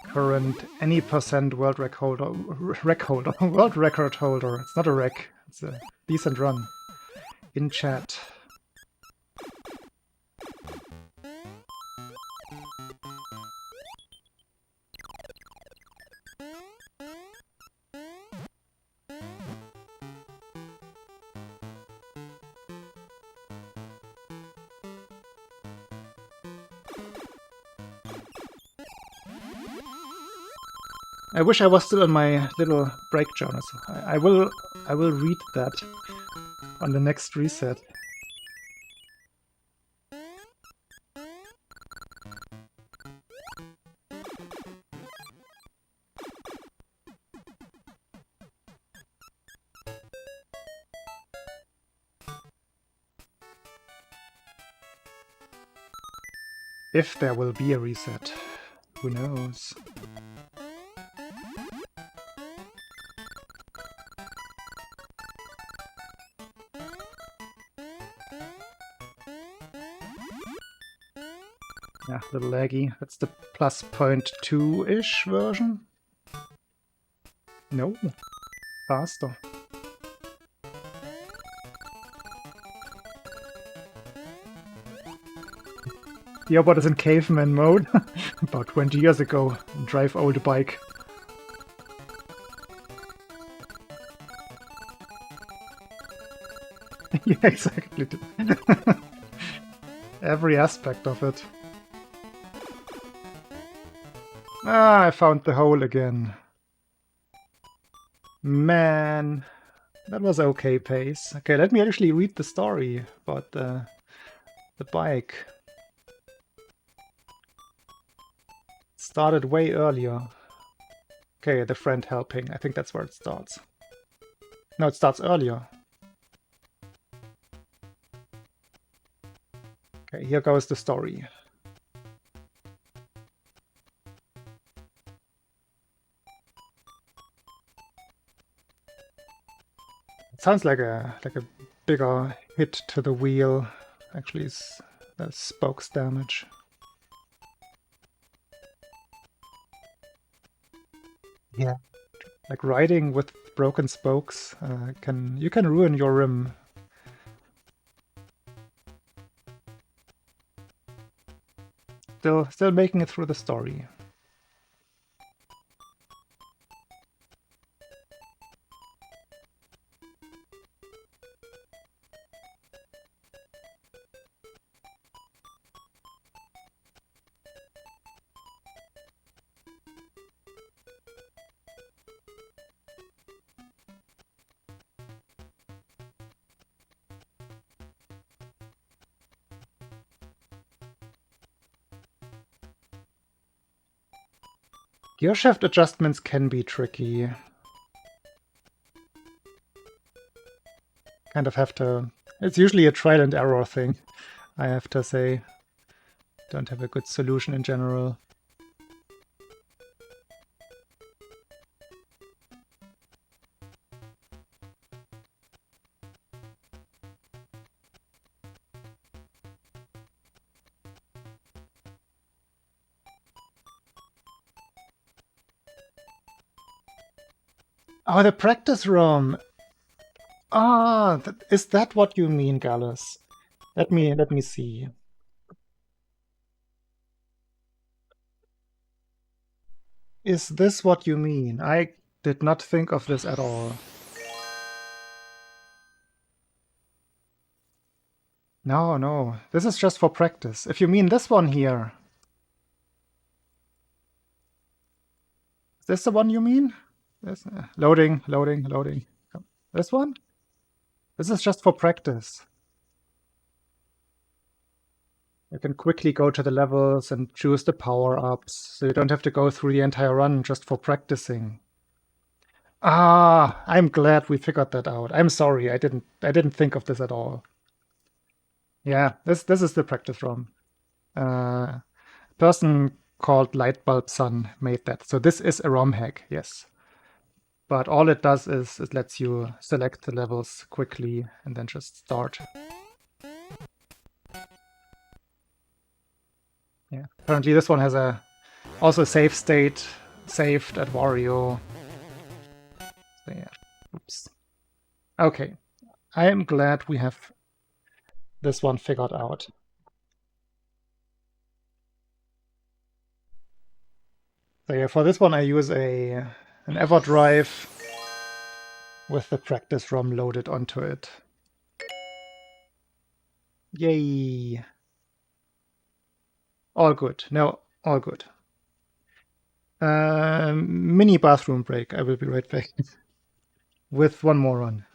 Current any % world record holder. World record holder. It's not a wreck. It's a decent run. In chat. I wish I was still in my little break journal. I will read that on the next reset. If there will be a reset, who knows? Yeah, a little laggy. That's the plus 0.2-ish version. No, faster. The robot is in caveman mode. About 20 years ago. Drive old bike. Yeah, exactly. Every aspect of it. Ah, I found the hole again. Man, that was okay pace. Okay, let me actually read the story about the bike. It started way earlier. Okay, the friend helping. I think that's where it starts. No, it starts earlier. Okay, here goes the story. It sounds like a bigger hit to the wheel. Actually, it's the spokes damage. Yeah, like riding with broken spokes you can ruin your rim. Still making it through the story. Gearshaft adjustments can be tricky. Kind of have to... It's usually a trial and error thing, I have to say. Don't have a good solution in general. Oh, the practice room. Ah, is that what you mean, Gallus? Let me see. Is this what you mean? I did not think of this at all. No, no. This is just for practice. If you mean this one here. Is this the one you mean? This, loading, loading, loading. This one? This is just for practice. You can quickly go to the levels and choose the power-ups, so you don't have to go through the entire run just for practicing. Ah, I'm glad we figured that out. I'm sorry, I didn't think of this at all. Yeah, this is the practice ROM. A person called Lightbulb Sun made that. So this is a ROM hack, yes. But all it does is it lets you select the levels quickly and then just start. Yeah. Apparently this one has also a save state saved at Wario. So yeah. Oops. Okay. I am glad we have this one figured out. So yeah, for this one I use an EverDrive with the practice ROM loaded onto it. Yay! All good. No, all good. Mini bathroom break. I will be right back with one more run.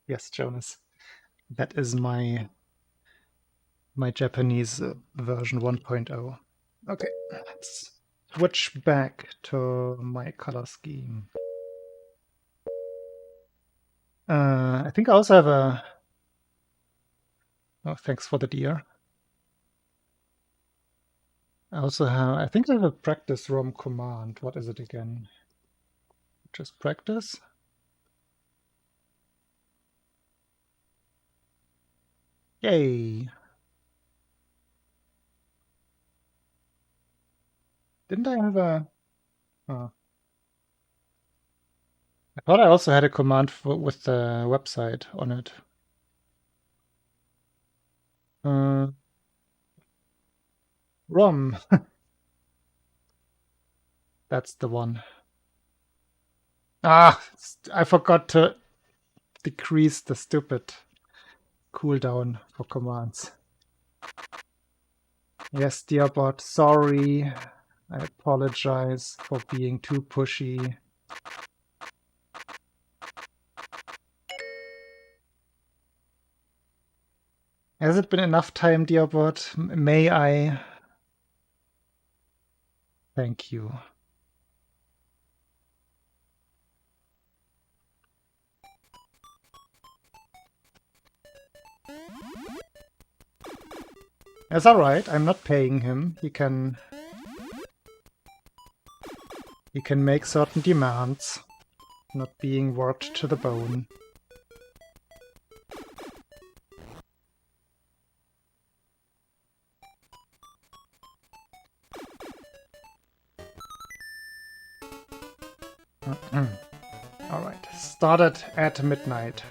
Yes, Jonas. That is my Japanese version 1.0. Okay, let's switch back to my color scheme. I think I also have a... Oh, thanks for the deer. I also have... I think I have a practice ROM command. What is it again? Just practice? Yay! Didn't I have a... Oh. I thought I also had a command with the website on it. ROM. That's the one. Ah, I forgot to decrease the stupid cooldown for commands. Yes, dear bot, sorry. I apologize for being too pushy. Has it been enough time, dear bot? May I? Thank you. That's alright, I'm not paying him. He can make certain demands, not being worked to the bone. Alright, started at midnight.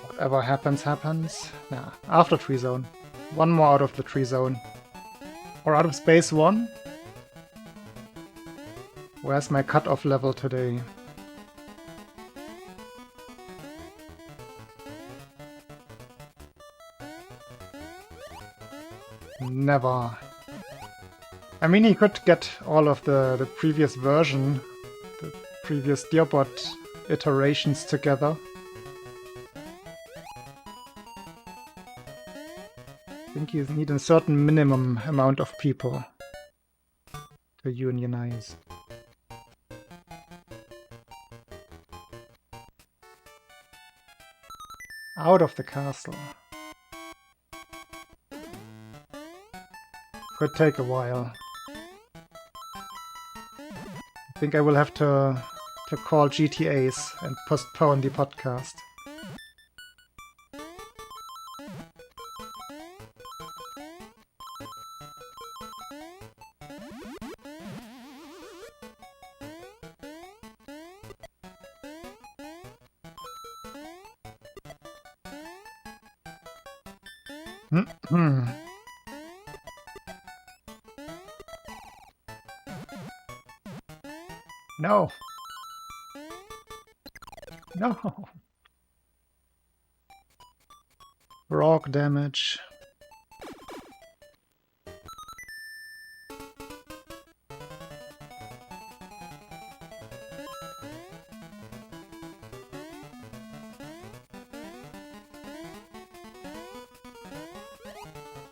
Whatever happens, happens. Nah, after tree zone. One more out of the tree zone. Or out of space 1? Where's my cutoff level today? Never. I mean, he could get all of the previous version, the previous Dearbot iterations together. I think you need a certain minimum amount of people to unionize. Out of the castle. Could take a while. I think I will have to call GTAs and postpone the podcast. No. No. Rock damage.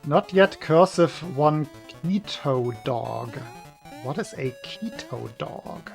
Not yet cursive one keto dog. What is a keto dog?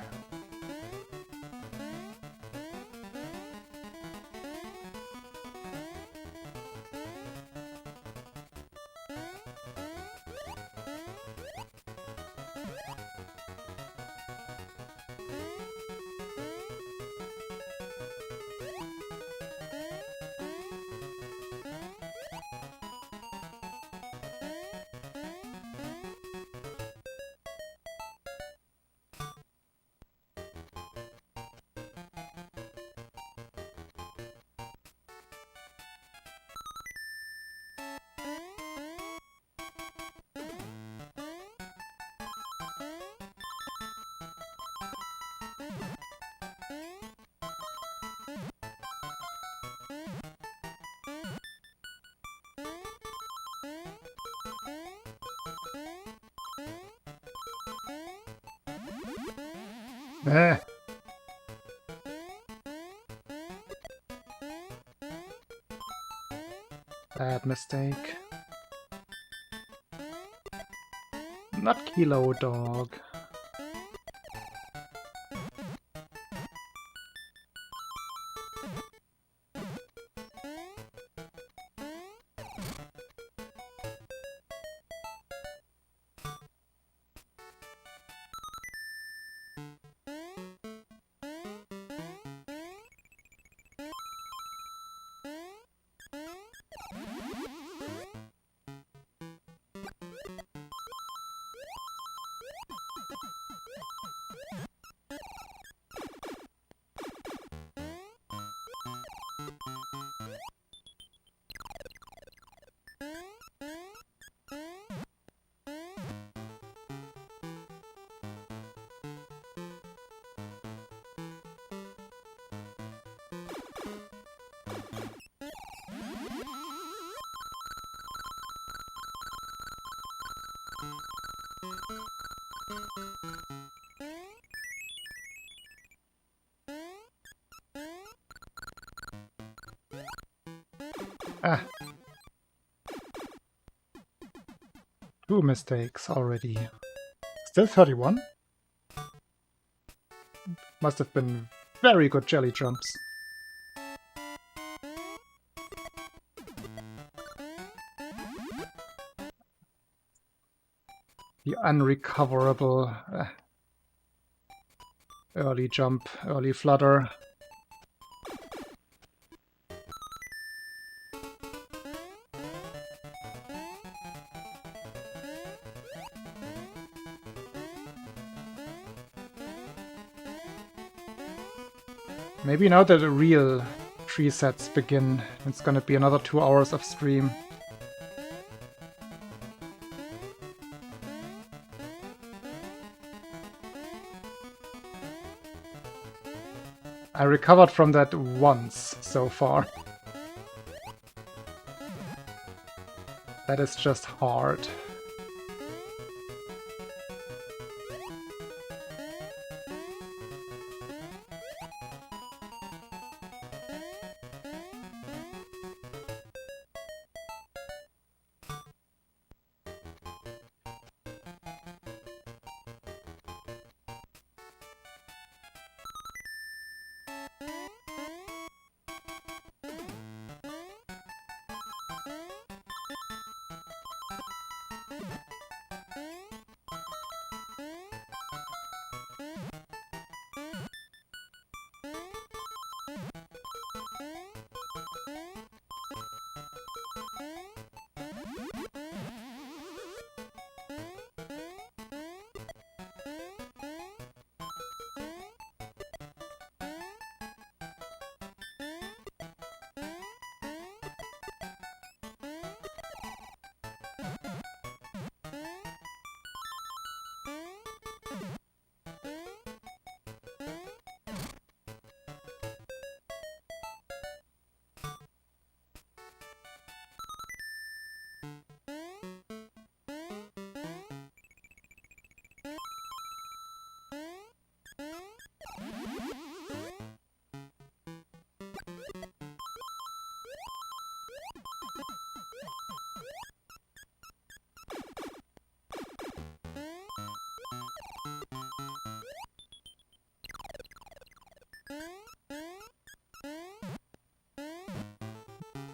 Bad mistake. Not kilo dog. Ah. 2 mistakes already. Still 31? Must have been very good jelly jumps. The unrecoverable early jump, early flutter. Maybe now that the real 3 sets begin, it's gonna be another 2 hours of stream. I recovered from that once so far. That is just hard.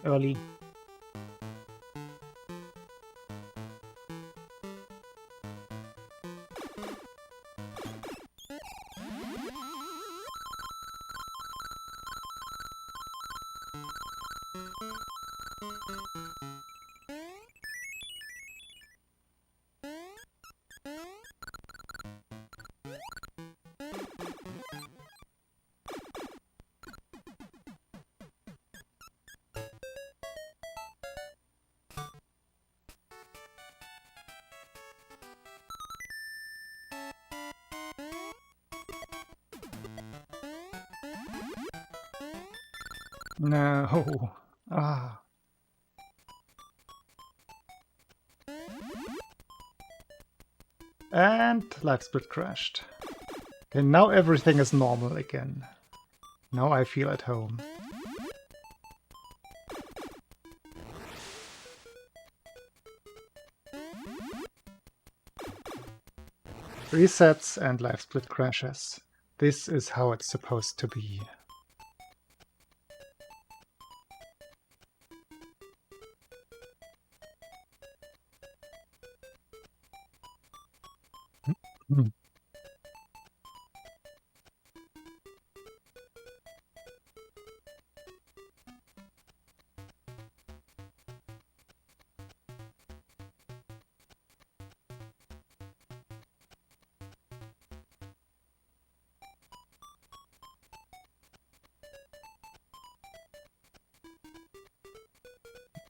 Early. No. Ah. And life split crashed. Okay, now everything is normal again. Now I feel at home. Resets and life split crashes. This is how it's supposed to be. Hmm.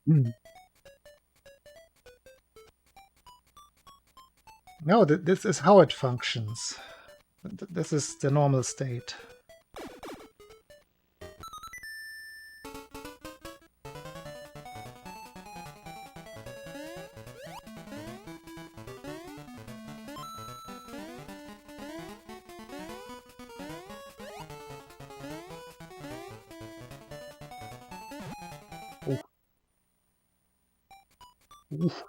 Hmm. No, this is how it functions. This is the normal state. Oof.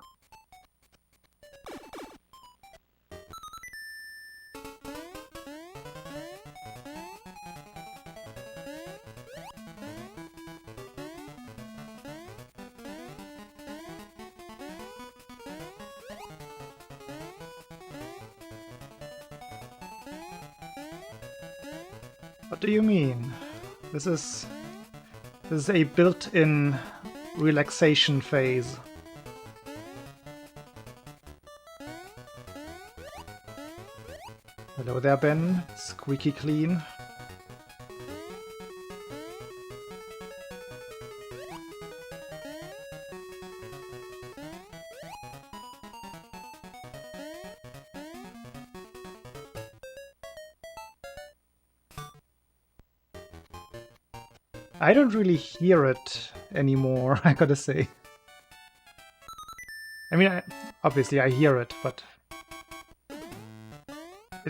What do you mean? This is a built-in relaxation phase. Hello there, Ben. Squeaky clean. I don't really hear it anymore, I gotta say. I mean, obviously I hear it, but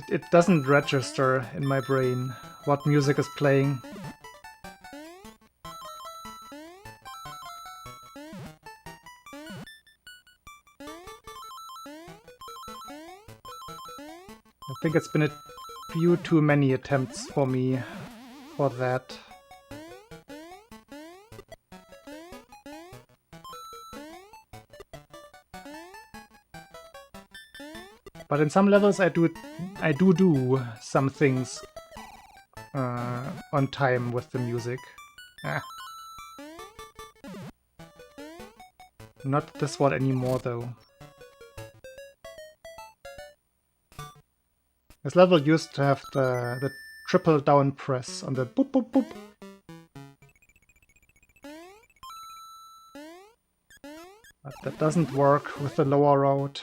it doesn't register in my brain what music is playing. I think it's been a few too many attempts for me for that. But in some levels I do some things on time with the music. Ah. Not this one anymore though. This level used to have the triple down press on the boop boop boop. But that doesn't work with the lower road.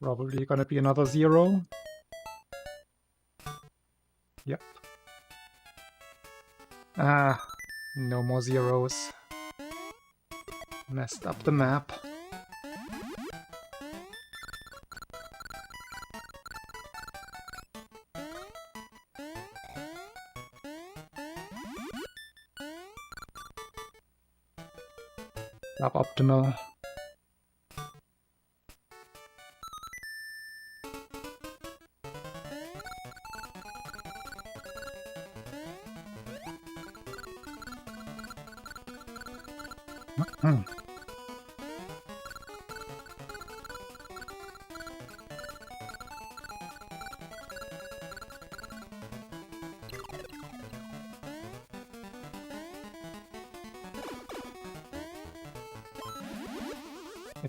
Probably gonna be another 0. Yep. Ah, no more zeros. Messed up the map. Suboptimal.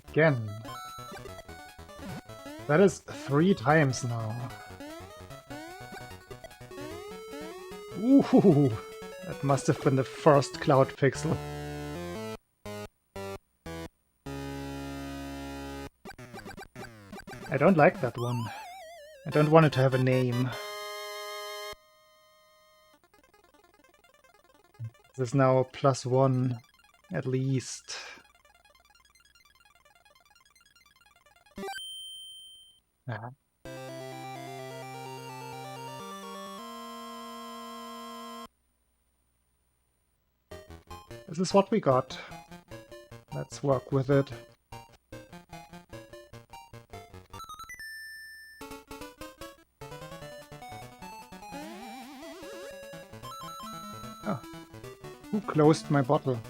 Again. That is 3 times now. Ooh, that must have been the first cloud pixel. I don't like that one. I don't want it to have a name. This is now +1, at least. Ah. This is what we got. Let's work with it. Oh. Who closed my bottle?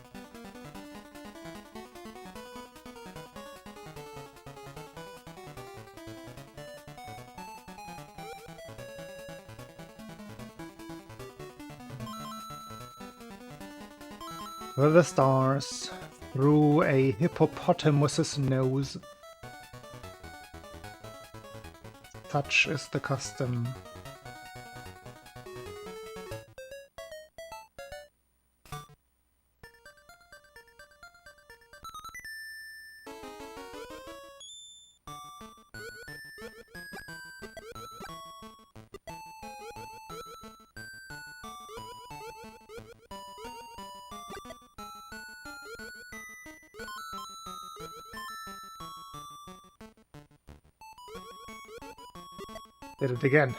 For the stars. through a hippopotamus's nose. Such is the custom. Did it again.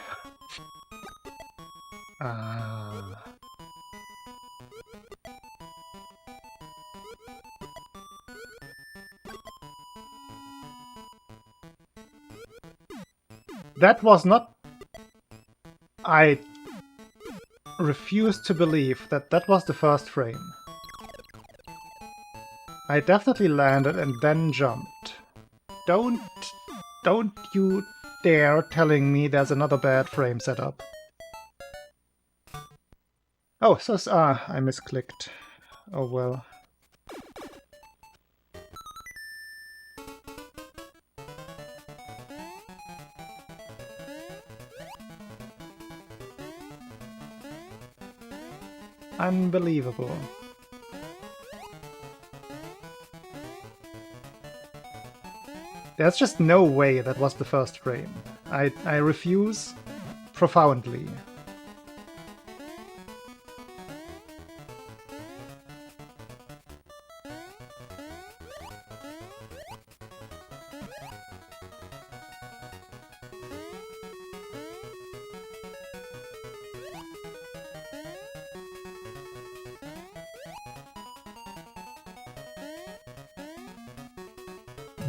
That was not... I refuse to believe that that was the first frame. I definitely landed and then jumped. Don't you dare telling me there's another bad frame setup. Oh, so I misclicked. Oh well. Unbelievable. There's just no way that was the first frame. I refuse profoundly.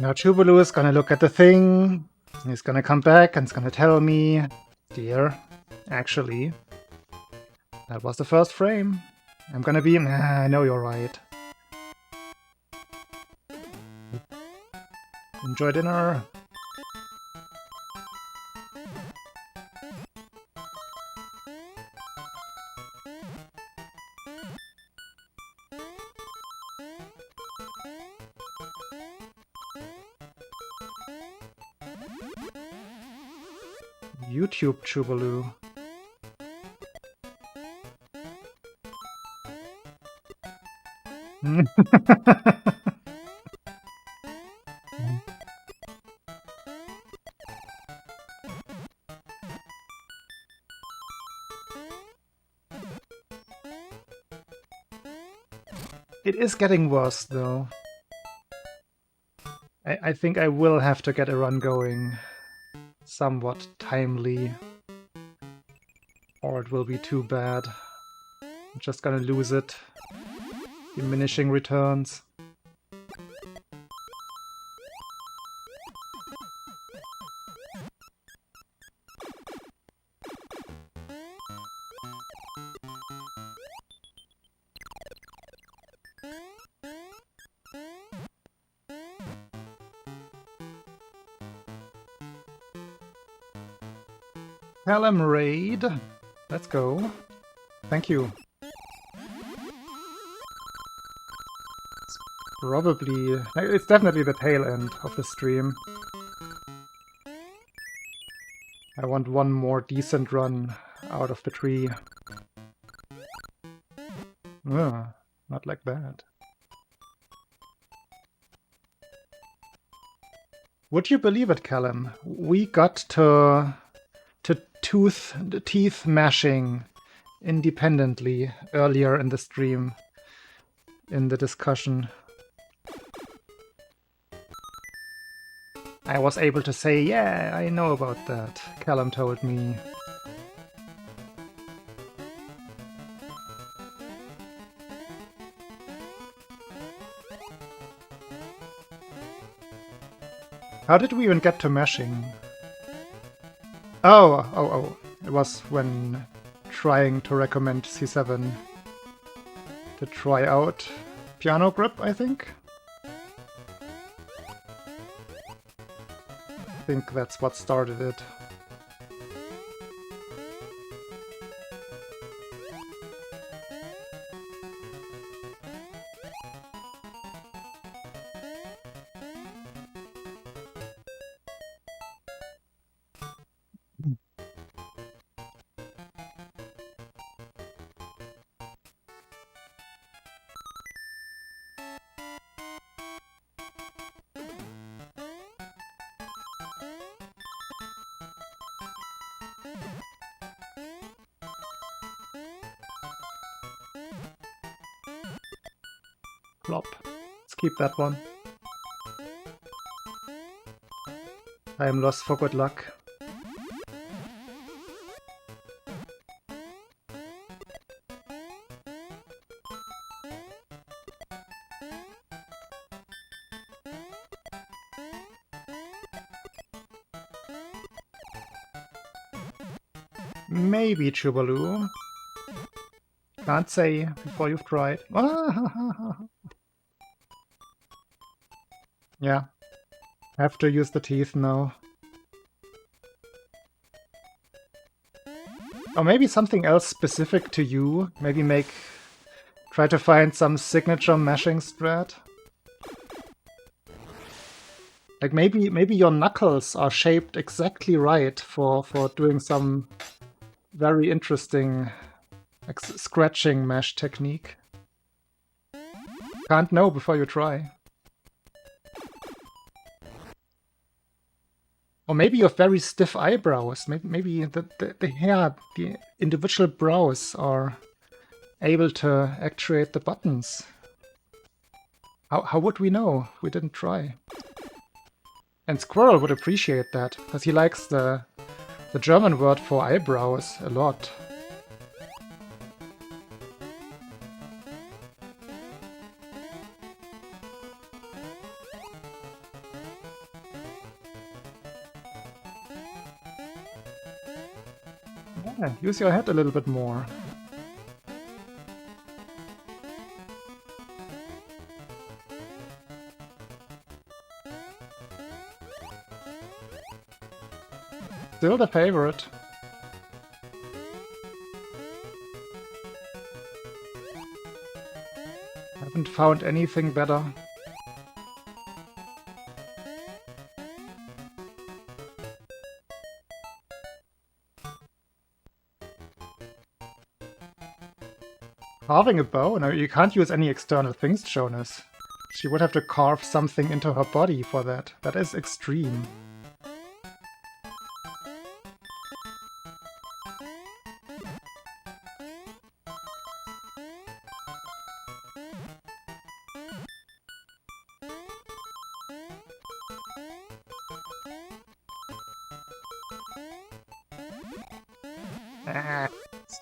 Now Chubalu is gonna look at the thing, he's gonna come back and he's gonna tell me, dear, actually, that was the first frame. I'm gonna be, I know you're right. Enjoy dinner. YouTube Chubalu. It is getting worse, though. I think I will have to get a run going somewhat timely, or it will be too bad. I'm just gonna lose it. Diminishing returns. Callum raid. Let's go. Thank you. It's definitely the tail end of the stream. I want one more decent run out of the tree. Ugh, not like that. Would you believe it, Callum? We got to teeth mashing independently earlier in the stream, in the discussion. I was able to say, yeah, I know about that. Callum told me. How did we even get to mashing? Oh, it was when trying to recommend C7 to try out piano grip, I think? I think that's what started it. Flop. Let's keep that one. I am lost for good luck. Maybe Chubaloo. Can't say before you've tried. Yeah. Have to use the teeth now. Or maybe something else specific to you. Maybe try to find some signature mashing strat. Like maybe your knuckles are shaped exactly right for doing some very interesting scratching mash technique. Can't know before you try. Or maybe you have very stiff eyebrows. Maybe the hair, the individual brows are able to actuate the buttons. How would we know? We didn't try. And Squirrel would appreciate that, because he likes the German word for eyebrows a lot. Yeah, use your head a little bit more. Still the favorite. Haven't found anything better. Carving a bow? No, you can't use any external things, Jonas. She would have to carve something into her body for that. That is extreme.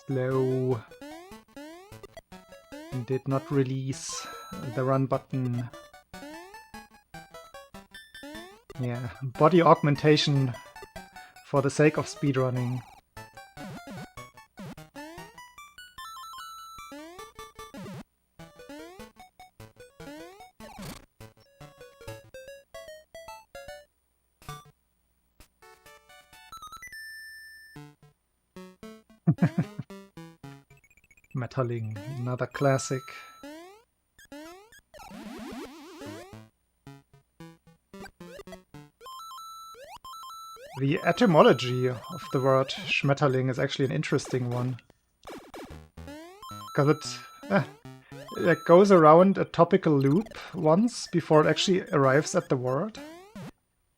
Slow. Did not release the run button. Yeah, body augmentation for the sake of speedrunning. Metalling, another classic. The etymology of the word Schmetterling is actually an interesting one. Because it goes around a topical loop once before it actually arrives at the word.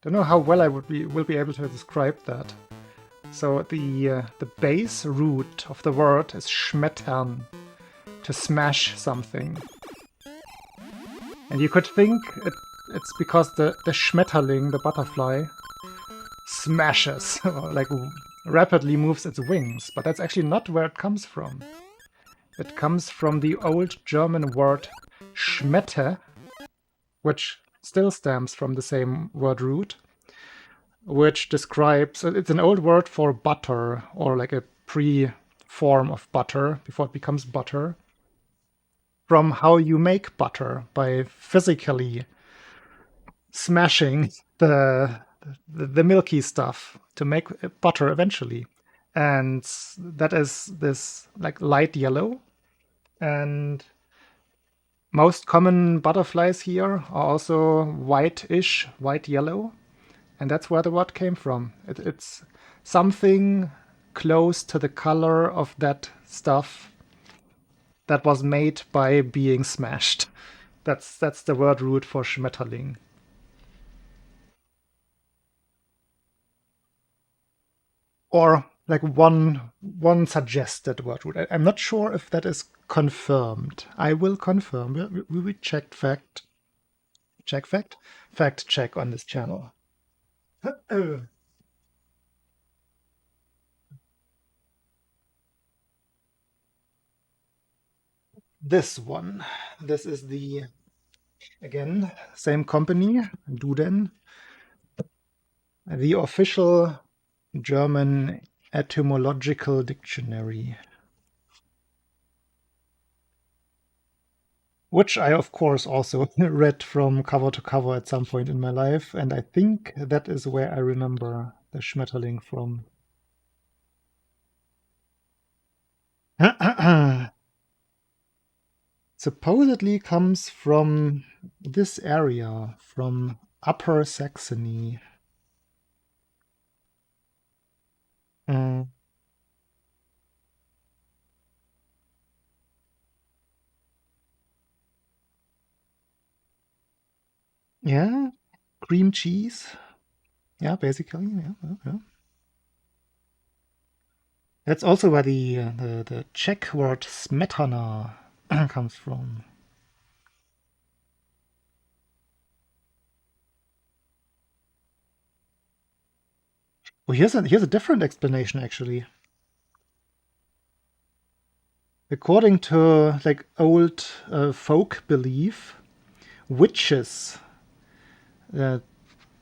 Don't know how well I will be able to describe that. So the base root of the word is schmettern, to smash something. And you could think it's because the Schmetterling, the butterfly, smashes, or like rapidly moves its wings, but that's actually not where it comes from. It comes from the old German word schmette, which still stems from the same word root, which describes, it's an old word for butter, or like a pre-form of butter, before it becomes butter, from how you make butter, by physically smashing the milky stuff to make butter eventually. And that is this like light yellow. And most common butterflies here are also white-ish, white-yellow. And that's where the word came from. It's something close to the color of that stuff that was made by being smashed. That's the word root for Schmetterling. Or like one suggested word root. I'm not sure if that is confirmed. I will confirm. We checked fact. Check fact. Fact check on this channel. This one. This is the, again, same company, Duden. The official German etymological dictionary. Which I, of course, also read from cover to cover at some point in my life, and I think that is where I remember the Schmetterling from. Supposedly comes from this area, from Upper Saxony. Yeah, cream cheese. Yeah, basically. Yeah. That's also where the Czech word smetana comes from. Well, here's a different explanation, actually. According to like old folk belief, witches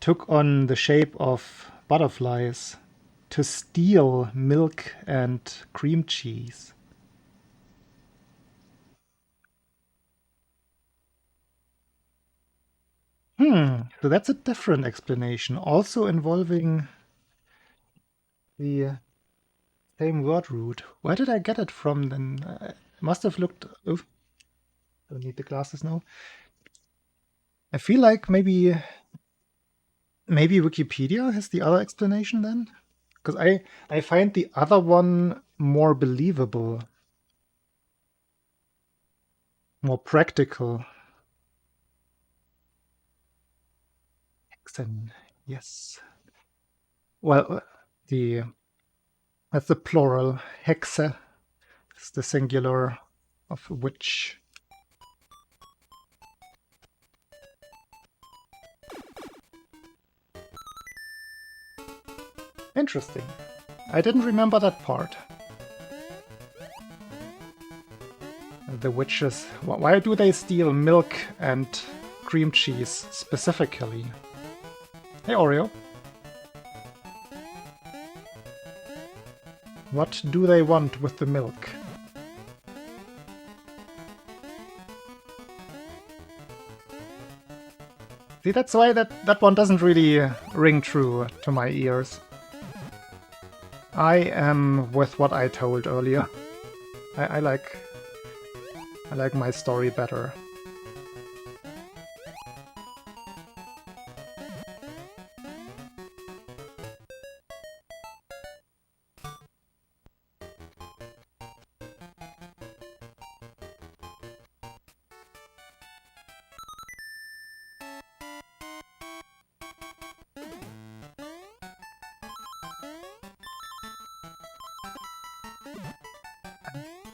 took on the shape of butterflies to steal milk and cream cheese. So that's a different explanation, also involving the same word root. Where did I get it from then? I must have looked. Oh, don't need the glasses now. I feel like maybe Wikipedia has the other explanation then, because I find the other one more believable, more practical. Hexen, yes. Well, that's the plural. Hexe is the singular of witch. Interesting. I didn't remember that part. The witches. Why do they steal milk and cream cheese specifically? Hey, Oreo. What do they want with the milk? See, that's why that one doesn't really ring true to my ears. I am with what I told earlier. I like my story better.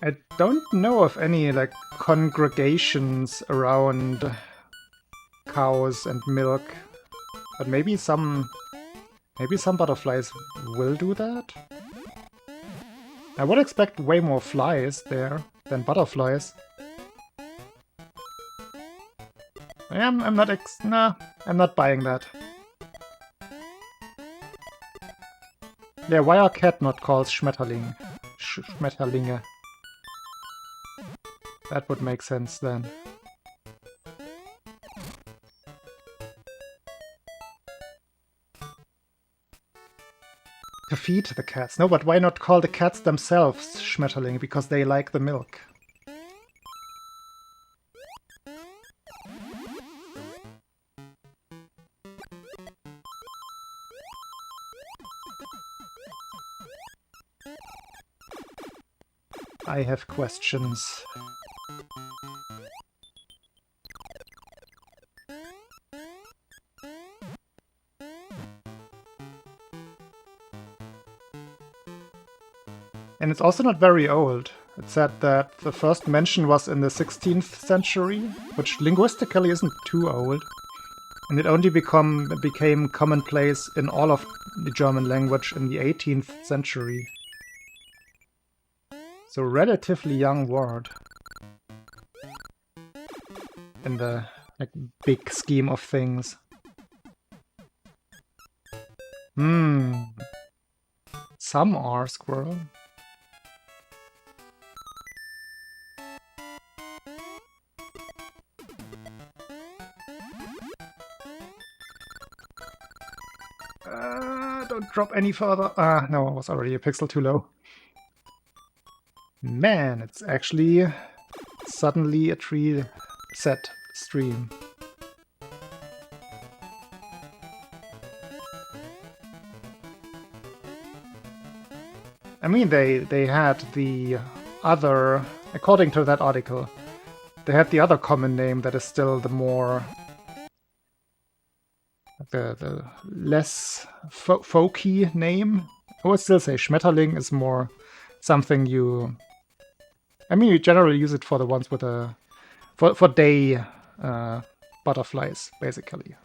I don't know of any like congregations around cows and milk, but maybe some butterflies will do that. I would expect way more flies there than butterflies. I'm not buying that. Yeah, why are cat not called Schmetterling? Schmetterlinge. That would make sense then. To feed the cats. No, but why not call the cats themselves Schmetterling? Because they like the milk. I have questions. And it's also not very old. It said that the first mention was in the 16th century, which linguistically isn't too old. And it only became commonplace in all of the German language in the 18th century. So relatively young word. In the big scheme of things. Some are squirrel. Don't drop any further. No, it was already a pixel too low. Man, it's actually suddenly a tree set stream. I mean, they had the other, according to that article, they had the other common name that is still the more, the less folky name. I would still say Schmetterling is more something you, I mean, you generally use it for the ones with a, for day butterflies, basically.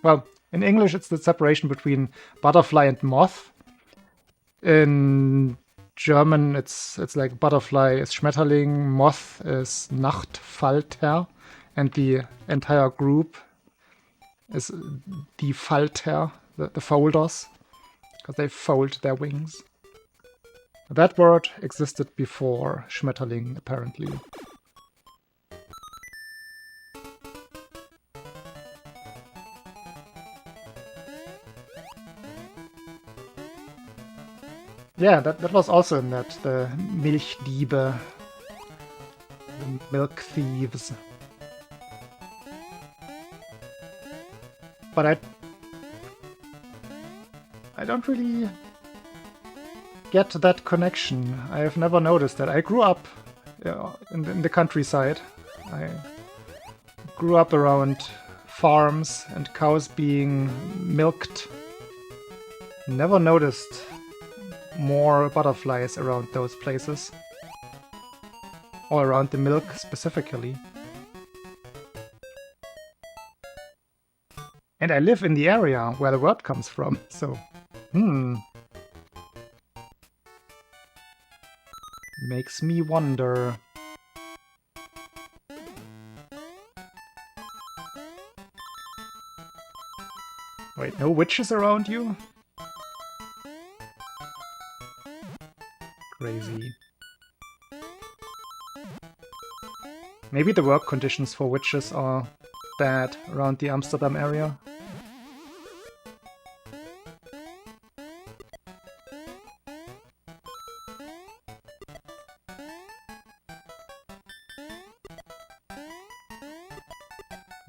Well, in English it's the separation between butterfly and moth. In German it's like butterfly is Schmetterling, moth is Nachtfalter, and the entire group is die Falter, the folders, because they fold their wings. That word existed before Schmetterling, apparently. Yeah, that was also in that, the Milchdiebe, the milk thieves. But I don't really get that connection. I have never noticed that. I grew up in the countryside. I grew up around farms and cows being milked. Never noticed more butterflies around those places. Or around the milk specifically. And I live in the area where the word comes from, so... Makes me wonder. Wait, no witches around you? Crazy. Maybe the work conditions for witches are bad around the Amsterdam area.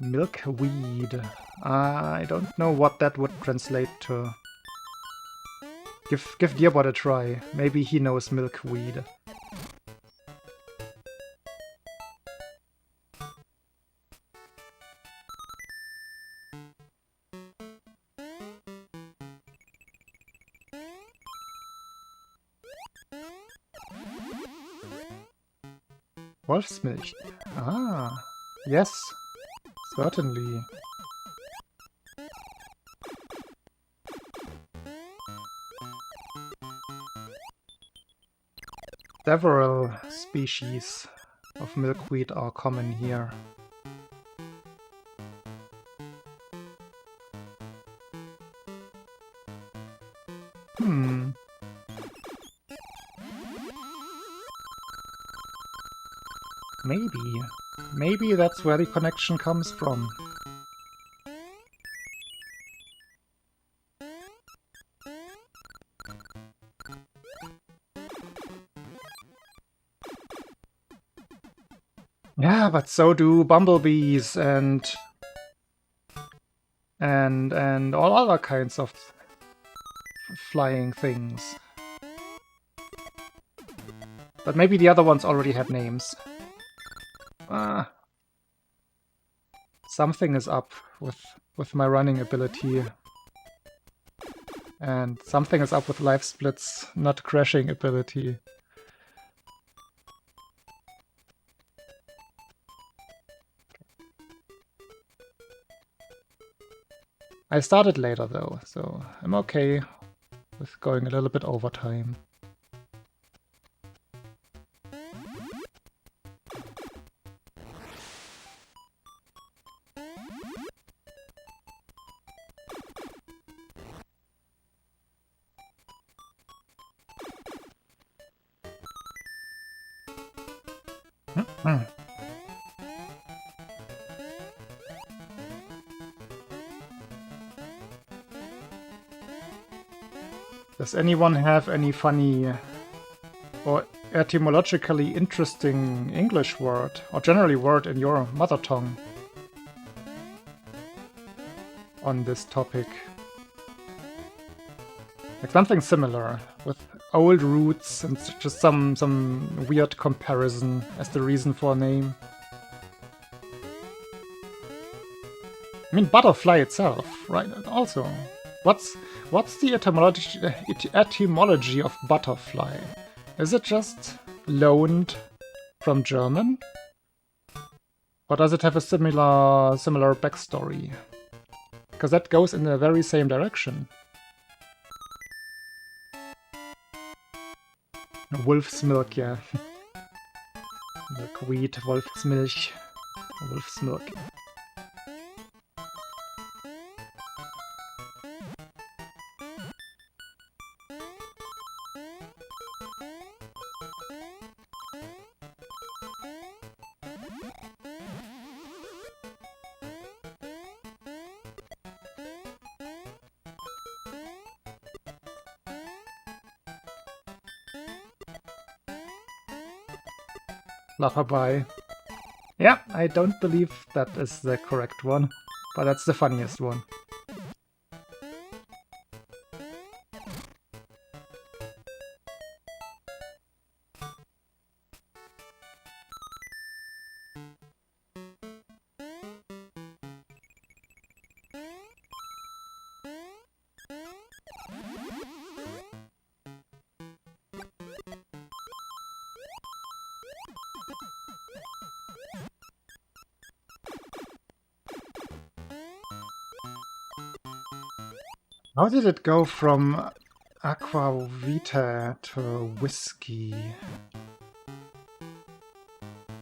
Milkweed. I don't know what that would translate to. Give Dearbot a try. Maybe he knows milkweed. Wolfsmilch. Ah, yes. Certainly. Several species of milkweed are common here. Maybe that's where the connection comes from. Yeah, but so do bumblebees and all other kinds of flying things. But maybe the other ones already had names. Something is up with my running ability. And something is up with life split's not crashing ability. I started later though, so I'm okay with going a little bit over time. Does anyone have any funny or etymologically interesting English word, or generally word in your mother tongue on this topic? Like something similar, with old roots and just some weird comparison as the reason for a name. I mean, butterfly itself, right? Also, what's the etymology of butterfly? Is it just loaned from German? Or does it have a similar backstory? Because that goes in the very same direction. Wolf's milk, yeah. Milkweed, wolf's milk, wolf's milk. Lullaby. Yeah, I don't believe that is the correct one, but that's the funniest one. How did it go from aqua vita to whiskey?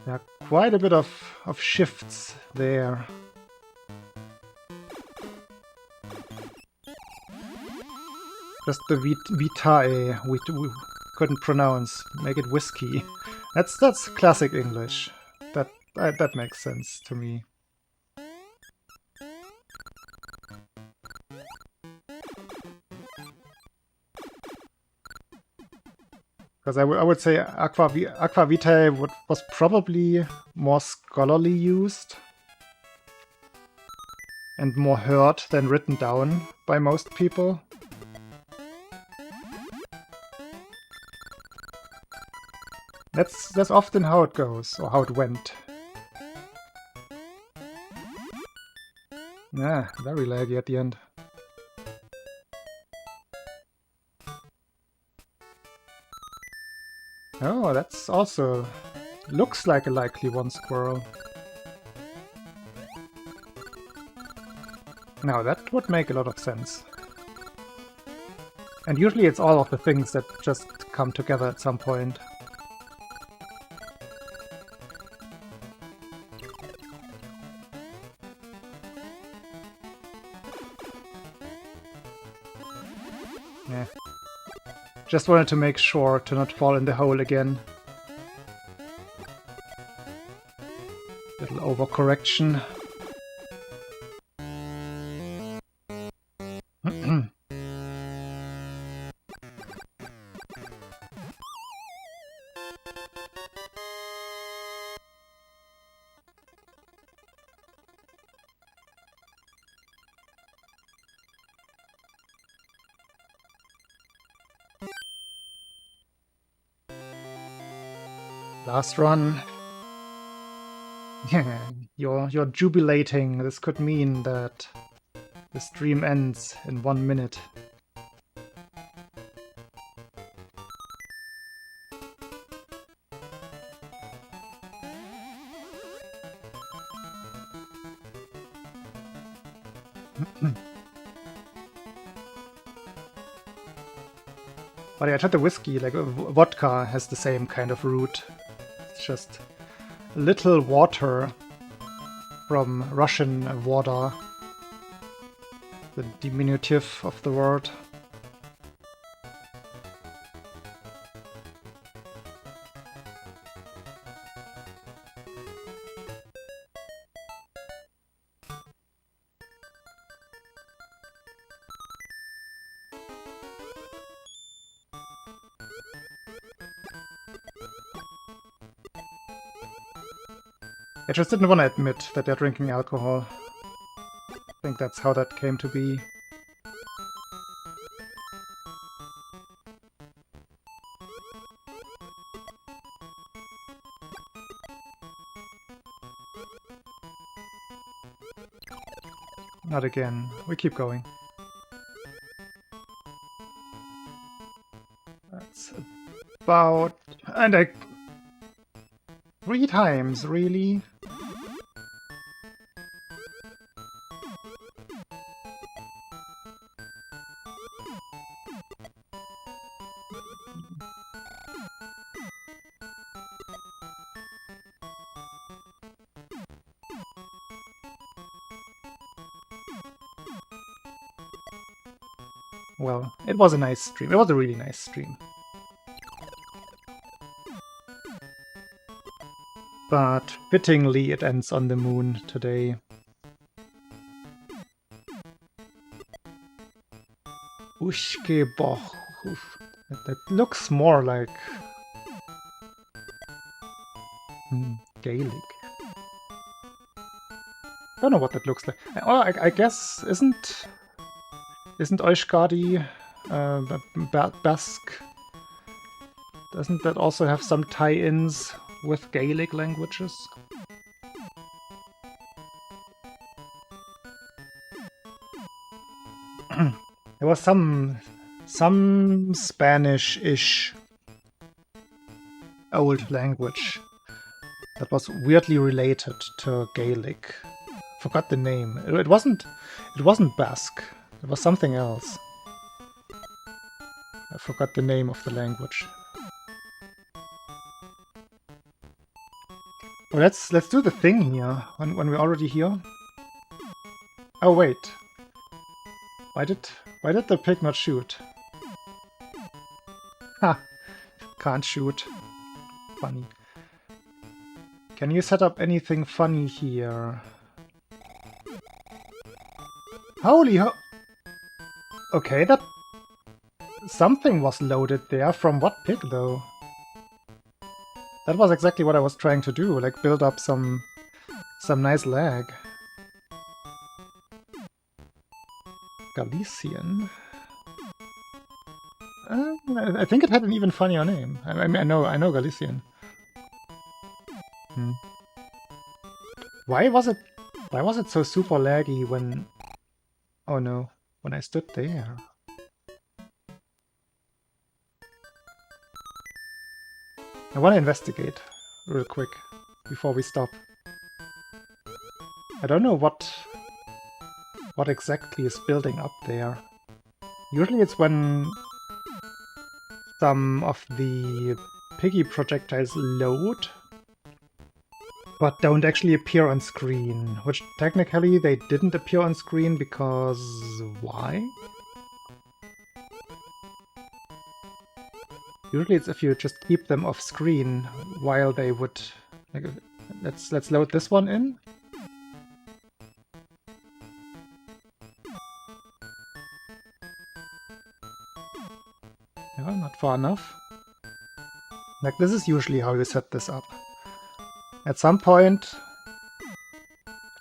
There are quite a bit of shifts there. Just the vitae we couldn't pronounce. Make it whiskey. That's classic English. That makes sense to me. Because I would say aqua vitae was probably more scholarly used and more heard than written down by most people. That's often how it goes, or how it went. Yeah, very laggy at the end. Oh, that's also... looks like a likely one squirrel. Now that would make a lot of sense. And usually it's all of the things that just come together at some point. Yeah. Just wanted to make sure to not fall in the hole again. Little overcorrection. Last run. Yeah, you're jubilating. This could mean that the stream ends in 1 minute. But yeah, I tried the whiskey, like vodka has the same kind of root. It's just a little water from Russian voda, the diminutive of the word. I just didn't want to admit that they're drinking alcohol. I think that's how that came to be. Not again. We keep going. That's about... And I... 3 times, really? Well, it was a nice stream. It was a really nice stream. But fittingly, it ends on the moon today. Ushkeboch. That looks more like Gaelic. Don't know what that looks like. Oh, I guess isn't Euskadi Basque? Doesn't that also have some tie-ins with Gaelic languages? There was some Spanish-ish old language that was weirdly related to Gaelic. Forgot the name. It wasn't Basque. It was something else. I forgot the name of the language. Oh, let's do the thing here when we're already here. Oh wait. Why did the pig not shoot? Ha! Can't shoot. Funny. Can you set up anything funny here? Holy ho... Okay, that... Something was loaded there. From what pig, though? That was exactly what I was trying to do, like build up some nice lag. Galician? I think it had an even funnier name. I mean, I know Galician. Why was it so super laggy when... Oh no, when I stood there? I want to investigate real quick before we stop. I don't know what exactly is building up there. Usually it's when some of the piggy projectiles load, but don't actually appear on screen, which technically they didn't appear on screen because... why? Usually it's if you just keep them off screen while they would... Like, let's load this one in. Yeah, not far enough. Like, this is usually how you set this up. At some point,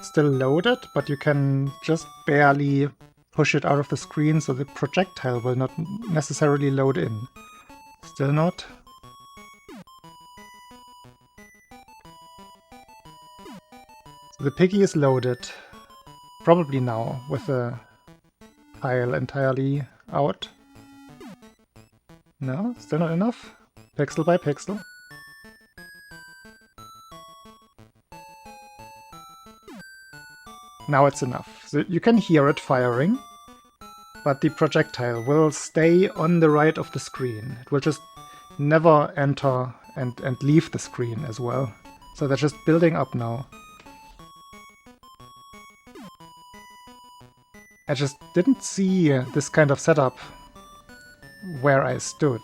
it's still loaded, but you can just barely push it out of the screen, so the projectile will not necessarily load in. Still not. So the piggy is loaded. Probably now, with the tile entirely out. No, still not enough. Pixel by pixel. Now it's enough. So you can hear it firing, but the projectile will stay on the right of the screen. It will just never enter and leave the screen as well. So they're just building up now. I just didn't see this kind of setup where I stood.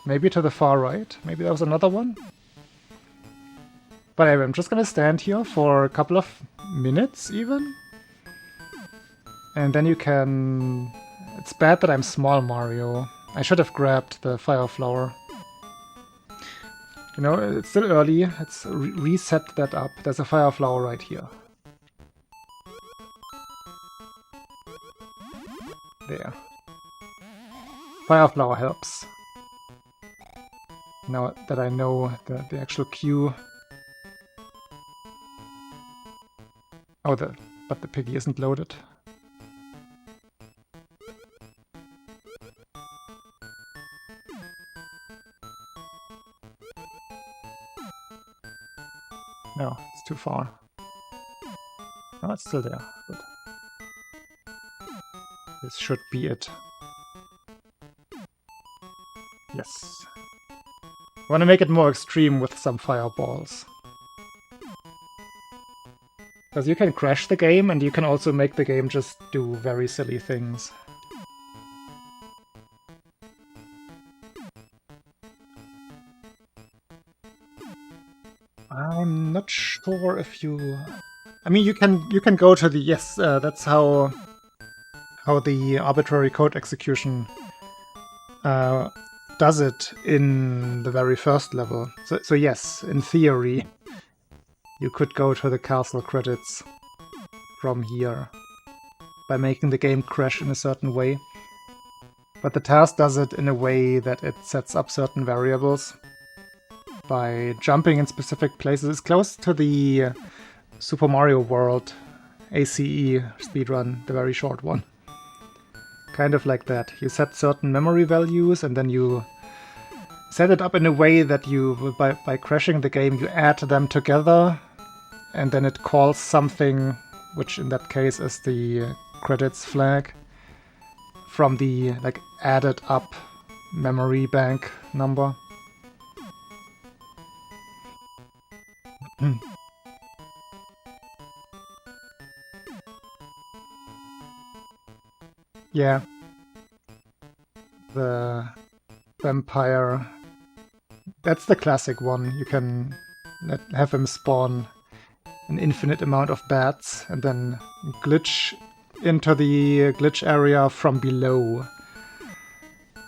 Maybe to the far right? Maybe there was another one? But anyway, I'm just gonna stand here for a couple of minutes even. And then you can... It's bad that I'm small Mario. I should have grabbed the fire flower. You know, it's still early. Let's reset that up. There's a fire flower right here. There. Fire flower helps. Now that I know the actual queue. Oh, but the piggy isn't loaded. No, it's too far. Oh, it's still there. Good. This should be it. Yes. I want to make it more extreme with some fireballs. Because you can crash the game, and you can also make the game just do very silly things. I'm not sure if you... I mean, you can go to the... Yes, that's how the arbitrary code execution does it in the very first level. So yes, in theory, you could go to the castle credits from here by making the game crash in a certain way. But the task does it in a way that it sets up certain variables by jumping in specific places. It's close to the Super Mario World ACE speedrun, the very short one. Kind of like that. You set certain memory values and then you set it up in a way that you, by crashing the game, you add them together and then it calls something, which in that case is the credits flag, from the like added up memory bank number. Yeah. The vampire. That's the classic one. You can have him spawn an infinite amount of bats and then glitch into the glitch area from below.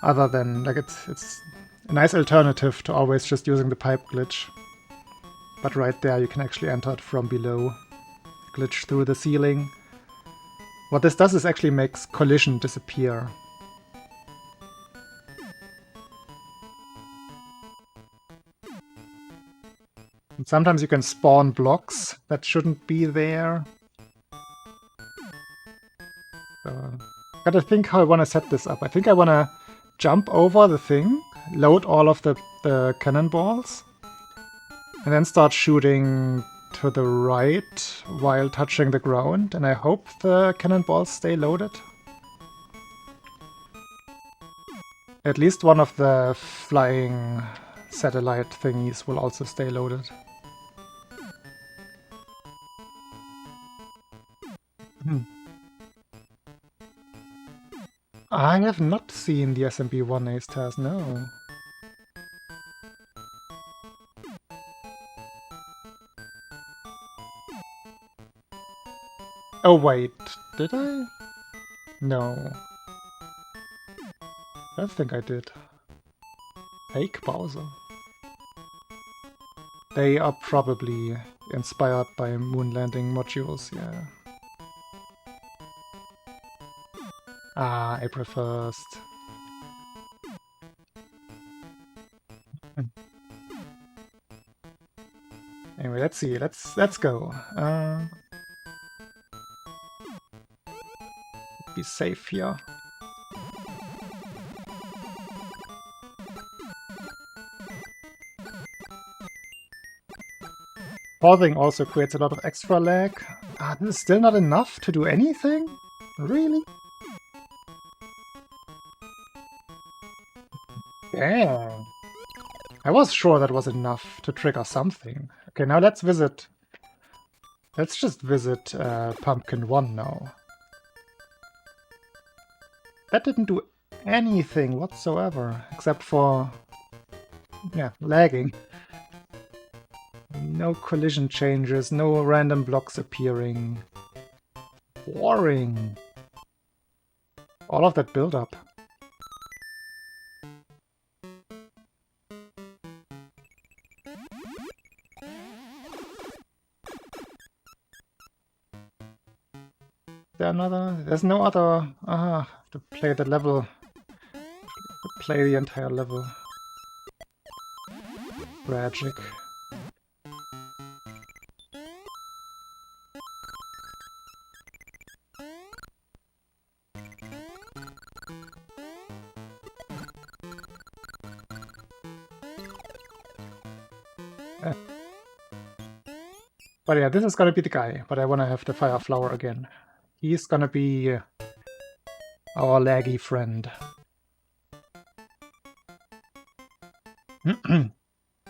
Other than, like, it's a nice alternative to always just using the pipe glitch. But right there you can actually enter it from below. Glitch through the ceiling. What this does is actually makes collision disappear. And sometimes you can spawn blocks that shouldn't be there. So, gotta think how I want to set this up. I think I want to jump over the thing, load all of the cannonballs, and then start shooting to the right while touching the ground, and I hope the cannonballs stay loaded. At least one of the flying satellite thingies will also stay loaded. I have not seen the SMB1 Ace task, no. Oh wait, did I? No. I don't think I did. Fake Bowser. They are probably inspired by moon landing modules, yeah. Ah, April 1st. Anyway, let's see. Let's go. Be safe here. Pausing also creates a lot of extra lag. Ah, this is still not enough to do anything? Really? Damn. I was sure that was enough to trigger something. Okay, now let's visit... Let's just visit Pumpkin 1 now. That didn't do anything whatsoever, except for... yeah, lagging. No collision changes, no random blocks appearing. Boring. All of that build-up. There's no other... to play the level. To play the entire level. Tragic. But yeah, this is gonna be the guy, but I wanna have the Fire Flower again. He's gonna be our laggy friend.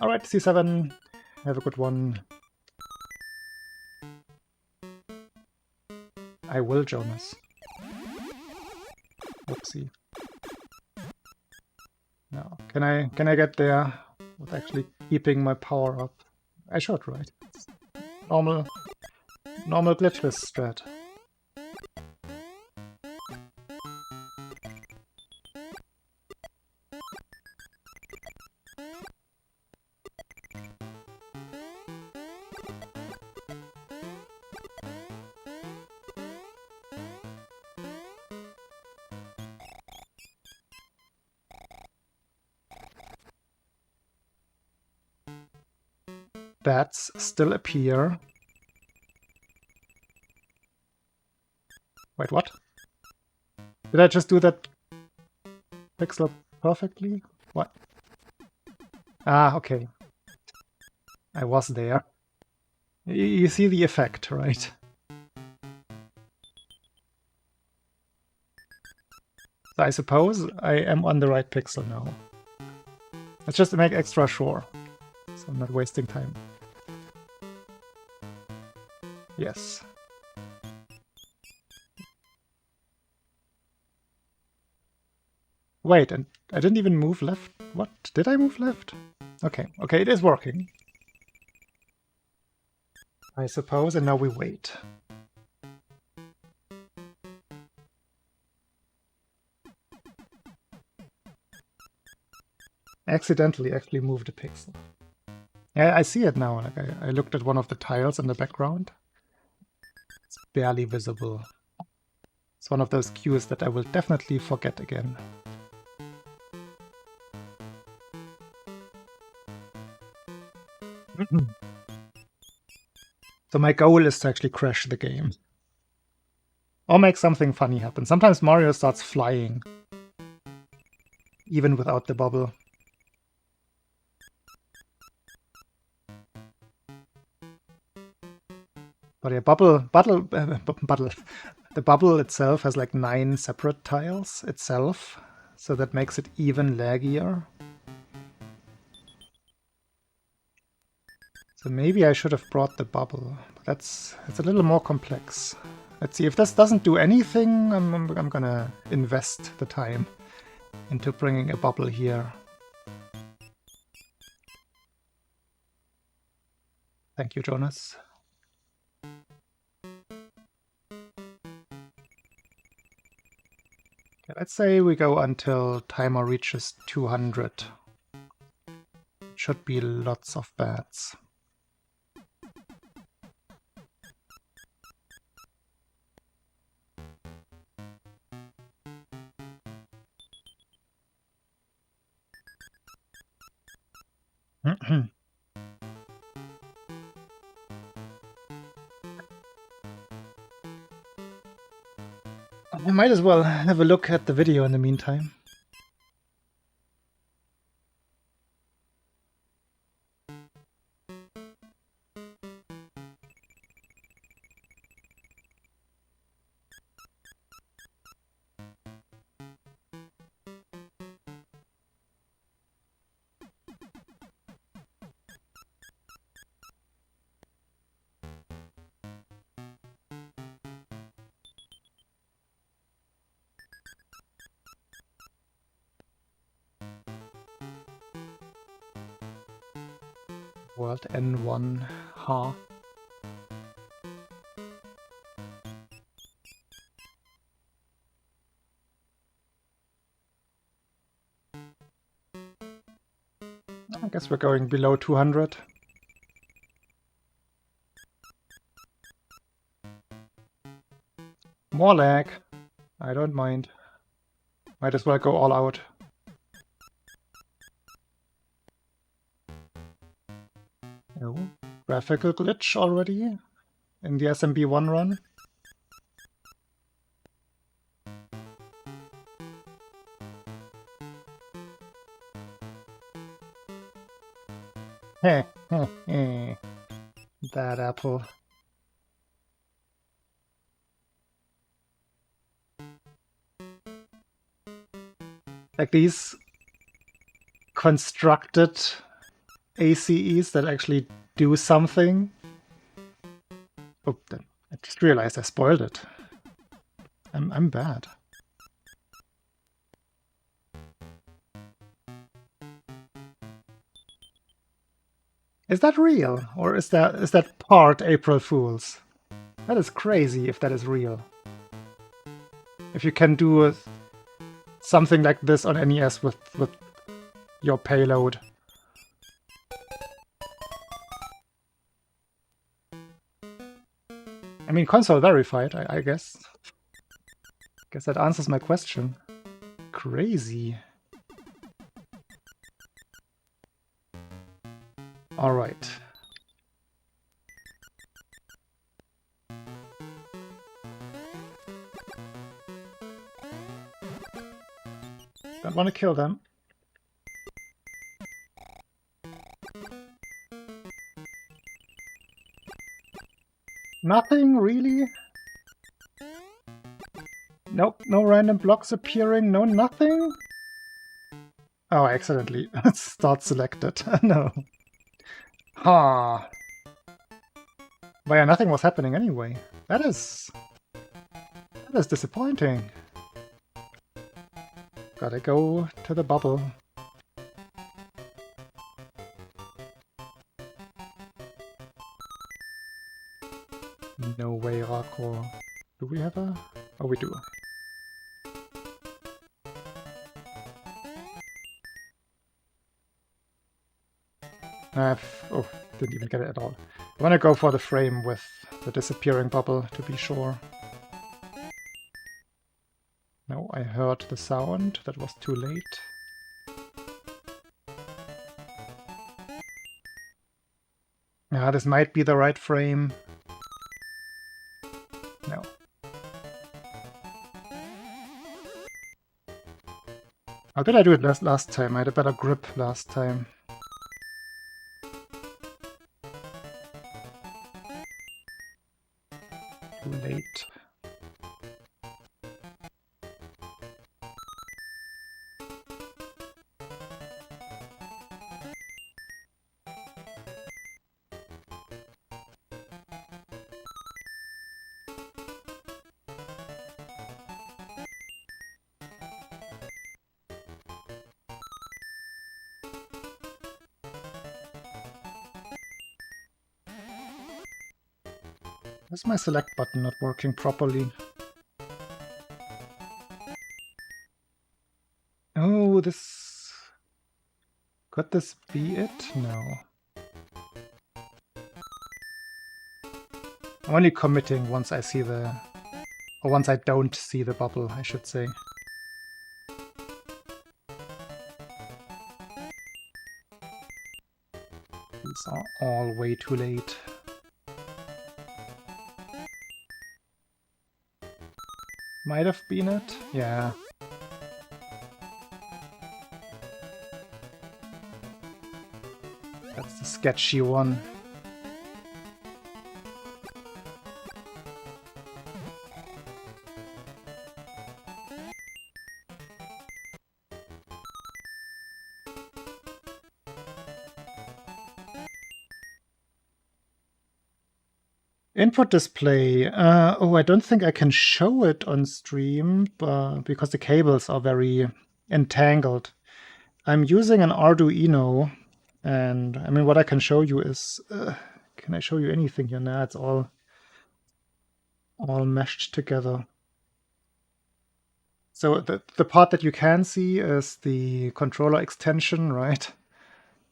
Alright, C7, have a good one. I will, Jonas. Whoopsie. No, can I get there with actually keeping my power up? I should, right? Normal glitchless strat. Bats still appear. Wait, what? Did I just do that pixel perfectly? What? Ah, okay. I was there. You see the effect, right? So I suppose I am on the right pixel now. Let's just make extra sure, so I'm not wasting time. Yes. Wait, and I didn't even move left? What? Did I move left? Okay, okay, it is working. I suppose, and now we wait. Accidentally actually moved a pixel. Yeah, I see it now. Like I looked at one of the tiles in the background. It's barely visible. It's one of those cues that I will definitely forget again. So my goal is to actually crash the game. Or make something funny happen. Sometimes Mario starts flying. Even without the bubble. But yeah, the bubble itself has like 9 separate tiles itself, so that makes it even laggier. So maybe I should have brought the bubble, but it's a little more complex. Let's see, if this doesn't do anything, I'm gonna invest the time into bringing a bubble here. Thank you, Jonas. Okay, let's say we go until timer reaches 200. Should be lots of bats. I might as well have a look at the video in the meantime. World N1, ha. I guess we're going below 200. More lag. I don't mind. Might as well go all out. Oh, graphical glitch already in the SMB1 run. Heh, heh, heh. That apple. Like these constructed ACEs that actually do something. Oh, then I just realized I spoiled it. I'm bad. Is that real? Or is that part April Fool's? That is crazy if that is real. If you can do something like this on NES with your payload. I mean, console verified, I guess. Guess that answers my question. Crazy. All right. Don't want to kill them. Nothing, really? Nope, no random blocks appearing, no nothing? Oh, I accidentally start selected. No. Ha. But yeah, nothing was happening anyway. That is disappointing. Gotta go to the bubble. No way, Rako. Do we have a... Oh, we do. Oh, didn't even get it at all. I want to go for the frame with the disappearing bubble, to be sure. No, I heard the sound. That was too late. Yeah, this might be the right frame. No. How did I do it last time? I had a better grip last time. Too late. Is my select button not working properly? Oh, this... Could this be it? No. I'm only committing once I see the... Or once I don't see the bubble, I should say. These are all way too late. Might have been it? Yeah. That's the sketchy one. Input display. Oh, I don't think I can show it on stream because the cables are very entangled. I'm using an Arduino And I mean, what I can show you is, can I show you anything here? Nah, it's all meshed together. So the part that you can see is the controller extension, right?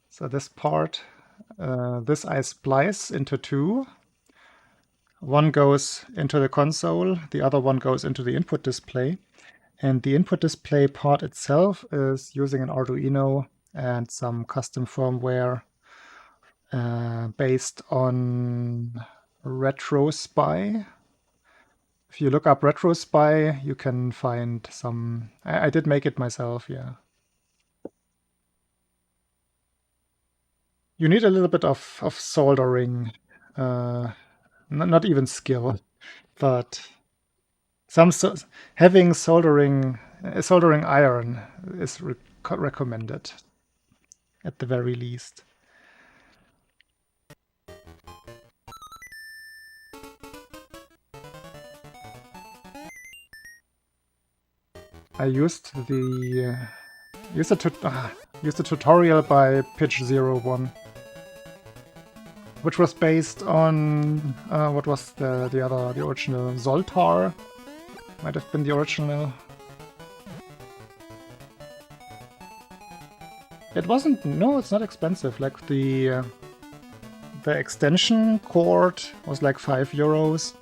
So this part, this I splice into two. One goes into the console, the other one goes into the input display. And the input display part itself is using an Arduino and some custom firmware based on RetroSpy. If you look up RetroSpy, you can find some... I did make it myself, yeah. You need a little bit of soldering, not even skill, but having soldering iron is recommended at the very least. I used the tutorial by Pitch01, which was based on what was the original Zoltar? Might have been the original. It wasn't. No, it's not expensive. Like the extension cord was like €5.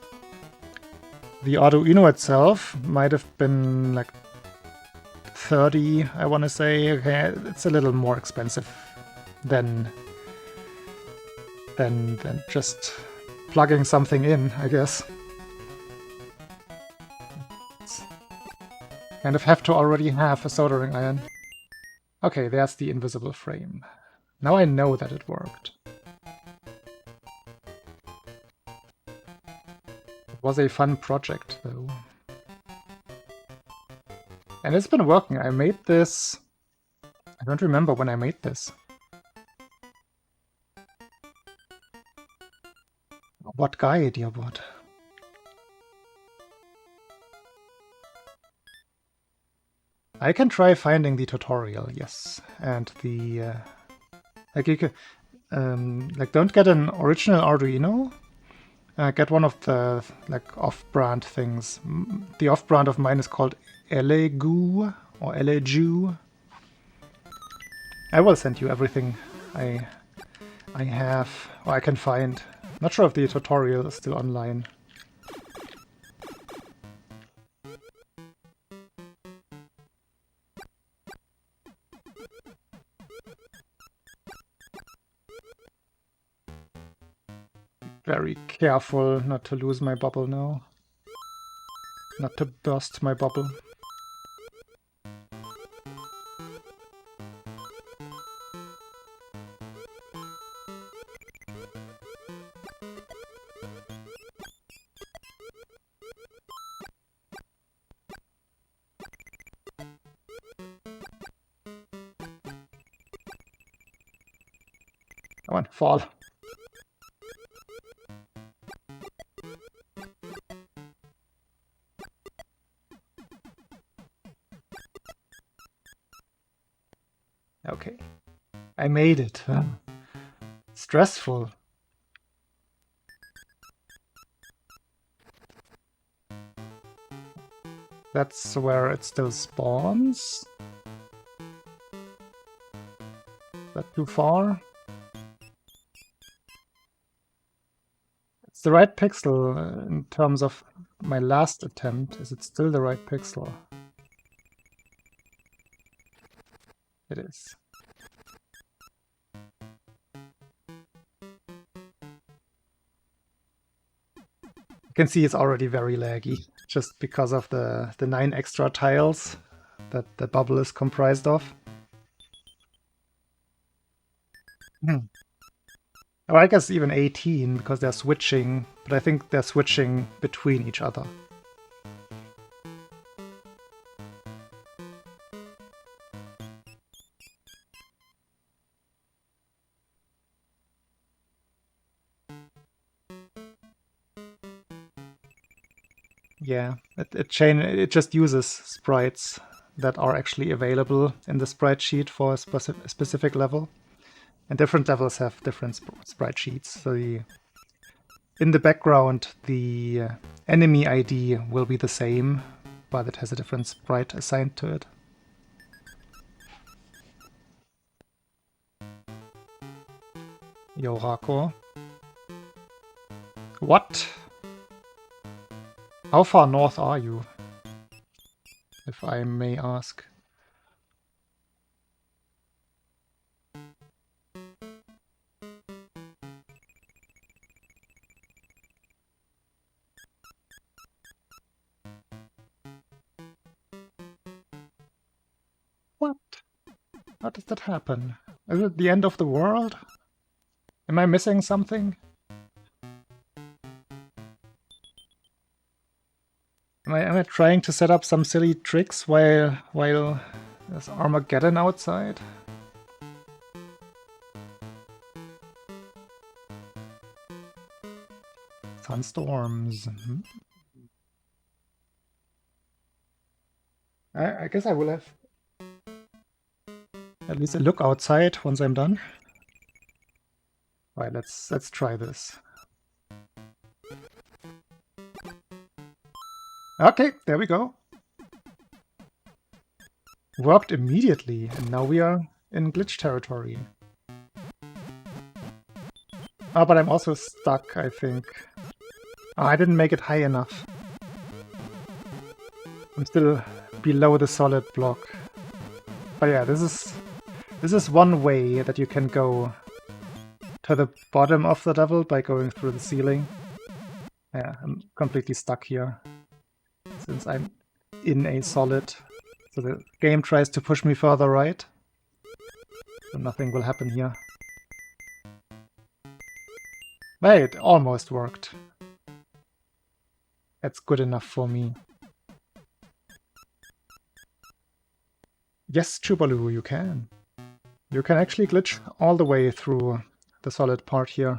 The Arduino itself might have been like 30, I want to say. Okay, it's a little more expensive than just plugging something in, I guess. Kind of have to already have a soldering iron. Okay, there's the invisible frame. Now I know that it worked. It was a fun project, though. And it's been working. I made this... I don't remember when I made this. What guy, dear what? I can try finding the tutorial, yes. And the... like you can... like don't get an original Arduino. Get one of the like off-brand things. The off-brand of mine is called Elegoo or Elegoo. I will send you everything I have or I can find. Not sure if the tutorial is still online. Very careful not to lose my bubble now. Not to burst my bubble. Come on, fall. Okay. I made it. Stressful. That's where it still spawns. Is that too far? It's the right pixel in terms of my last attempt. Is it still the right pixel? It is. You can see it's already very laggy, just because of the 9 extra tiles that the bubble is comprised of. Or I guess even 18, because they're switching, but I think they're switching between each other. Yeah, it just uses sprites that are actually available in the sprite sheet for a specific level. And different levels have different sprite sheets. So in the background, the enemy ID will be the same, but it has a different sprite assigned to it. Yo, Rako. What? How far north are you? If I may ask. What? How does that happen? Is it the end of the world? Am I missing something? Am I trying to set up some silly tricks while there's Armageddon outside? Sunstorms. I guess I will have at least a look outside once I'm done. Right, let's try this. Okay, there we go. Worked immediately, and now we are in glitch territory. Oh, but I'm also stuck, I think. Oh, I didn't make it high enough. I'm still below the solid block. But yeah, this is one way that you can go to the bottom of the level by going through the ceiling. Yeah, I'm completely stuck here since I'm in a solid. So the game tries to push me further right. So nothing will happen here. But it almost worked. That's good enough for me. Yes, Chubalu, you can. You can actually glitch all the way through the solid part here.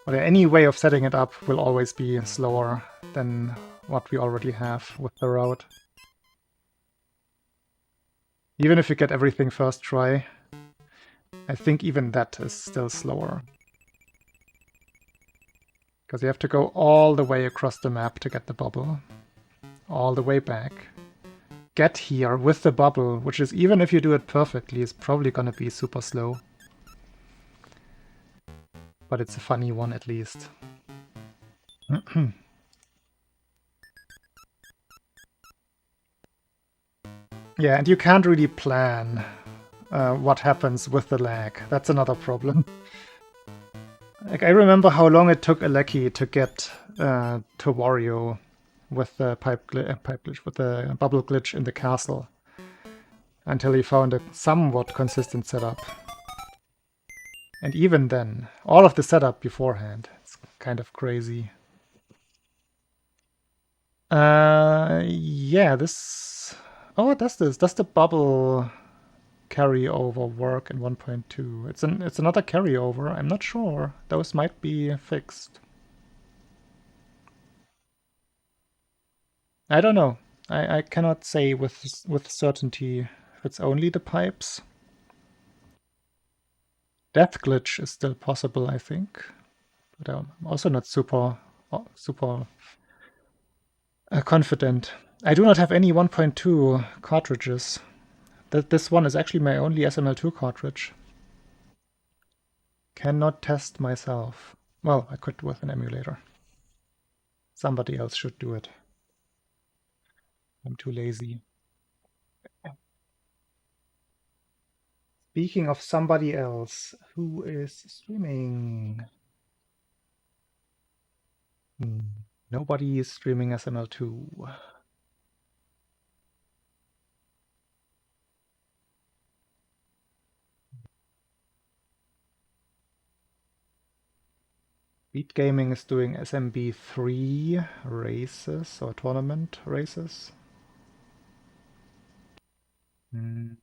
But any way of setting it up will always be slower than what we already have with the route. Even if you get everything first try, I think even that is still slower. Because you have to go all the way across the map to get the bubble. All the way back. Get here with the bubble, which is, even if you do it perfectly, is probably gonna be super slow. But it's a funny one at least. Yeah, and you can't really plan what happens with the lag. That's another problem. Like, I remember how long it took Aleki to get to Wario with the pipe glitch, with the bubble glitch in the castle, until he found a somewhat consistent setup. And even then, all of the setup beforehand, it's kind of crazy. Yeah, this... Oh, it does this. Does the bubble carryover work in 1.2? It's another carryover. I'm not sure. Those might be fixed. I don't know. I cannot say with certainty if it's only the pipes. Death glitch is still possible, I think, but I'm also not super confident. I do not have any 1.2 cartridges. This one is actually my only SML2 cartridge. Cannot test myself. Well, I could with an emulator. Somebody else should do it. I'm too lazy. Speaking of somebody else, who is streaming? Nobody is streaming SML2. Beat Gaming is doing SMB3 races or tournament races. I'm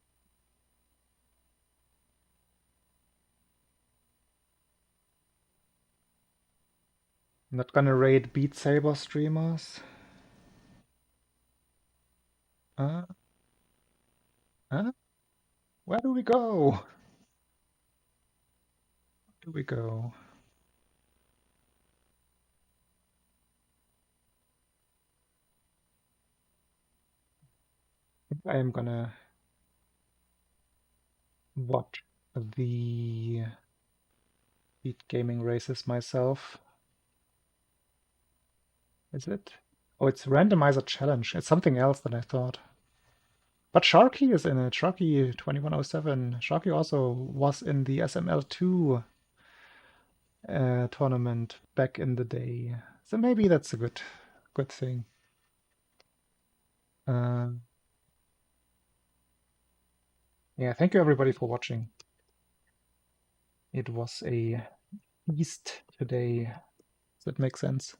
not gonna raid Beat Saber streamers. Huh? Where do we go? Where do we go? I am gonna watch the Speed Gaming races myself. Is it? Oh, it's randomizer challenge. It's something else than I thought. But Sharky is in it. Sharky 2107. Sharky also was in the SML2 tournament back in the day. So maybe that's a good thing. Yeah, thank you everybody for watching. It was a feast today. Does that make sense?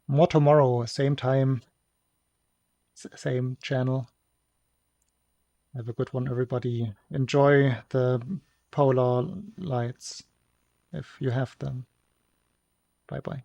More tomorrow, same time, same channel. Have a good one, everybody. Enjoy the polar lights if you have them. Bye bye.